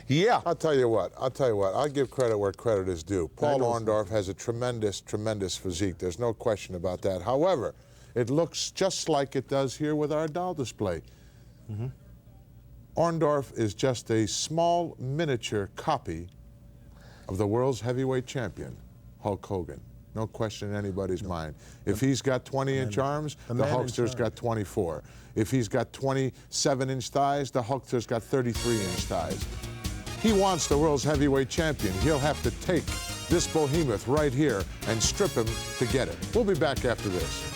Yeah. I'll tell you what. I'll give credit where credit is due. Paul Orndoff has a tremendous, tremendous physique. There's no question about that. However, it looks just like it does here with our doll display. Orndoff is just a small, miniature copy of the world's heavyweight champion, Hulk Hogan. No question in anybody's mind. If he's got 20-inch arms, the Hulkster's got 24. If he's got 27-inch thighs, the Hulkster's got 33-inch thighs. He wants the world's heavyweight champion. He'll have to take this behemoth right here and strip him to get it. We'll be back after this.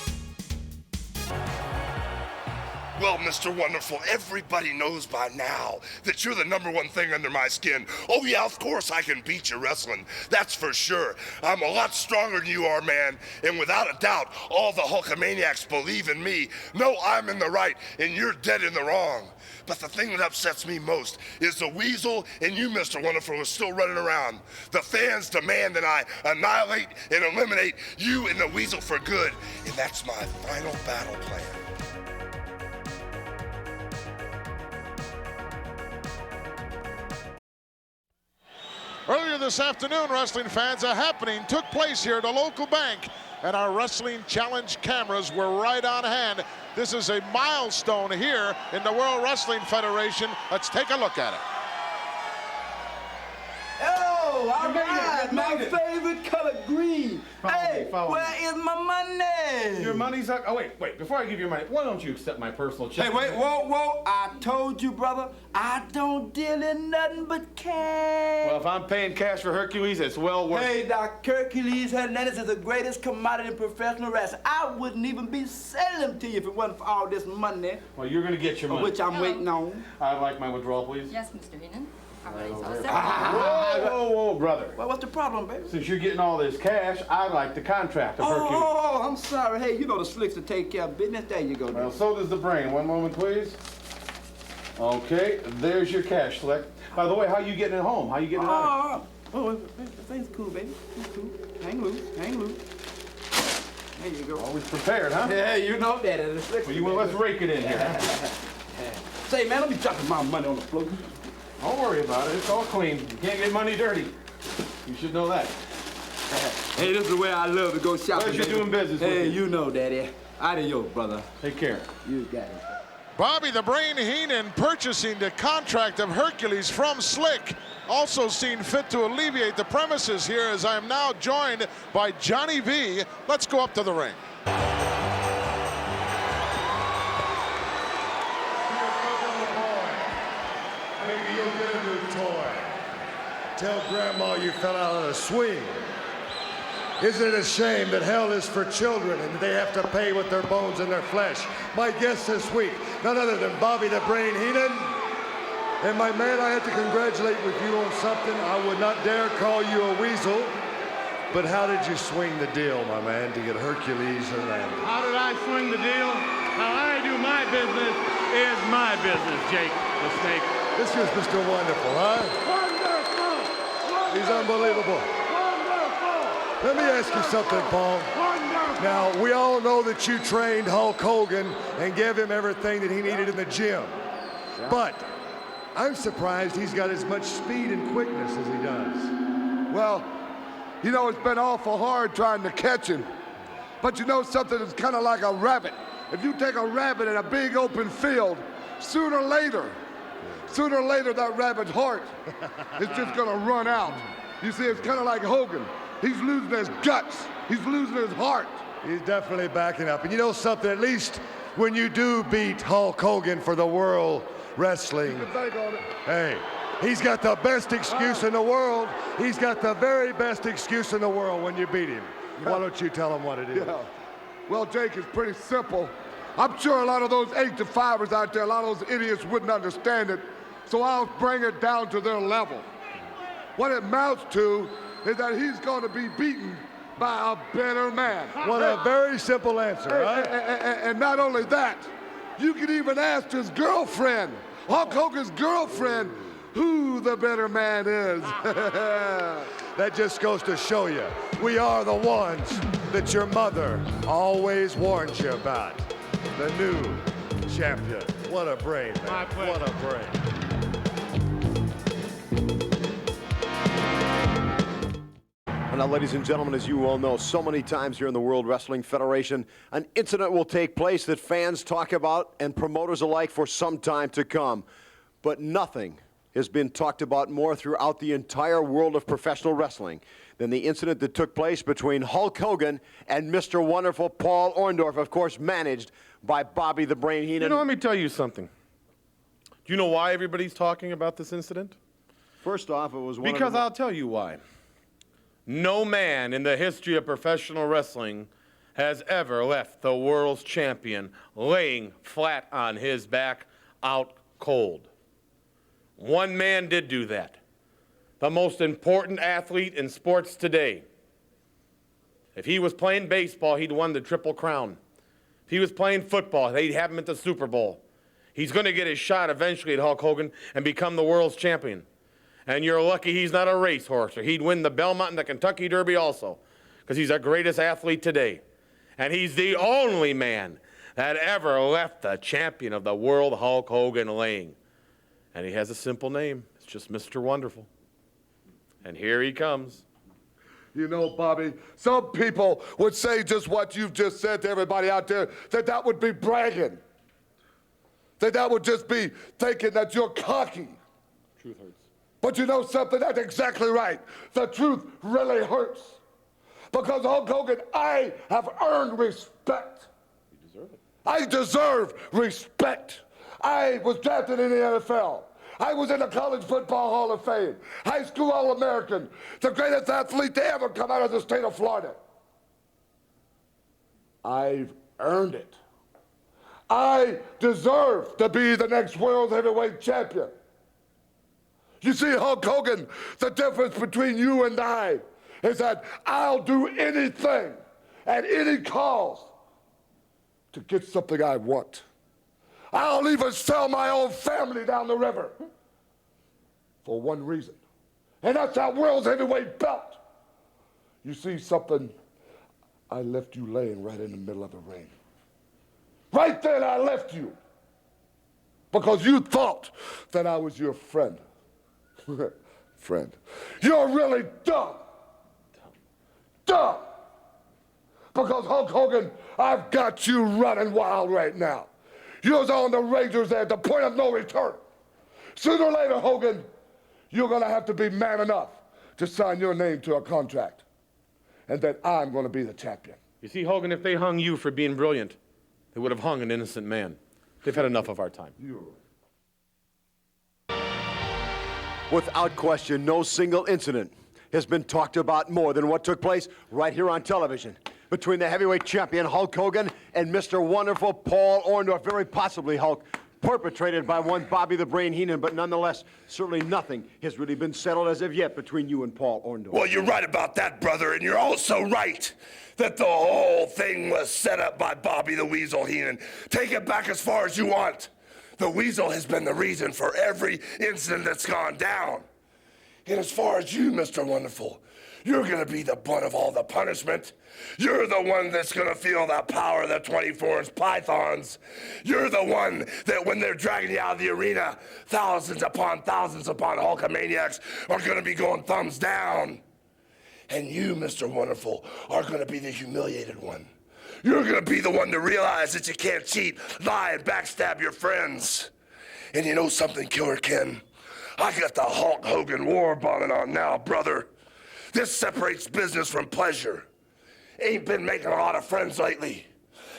Well, Mr. Wonderful, everybody knows by now that you're the #1 thing under my skin. Oh, yeah, of course I can beat you wrestling. That's for sure. I'm a lot stronger than you are, man. And without a doubt, all the Hulkamaniacs believe in me. No, I'm in the right, and you're dead in the wrong. But the thing that upsets me most is the Weasel and you, Mr. Wonderful, are still running around. The fans demand that I annihilate and eliminate you and the Weasel for good. And that's my final battle plan. Earlier this afternoon, wrestling fans, a happening took place here at a local bank, and our Wrestling Challenge cameras were right on hand. This is a milestone here in the World Wrestling Federation. Let's take a look at it. Oh, all right, my favorite color, green. Hey, where is my money? Your money's up. Oh, wait, before I give you your money, why don't you accept my personal check? Hey, wait, whoa. I told you, brother, I don't deal in nothing but cash. Well, if I'm paying cash for Hercules, it's well worth it. Hey, Doc, Hercules Hernandez is the greatest commodity in professional wrestling. I wouldn't even be selling them to you if it wasn't for all this money. Well, you're going to get your money. Which I'm waiting on. I'd like my withdrawal, please. Yes, Mr. Heenan. Whoa, brother. Well, what's the problem, baby? Since you're getting all this cash, I'd like the contract of Hercules. Oh, I'm sorry. Hey, you know the slicks to take care of business. There you go. Well, so does the brain. One moment, please. Okay, there's your cash, Slick. By the way, how you getting it home? How you getting it out? Things cool, baby. It's cool. Hang loose. There you go. Always prepared, huh? Yeah, you know that. Well, let's rake it in here. Say, man, let me drop my money on the floor. Don't worry about it. It's all clean. You can't get money dirty. You should know that. Hey, this is the way I love to go shopping. Pleasure doing business with you. you. You know, Daddy. Adios, brother. Take care. You got it. Bobby the Brain Heenan purchasing the contract of Hercules from Slick. Also seen fit to alleviate the premises here, as I am now joined by Johnny V. Let's go up to the ring. Maybe you'll get a new toy. Tell Grandma you fell out of the swing. Isn't it a shame that hell is for children and they have to pay with their bones and their flesh? My guest this week, none other than Bobby the Brain Heenan. And my man, I have to congratulate with you on something. I would not dare call you a weasel, but how did you swing the deal, my man, to get Hercules Hernandez? How did I swing the deal? How I do my business is my business, Jake the Snake. This is Mr. Wonderful, huh? Wonderful! He's unbelievable. Let me ask you something, Paul. Now, we all know that you trained Hulk Hogan and gave him everything that he needed in the gym. But I'm surprised he's got as much speed and quickness as he does. Well, you know, it's been awful hard trying to catch him. But you know something, it's kind of like a rabbit. If you take a rabbit in a big open field, sooner or later that rabbit's heart is just gonna run out. You see, it's kind of like Hogan. He's losing his guts. He's losing his heart. He's definitely backing up. And you know something, at least when you do beat Hulk Hogan for the World Wrestling, hey, he's got the best excuse in the world. He's got the very best excuse in the world when you beat him. Why don't you tell him what it is? Yeah. Well, Jake, it's pretty simple. I'm sure a lot of those 8-to-5ers out there, a lot of those idiots wouldn't understand it, so I'll bring it down to their level. What it amounts to is that he's going to be beaten by a better man. What a very simple answer, right? And not only that, you can even ask his girlfriend, Hulk Hogan's girlfriend, who the better man is. That just goes to show you, we are the ones that your mother always warns you about. The new champion. What a brain, man. What a brain. Now, ladies and gentlemen, as you all know, so many times here in the World Wrestling Federation, an incident will take place that fans talk about and promoters alike for some time to come. But nothing has been talked about more throughout the entire world of professional wrestling than the incident that took place between Hulk Hogan and Mr. Wonderful Paul Orndorff, of course, managed by Bobby the Brain Heenan. You know, let me tell you something. Do you know why everybody's talking about this incident? First off, it was one because I'll tell you why. No man in the history of professional wrestling has ever left the world's champion laying flat on his back out cold. One man did do that. The most important athlete in sports today. If he was playing baseball, he'd won the Triple Crown. If he was playing football, they'd have him at the Super Bowl. He's going to get his shot eventually at Hulk Hogan and become the world's champion. And you're lucky he's not a racehorse, or he'd win the Belmont and the Kentucky Derby also, because he's the greatest athlete today. And he's the only man that ever left the champion of the world, Hulk Hogan, laying. And he has a simple name. It's just Mr. Wonderful. And here he comes. You know, Bobby, some people would say just what you've just said to everybody out there, that would be bragging. That would just be thinking that you're cocky. Truth hurts. But you know something? That's exactly right. The truth really hurts. Because Hulk Hogan, I have earned respect. You deserve it. I deserve respect. I was drafted in the NFL. I was in the College Football Hall of Fame. High school All-American. The greatest athlete to ever come out of the state of Florida. I've earned it. I deserve to be the next world heavyweight champion. You see, Hulk Hogan, the difference between you and I is that I'll do anything at any cost to get something I want. I'll even sell my own family down the river for one reason, and that's that world's heavyweight belt. You see something? I left you laying right in the middle of the ring. Right then I left you because you thought that I was your friend. Friend. You're really dumb. Dumb. Because Hulk Hogan, I've got you running wild right now. You're on the razor's edge, the point of no return. Sooner or later, Hogan, you're going to have to be man enough to sign your name to a contract. And then I'm going to be the champion. You see, Hogan, if they hung you for being brilliant, they would have hung an innocent man. They've had enough of our time. Without question, no single incident has been talked about more than what took place right here on television between the heavyweight champion Hulk Hogan and Mr. Wonderful Paul Orndorff. Very possibly, Hulk, perpetrated by one Bobby the Brain Heenan, but nonetheless, certainly nothing has really been settled as of yet between you and Paul Orndorff. Well, you're right about that, brother, and you're also right that the whole thing was set up by Bobby the Weasel Heenan. Take it back as far as you want. The Weasel has been the reason for every incident that's gone down. And as far as you, Mr. Wonderful, You're gonna be the butt of all the punishment. You're the one that's gonna feel the power of the 24-inch pythons. You're the one that when they're dragging you out of the arena, thousands upon Hulkamaniacs are gonna be going thumbs down. And you, Mr. Wonderful, are gonna be the humiliated one. You're gonna be the one to realize that you can't cheat, lie, and backstab your friends. And you know something, Killer Ken? I got the Hulk Hogan war bonnet on now, brother. This separates business from pleasure. Ain't been making a lot of friends lately.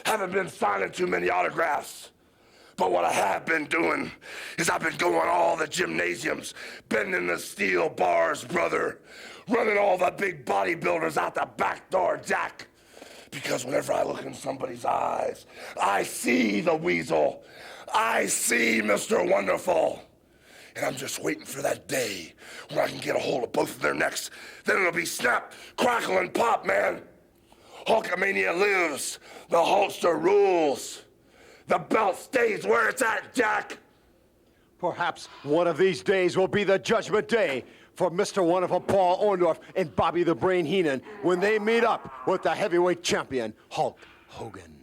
Haven't been signing too many autographs. But what I have been doing is I've been going all the gymnasiums, bending the steel bars, brother. Running all the big bodybuilders out the back door, Jack. Because whenever I look in somebody's eyes, I see the weasel. I see Mr. Wonderful. And I'm just waiting for that day when I can get a hold of both of their necks. Then it'll be snap, crackle, and pop, man. Hulkamania lives. The Hulkster rules. The belt stays where it's at, Jack. Perhaps one of these days will be the judgment day for Mr. Wonderful Paul Orndoff and Bobby the Brain Heenan when they meet up with the heavyweight champion, Hulk Hogan.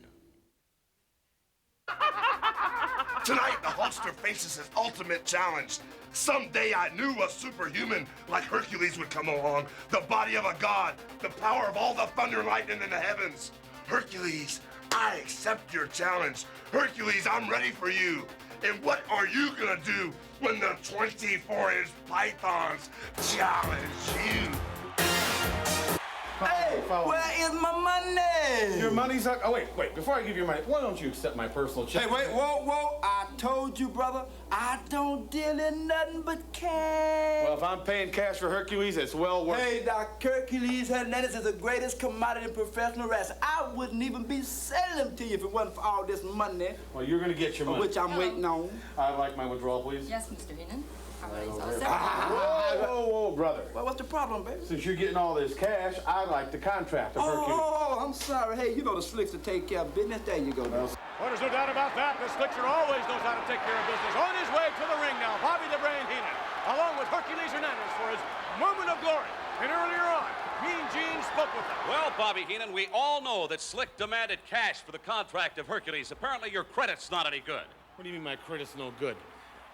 Tonight, the Hulkster faces his ultimate challenge. Someday I knew a superhuman like Hercules would come along, the body of a god, the power of all the thunder and lightning in the heavens. Hercules, I accept your challenge. Hercules, I'm ready for you. And what are you gonna do when the 24-inch pythons challenge you? Hey, where is my money? Your money's not. Oh, wait. Before I give you your money, why don't you accept my personal check? Hey, wait, whoa. I told you, brother, I don't deal in nothing but cash. Well, if I'm paying cash for Hercules, it's well worth it. Hey, Doc, Hercules Hernandez is the greatest commodity in professional wrestling. I wouldn't even be selling them to you if it wasn't for all this money. Well, you're going to get your money. Which I'm waiting on. I'd like my withdrawal, please. Yes, Mr. Heenan. Whoa, brother. Well, what's the problem, baby? Since you're getting all this cash, I'd like the contract of Hercules. Oh, I'm sorry. Hey, you know the Slicks to take care of business. There you go, man. Well, there's no doubt about that. The Slickster always knows how to take care of business. On his way to the ring now, Bobby the Brain Heenan, along with Hercules Hernandez for his moment of glory. And earlier on, Mean Gene spoke with him. Well, Bobby Heenan, we all know that Slick demanded cash for the contract of Hercules. Apparently, your credit's not any good. What do you mean my credit's no good?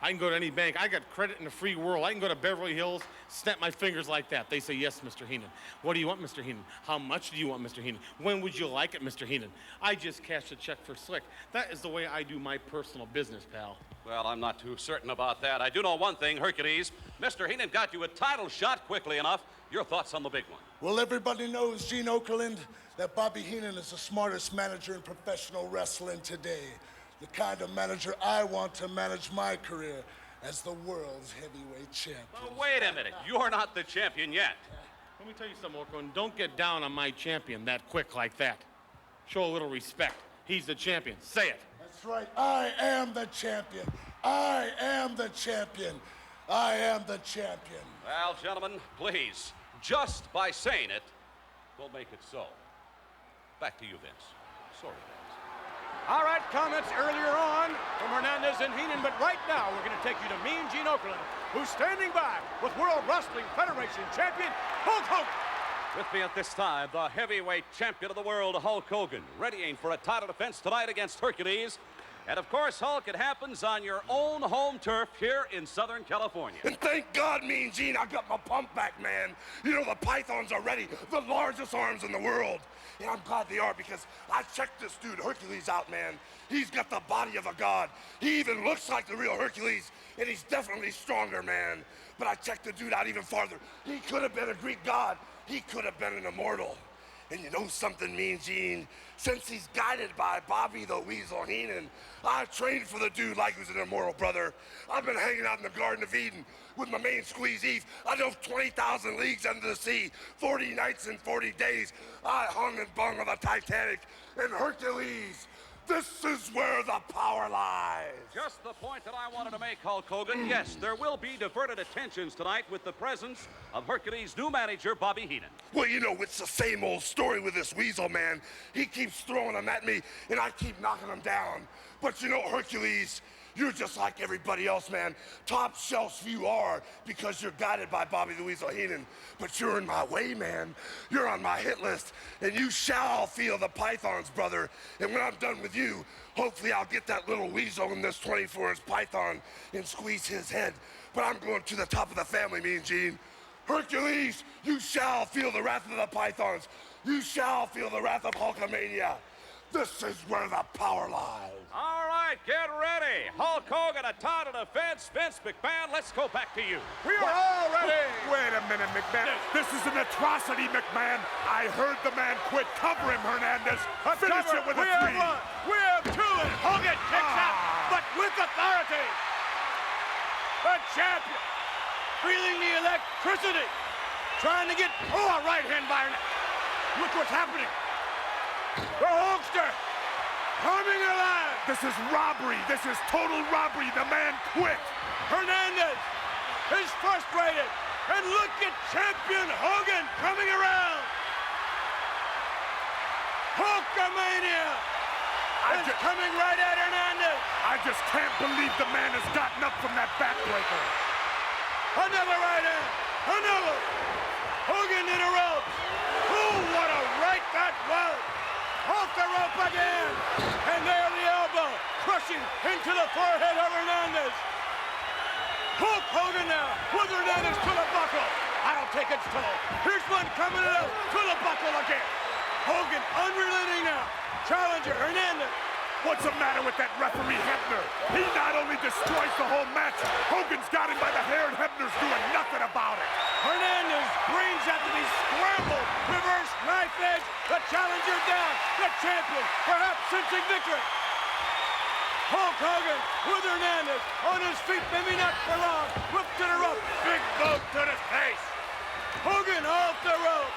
I can go to any bank. I got credit in the free world. I can go to Beverly Hills, snap my fingers like that. They say, yes, Mr. Heenan. What do you want, Mr. Heenan? How much do you want, Mr. Heenan? When would you like it, Mr. Heenan? I just cashed a check for Slick. That is the way I do my personal business, pal. Well, I'm not too certain about that. I do know one thing, Hercules. Mr. Heenan got you a title shot quickly enough. Your thoughts on the big one? Well, everybody knows, Gene Okerlund, that Bobby Heenan is the smartest manager in professional wrestling today. The kind of manager I want to manage my career as the world's heavyweight champion. Well, wait a minute. You're not the champion yet. Let me tell you something, Okerlund. Don't get down on my champion that quick like that. Show a little respect. He's the champion. Say it. That's right. I am the champion. I am the champion. I am the champion. Well, gentlemen, please, just by saying it, we'll make it so. Back to you, Vince. Sorry, Vince. All right, comments earlier on from Hernandez and Heenan, but right now we're going to take you to Mean Gene Okerlund, who's standing by with World Wrestling Federation champion Hulk Hogan. With me at this time, the heavyweight champion of the world, Hulk Hogan, readying for a title defense tonight against Hercules. And of course, Hulk, it happens on your own home turf here in Southern California. And thank God, Mean Gene, I got my pump back, man. You know, the pythons are ready, the largest arms in the world. And I'm glad they are because I checked this dude, Hercules, out, man. He's got the body of a god. He even looks like the real Hercules, and he's definitely stronger, man. But I checked the dude out even farther. He could have been a Greek god. He could have been an immortal. And you know something, Mean Gene? Since he's guided by Bobby the Weasel Heenan, I've trained for the dude like he was an immortal, brother. I've been hanging out in the Garden of Eden with my main squeeze Eve. I dove 20,000 leagues under the sea, 40 nights and 40 days. I hung and bung on the Titanic. And Hercules, this is where the power lies. Just the point that I wanted to make, Hulk Hogan. Yes, there will be diverted attentions tonight with the presence of Hercules' new manager, Bobby Heenan. Well, you know, it's the same old story with this weasel, man. He keeps throwing them at me, and I keep knocking them down. But you know, Hercules, You're just like everybody else, man. Top shelf you are because you're guided by Bobby the Weasel Heenan. But you're in my way, man. You're on my hit list, and you shall feel the pythons, brother. And when I'm done with you, hopefully I'll get that little weasel in this 24-inch python and squeeze his head. But I'm going to the top of the family, Mean Gene. Hercules, you shall feel the wrath of the pythons. You shall feel the wrath of Hulkamania. This is where the power lies. All right, get ready. Hulk Hogan, a title defense. Vince McMahon, let's go back to you. We are all ready. Wait a minute, McMahon. This is an atrocity, McMahon. I heard the man quit. Cover him, Hernandez. Finish it with a 3. We have 2, and Hogan kicks out, but with authority. The champion, feeling the electricity, trying to get, a right hand by Hernandez. Look what's happening. The Hulkster coming alive. This is robbery. This is total robbery. The man quit. Hernandez is frustrated. And look at champion Hogan coming around. Hulkamania is coming right at Hernandez. I just can't believe the man has gotten up from that backbreaker. Another right hand. Another. Hogan in a rope. Oh, what a right that was. Off the rope again. And there the elbow. Crushing into the forehead of Hernandez. Hulk Hogan now with Hernandez to the buckle. I don't take its toll. Here's one coming out to the buckle again. Hogan unrelenting now. Challenger Hernandez. What's the matter with that referee Hebner? He not only destroys the whole match, Hogan's got him by the hair and Hebner's doing nothing about it. Hernandez brains have to be scrambled. Reverse knife edge. The challenger down. The champion perhaps cinching victory. Hulk Hogan with Hernandez on his feet, maybe not for long. Whip to the rope. Big boot to the face. Hogan off the rope.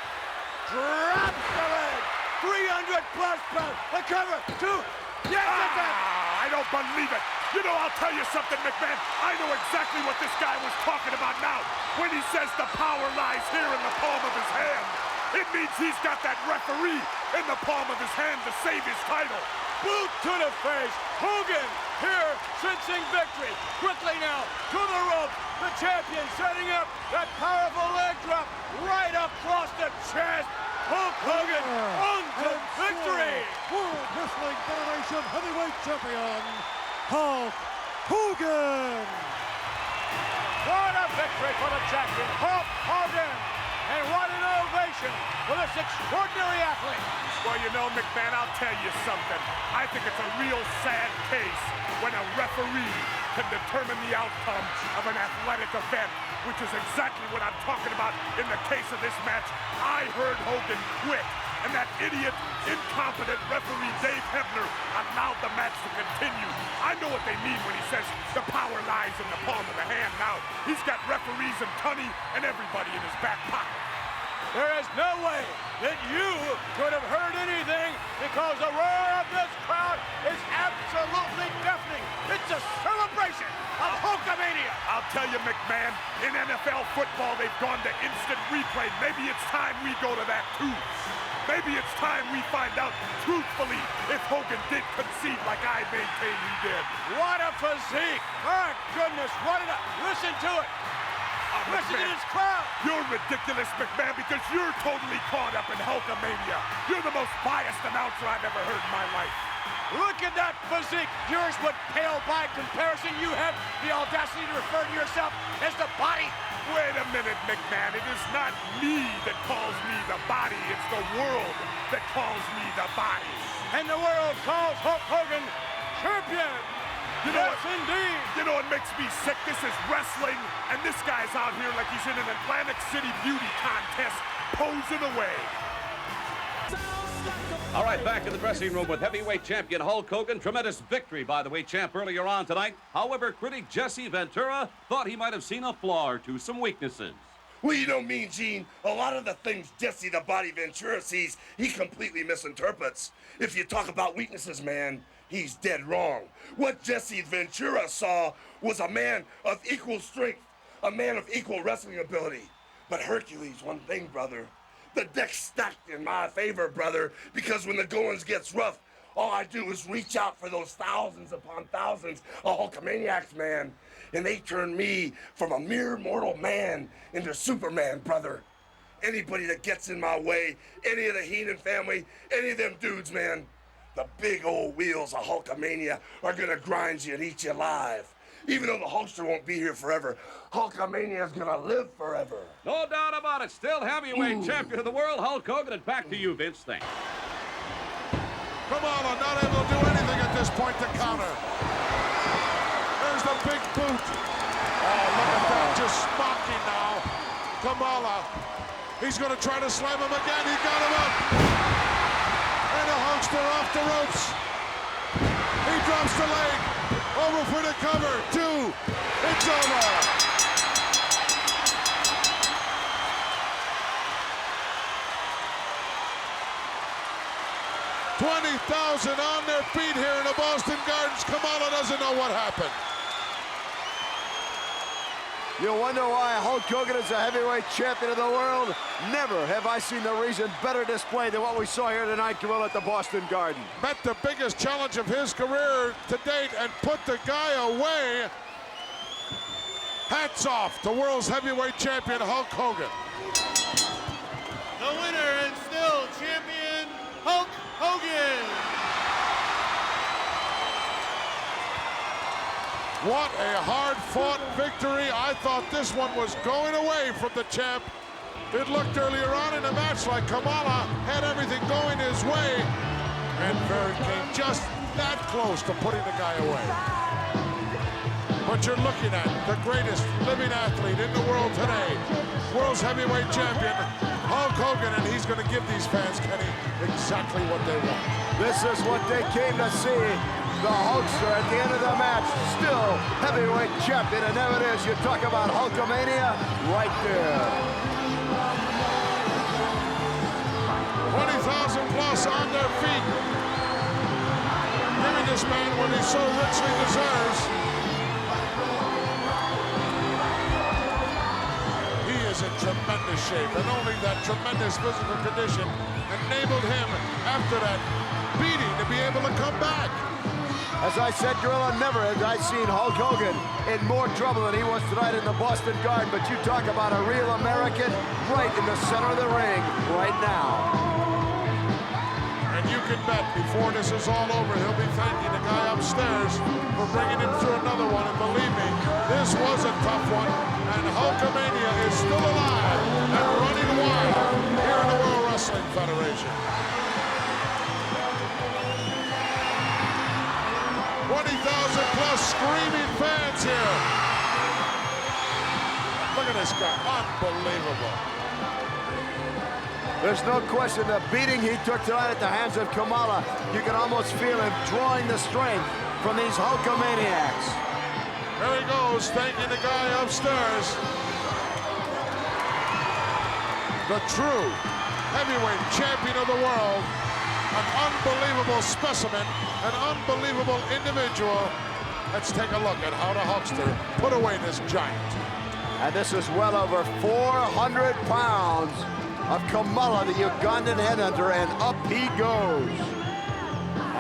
Drops the leg. 300 plus pounds. The cover. 2. Yes, I don't believe it. You know, I'll tell you something, McMahon. I know exactly what this guy was talking about now. When he says the power lies here in the palm of his hand, it means he's got that referee in the palm of his hand to save his title. Boot to the face. Hogan here cinching victory. Quickly now to the rope. The champion setting up that powerful leg drop right across the chest. Hulk Hogan on to victory. World Wrestling Federation Heavyweight Champion, Hulk Hogan. What a victory for the champion, Hulk Hogan. And what an ovation for this extraordinary athlete. Well, you know, McMahon, I'll tell you something. I think it's a real sad case when a referee can determine the outcome of an athletic event, which is exactly what I'm talking about in the case of this match. I heard Hogan quit, and that idiot, incompetent referee Dave Hebner allowed the match to continue. I know what they mean when he says the power lies in the palm of the hand now. He's got referees and Tunney and everybody in his back pocket. There is no way that you could have heard anything because the roar of this crowd is absolutely deafening. It's a celebration of Hulkamania. I'll tell you, McMahon, in NFL football, they've gone to instant replay. Maybe it's time we go to that too. Maybe it's time we find out truthfully if Hogan did concede like I maintain he did. What a physique. My goodness, what a... Listen to it. Listen to this crowd. You're ridiculous, McMahon, because you're totally caught up in Hulkamania. You're the most biased announcer I've ever heard in my life. Look at that physique. Yours would pale by comparison. You have the audacity to refer to yourself as the body. Wait a minute, McMahon. It is not me that calls me the body. It's the world that calls me the body. And the world calls Hulk Hogan champion. Yes, indeed. You know what makes me sick? This is wrestling, and this guy's out here like he's in an Atlantic City beauty contest, posing away. All right, back in the dressing room with heavyweight champion Hulk Hogan. Tremendous victory by the weight champ earlier on tonight. However, critic Jesse Ventura thought he might have seen a flaw or two, some weaknesses. Well, you know, Mean Gene, a lot of the things Jesse the Body Ventura sees, he completely misinterprets. If you talk about weaknesses, man, he's dead wrong. What Jesse Ventura saw was a man of equal strength, a man of equal wrestling ability. But Hercules, one thing, brother, the deck's stacked in my favor, brother, because when the goings gets rough, All I do is reach out for those thousands upon thousands of Hulkamaniacs, man. And they turn me from a mere mortal man into Superman, brother. Anybody that gets in my way, any of the Heenan family, any of them dudes, man, the big old wheels of Hulkamania are gonna grind you and eat you alive. Even though the Hulkster won't be here forever, Hulkamania is gonna live forever. No doubt about it. Still heavyweight champion of the world, Hulk Hogan. And back to you, Vince. Thanks. Kamala not able to do anything at this point to counter. There's the big boot. Oh, look at that, just smocking now. Kamala, he's gonna try to slam him again. He got him up. And the Hulkster off the ropes. He drops the leg. Over for the cover. 2. It's over. $20,000 on their feet here in the Boston Gardens. Kamala doesn't know what happened. You wonder why Hulk Hogan is a heavyweight champion of the world? Never have I seen the reason better displayed than what we saw here tonight, Gorilla, at the Boston Garden. Met the biggest challenge of his career to date and put the guy away. Hats off to world's heavyweight champion Hulk Hogan. The winner and still champion, Hulk Hogan. What a hard-fought victory. I thought this one was going away from the champ. It looked earlier on in the match like Kamala had everything going his way. And Barry came just that close to putting the guy away. But you're looking at the greatest living athlete in the world today. World's heavyweight champion, Hulk Hogan, and he's going to give these fans, Kenny, exactly what they want. This is what they came to see. The Hulkster at the end of the match, still heavyweight champion, and there it is. You talk about Hulkamania right there. 20,000 plus on their feet. Giving this man what he so richly deserves. He is in tremendous shape, and only that tremendous physical condition enabled him, after that beating, to be able to come back. As I said, Gorilla, never have I seen Hulk Hogan in more trouble than he was tonight in the Boston Garden. But you talk about a real American right in the center of the ring right now. And you can bet before this is all over, he'll be thanking the guy upstairs for bringing him through another one. And believe me, this was a tough one. And Hulkamania is still alive and running wild here in the World Wrestling Federation. 20,000 plus screaming fans here. Look at this guy, unbelievable. There's no question the beating he took tonight at the hands of Kamala, you can almost feel him drawing the strength from these Hulkamaniacs. There he goes, thanking the guy upstairs. The true heavyweight champion of the world. An unbelievable specimen, an unbelievable individual. Let's take a look at how the Hulkster put away this giant. And this is well over 400 pounds of Kamala, the Ugandan headhunter, and up he goes.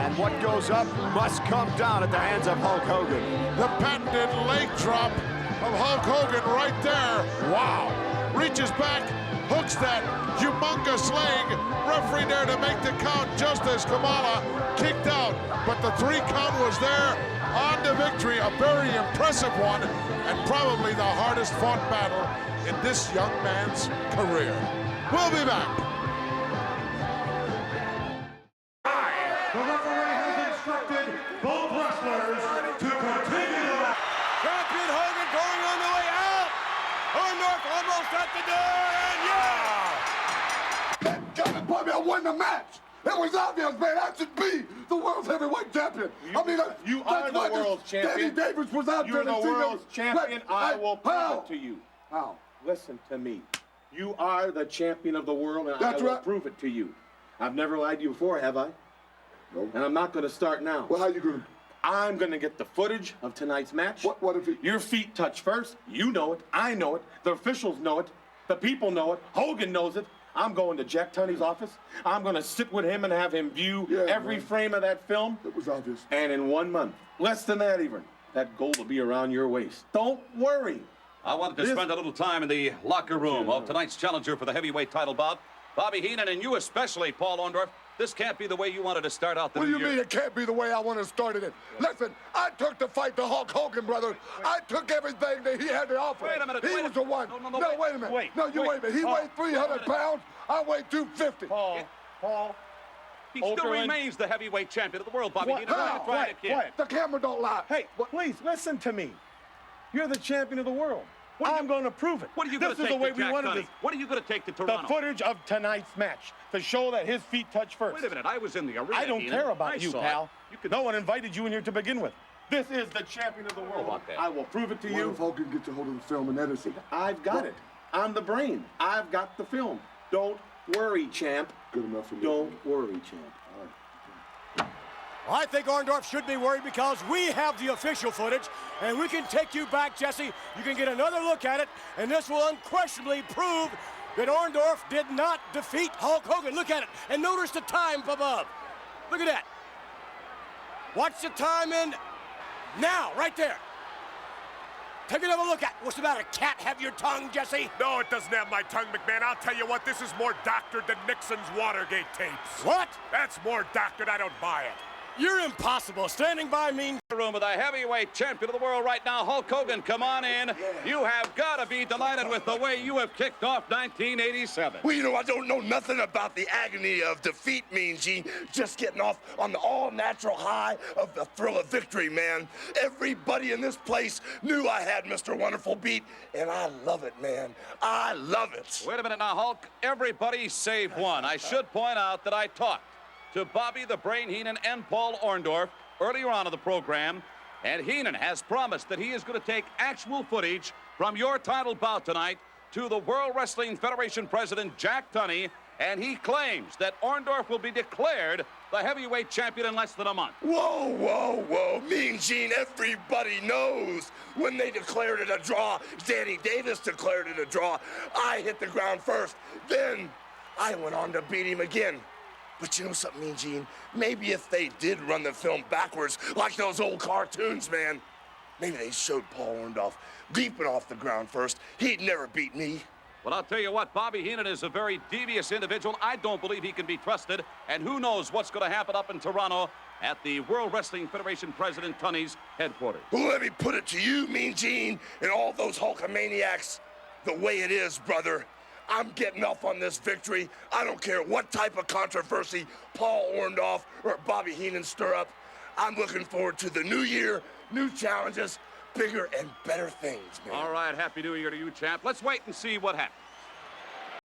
And what goes up must come down at the hands of Hulk Hogan. The patented leg drop of Hulk Hogan right there. Wow. Reaches back, hooks that humongous leg. Referee there to make the count just as Kamala kicked out. But the 3 count was there on the victory. A very impressive one and probably the hardest fought battle in this young man's career. We'll be back. The referee has instructed both wrestlers to continue the match. Champion Hogan going on the way out. Orndoff almost at the door, and That Kevin Bobby, I won the match. It was obvious, man. I should be the world's heavyweight champion. You are the world's champion. Danny Davis was out You're there. the world's champion. I will prove it to you. How? Listen to me. You are the champion of the world, and I will prove it to you. I've never lied to you before, have I? No. And I'm not going to start now. Well, how you going to? I'm going to get the footage of tonight's match. What if your feet touch first? You know it. I know it. The officials know it. The people know it. Hogan knows it. I'm going to Jack Tunney's office. I'm going to sit with him and have him view every frame of that film. It was obvious. And in 1 month, less than that even, that gold will be around your waist. Don't worry. I wanted to spend a little time in the locker room of tonight's challenger for the heavyweight title bout. Bobby Heenan, and you especially, Paul Orndorff. This can't be the way you wanted to start out the What do new you year. mean it can't be the way I want to start it? Listen, I took the fight to Hulk Hogan, brother. I took everything that he had to offer. Wait a minute. He was the one. No, wait a minute. wait No, you wait a minute. He weighed 300 pounds. I weighed 250. Paul. He still remains the heavyweight champion of the world, Bobby Heenan. What? The camera don't lie. Hey, please, listen to me. You're the champion of the world. I'm going to prove it. What are you going to take This is the way to we Jack wanted Tunney? this. What are you going to take to The Toronto? footage of tonight's match to show that his feet touch first. Wait a minute. I was in the arena. I don't Heenan. care about I you, saw pal. it. No one invited you in here to begin with. This is the champion of the world. about that? I will prove it to What you. if Hogan gets a hold of the film and edits it? I've got it. I'm the brain. I've got the film. Don't worry, champ. Good enough for me. Don't worry, champ. Well, I think Orndorff should be worried because we have the official footage, and we can take you back, Jesse. You can get another look at it, and this will unquestionably prove that Orndorff did not defeat Hulk Hogan. Look at it, and notice the time above. Look at that. Watch the time in now, right there. Take another look at it. What's the matter, cat? Have your tongue, Jesse? No, it doesn't have my tongue, McMahon. I'll tell you what, this is more doctored than Nixon's Watergate tapes. What? That's more doctored. I don't buy it. You're impossible. Standing by means... Room with the heavyweight champion of the world right now, Hulk Hogan. Come on in. You have got to be delighted with the way you have kicked off 1987. Well, you know, I don't know nothing about the agony of defeat, Mean Gene. Just getting off on the all-natural high of the thrill of victory, man. Everybody in this place knew I had Mr. Wonderful beat, and I love it, man. I love it. Wait a minute now, Hulk. Everybody save one. I should point out that I talked to Bobby the Brain Heenan and Paul Orndorff earlier on in the program, and Heenan has promised that he is going to take actual footage from your title bout tonight to the World Wrestling Federation president, Jack Tunney, and he claims that Orndorff will be declared the heavyweight champion in less than a month. Whoa, whoa, whoa. Mean Gene, everybody knows when they declared it a draw. Danny Davis declared it a draw. I hit the ground first. Then I went on to beat him again. But you know something, Mean Gene? Maybe if they did run the film backwards, like those old cartoons, man, maybe they showed Paul Orndorff leaping off the ground first. He'd never beat me. Well, I'll tell you what, Bobby Heenan is a very devious individual. I don't believe he can be trusted, and who knows what's going to happen up in Toronto at the World Wrestling Federation President Tunney's headquarters. Well, let me put it to you, Mean Gene, and all those Hulkamaniacs, the way it is, brother. I'm getting off on this victory. I don't care what type of controversy Paul Orndorff or Bobby Heenan stir up. I'm looking forward to the new year, new challenges, bigger and better things, man. All right, Happy New Year to you, champ. Let's wait and see what happens.